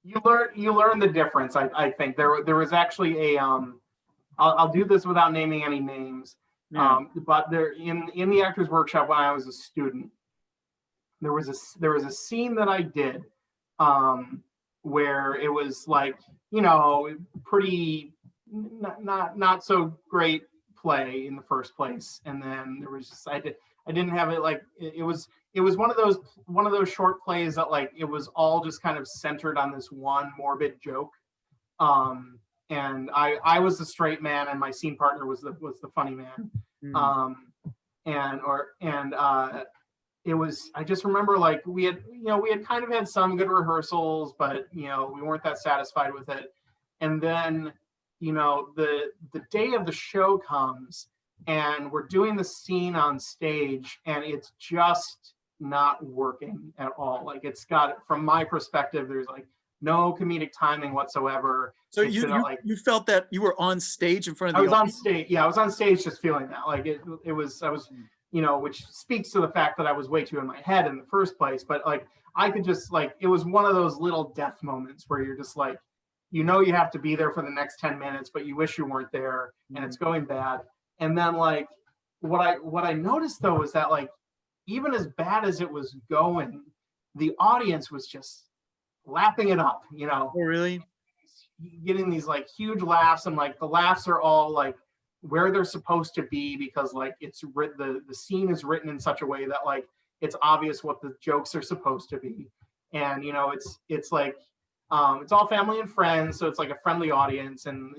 You learn the difference. I think there was actually I'll do this without naming any names. Yeah. But there in the Actors Workshop when I was a student, there was a scene that I did where it was like, pretty not so great play in the first place, and then there was just I didn't have it like it was one of those short plays that like it was all just kind of centered on this one morbid joke, and I was the straight man and my scene partner was the funny man. It was, I just remember like we had kind of had some good rehearsals, but we weren't that satisfied with it. And then the day of the show comes and we're doing the scene on stage and it's just not working at all. Like from my perspective, there's like no comedic timing whatsoever. So you felt that you were on stage in front of the audience? I was on stage. Yeah, I was on stage just feeling that. Like I was, which speaks to the fact that I was way too in my head in the first place. But like I could just like, it was one of those little death moments where you're just like, you have to be there for the next 10 minutes, but you wish you weren't there and it's going bad. And then like what I noticed though is that like even as bad as it was going, the audience was just lapping it up, Oh, really? Getting these like huge laughs, and like the laughs are all like where they're supposed to be because like it's the scene is written in such a way that like it's obvious what the jokes are supposed to be. And it's like it's all family and friends, so it's like a friendly audience, and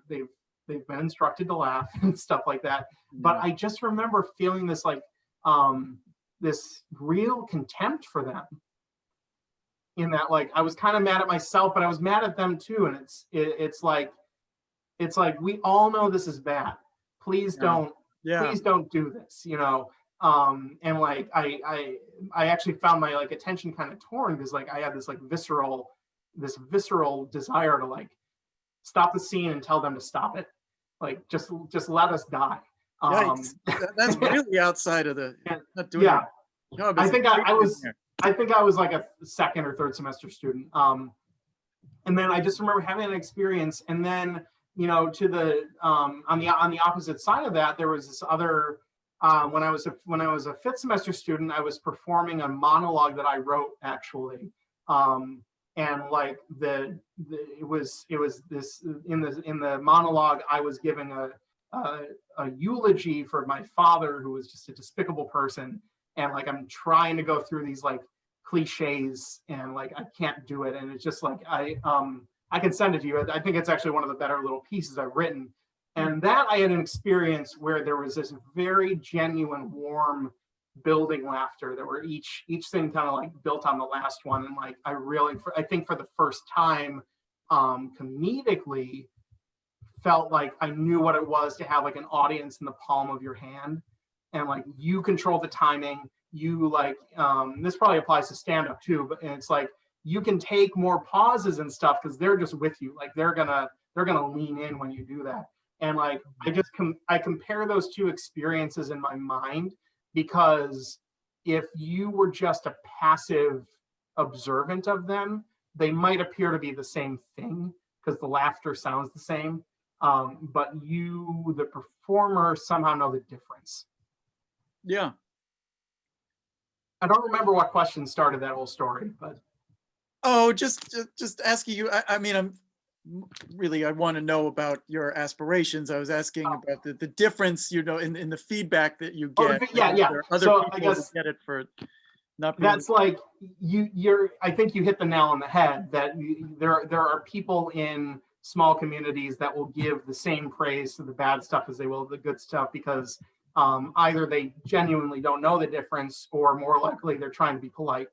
they've been instructed to laugh and stuff like that. Yeah. But I just remember feeling this like this real contempt for them, in that like I was kind of mad at myself, but I was mad at them too. And it's like we all know this is bad. Please don't do this, and like I actually found my like attention kind of torn because like I had this like visceral desire to like stop the scene and tell them to stop it, like just let us die. That's really outside of the not doing yeah. I think I was I think I was like a second or third semester student. And then I just remember having an experience, and then to the on the opposite side of that, there was this other when I was a fifth semester student, I was performing a monologue that I wrote actually, and like it was this in the monologue I was giving a eulogy for my father, who was just a despicable person, and like I'm trying to go through these like cliches, and like I can't do it, and it's just like I can send it to you. I think it's actually one of the better little pieces I've written. And that I had an experience where there was this very genuine, warm building laughter that were each thing kind of like built on the last one. And like I think for the first time, comedically, felt like I knew what it was to have like an audience in the palm of your hand, and like you control the timing. You like this probably applies to stand-up too, but it's like you can take more pauses and stuff because they're just with you. Like they're gonna lean in when you do that. And like I compare those two experiences in my mind, because if you were just a passive observant of them, they might appear to be the same thing because the laughter sounds the same. But you, the performer, somehow know the difference. Yeah. I don't remember what question started that whole story, but. Oh, just asking you. I mean, I want to know about your aspirations. I was asking about the difference, in the feedback that you get. Yeah. There are other So people I guess who get it for not being. That's like you're. I think you hit the nail on the head. That there are people in small communities that will give the same praise to the bad stuff as they will the good stuff, because either they genuinely don't know the difference, or more likely they're trying to be polite.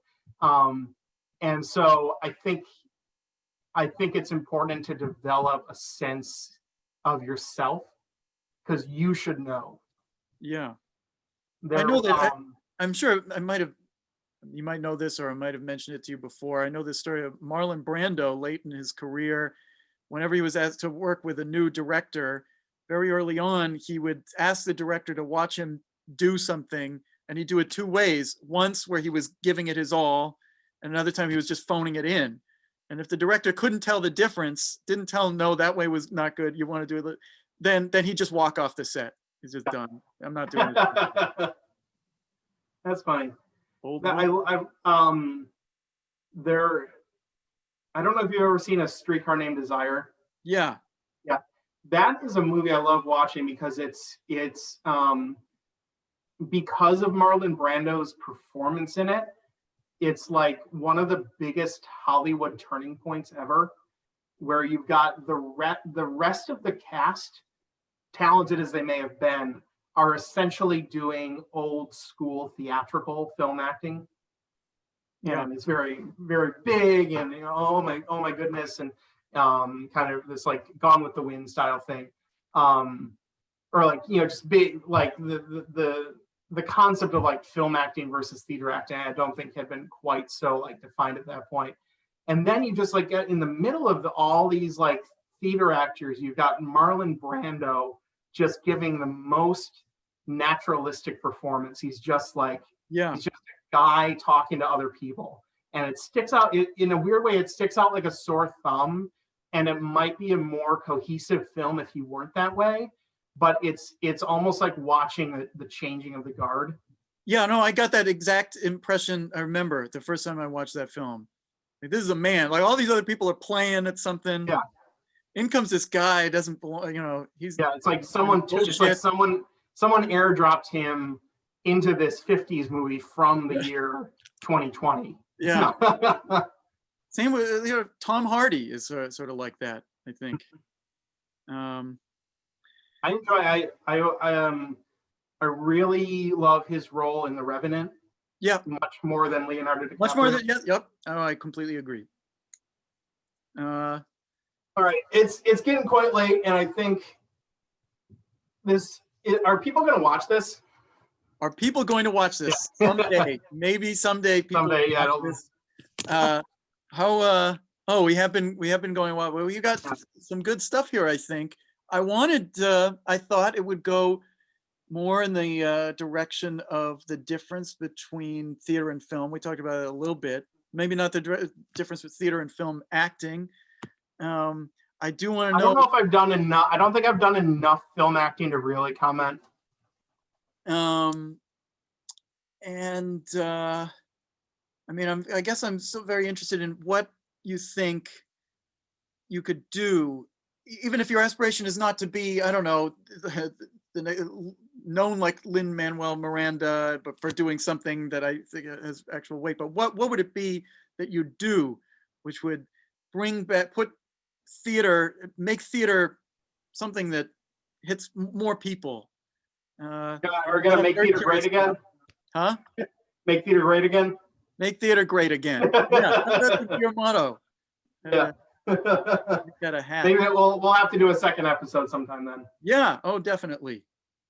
And so I think it's important to develop a sense of yourself, because you should know. Yeah. I know that I'm sure you might know this, or I might have mentioned it to you before. I know this story of Marlon Brando late in his career. Whenever he was asked to work with a new director, very early on, he would ask the director to watch him do something, and he'd do it two ways. Once where he was giving it his all, and another time he was just phoning it in. And if the director couldn't tell the difference, didn't tell him, no, that way was not good, you want to do it, then he'd just walk off the set. He's just done. I'm not doing it. That's funny. I don't know if you've ever seen A Streetcar Named Desire. Yeah. That is a movie I love watching because it's because of Marlon Brando's performance in it. It's like one of the biggest Hollywood turning points ever, where you've got the rest of the cast, talented as they may have been, are essentially doing old school theatrical film acting. Yeah. And it's very, very big, and oh my goodness, and kind of this like Gone with the Wind style thing, or like just big, like the concept of like film acting versus theater acting, I don't think had been quite so like defined at that point. And then you just like get in the middle of all these like theater actors, you've got Marlon Brando just giving the most naturalistic performance. He's just like, he's just a guy talking to other people, and it sticks out in a weird way. It sticks out like a sore thumb, and it might be a more cohesive film if he weren't that way. But it's almost like watching the changing of the guard. Yeah, no, I got that exact impression. I remember the first time I watched that film. Like, this is a man. Like all these other people are playing at something. Yeah. In comes this guy, doesn't belong. He's It's like someone airdropped him into this 50s movie from the year 2020. Yeah. Same with Tom Hardy is sort of like that, I think. I enjoy. I really love his role in The Revenant. Yeah, much more than Leonardo DiCaprio. Much more than yep. Oh, I completely agree. All right, it's getting quite late, and I think are people going to watch this? Are people going to watch this someday? Maybe someday. Someday, yeah. This. We have been going well. Well, you got some good stuff here, I think. I thought it would go more in the direction of the difference between theater and film. We talked about it a little bit. Maybe not the difference with theater and film acting. I do want to I know. don't know if I've done enough. I don't think I've done enough film acting to really comment. I mean, I guess I'm still very interested in what you think you could do, even if your aspiration is not to be, I don't know, known like Lin-Manuel Miranda, but for doing something that I think has actual weight. But what would it be that you do, which would bring back, make theater something that hits more people? We're gonna make theater great again. Huh? Make theater great again. Make theater great again. Yeah, that's your motto. Yeah. Got a hat. Maybe we'll have to do a second episode sometime then. Yeah. Oh, definitely.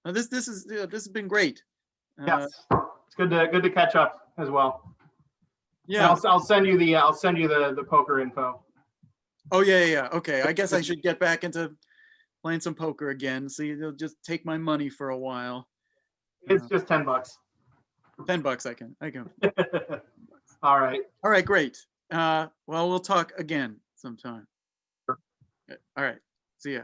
This has been great. Yes, it's good to catch up as well. Yeah. And I'll send you the poker info. Oh yeah. Okay. I guess I should get back into playing some poker again. So you'll just take my money for a while. It's just $10. $10. I can. All right. All right. Great. Well, we'll talk again sometime. Sure. All right. See ya.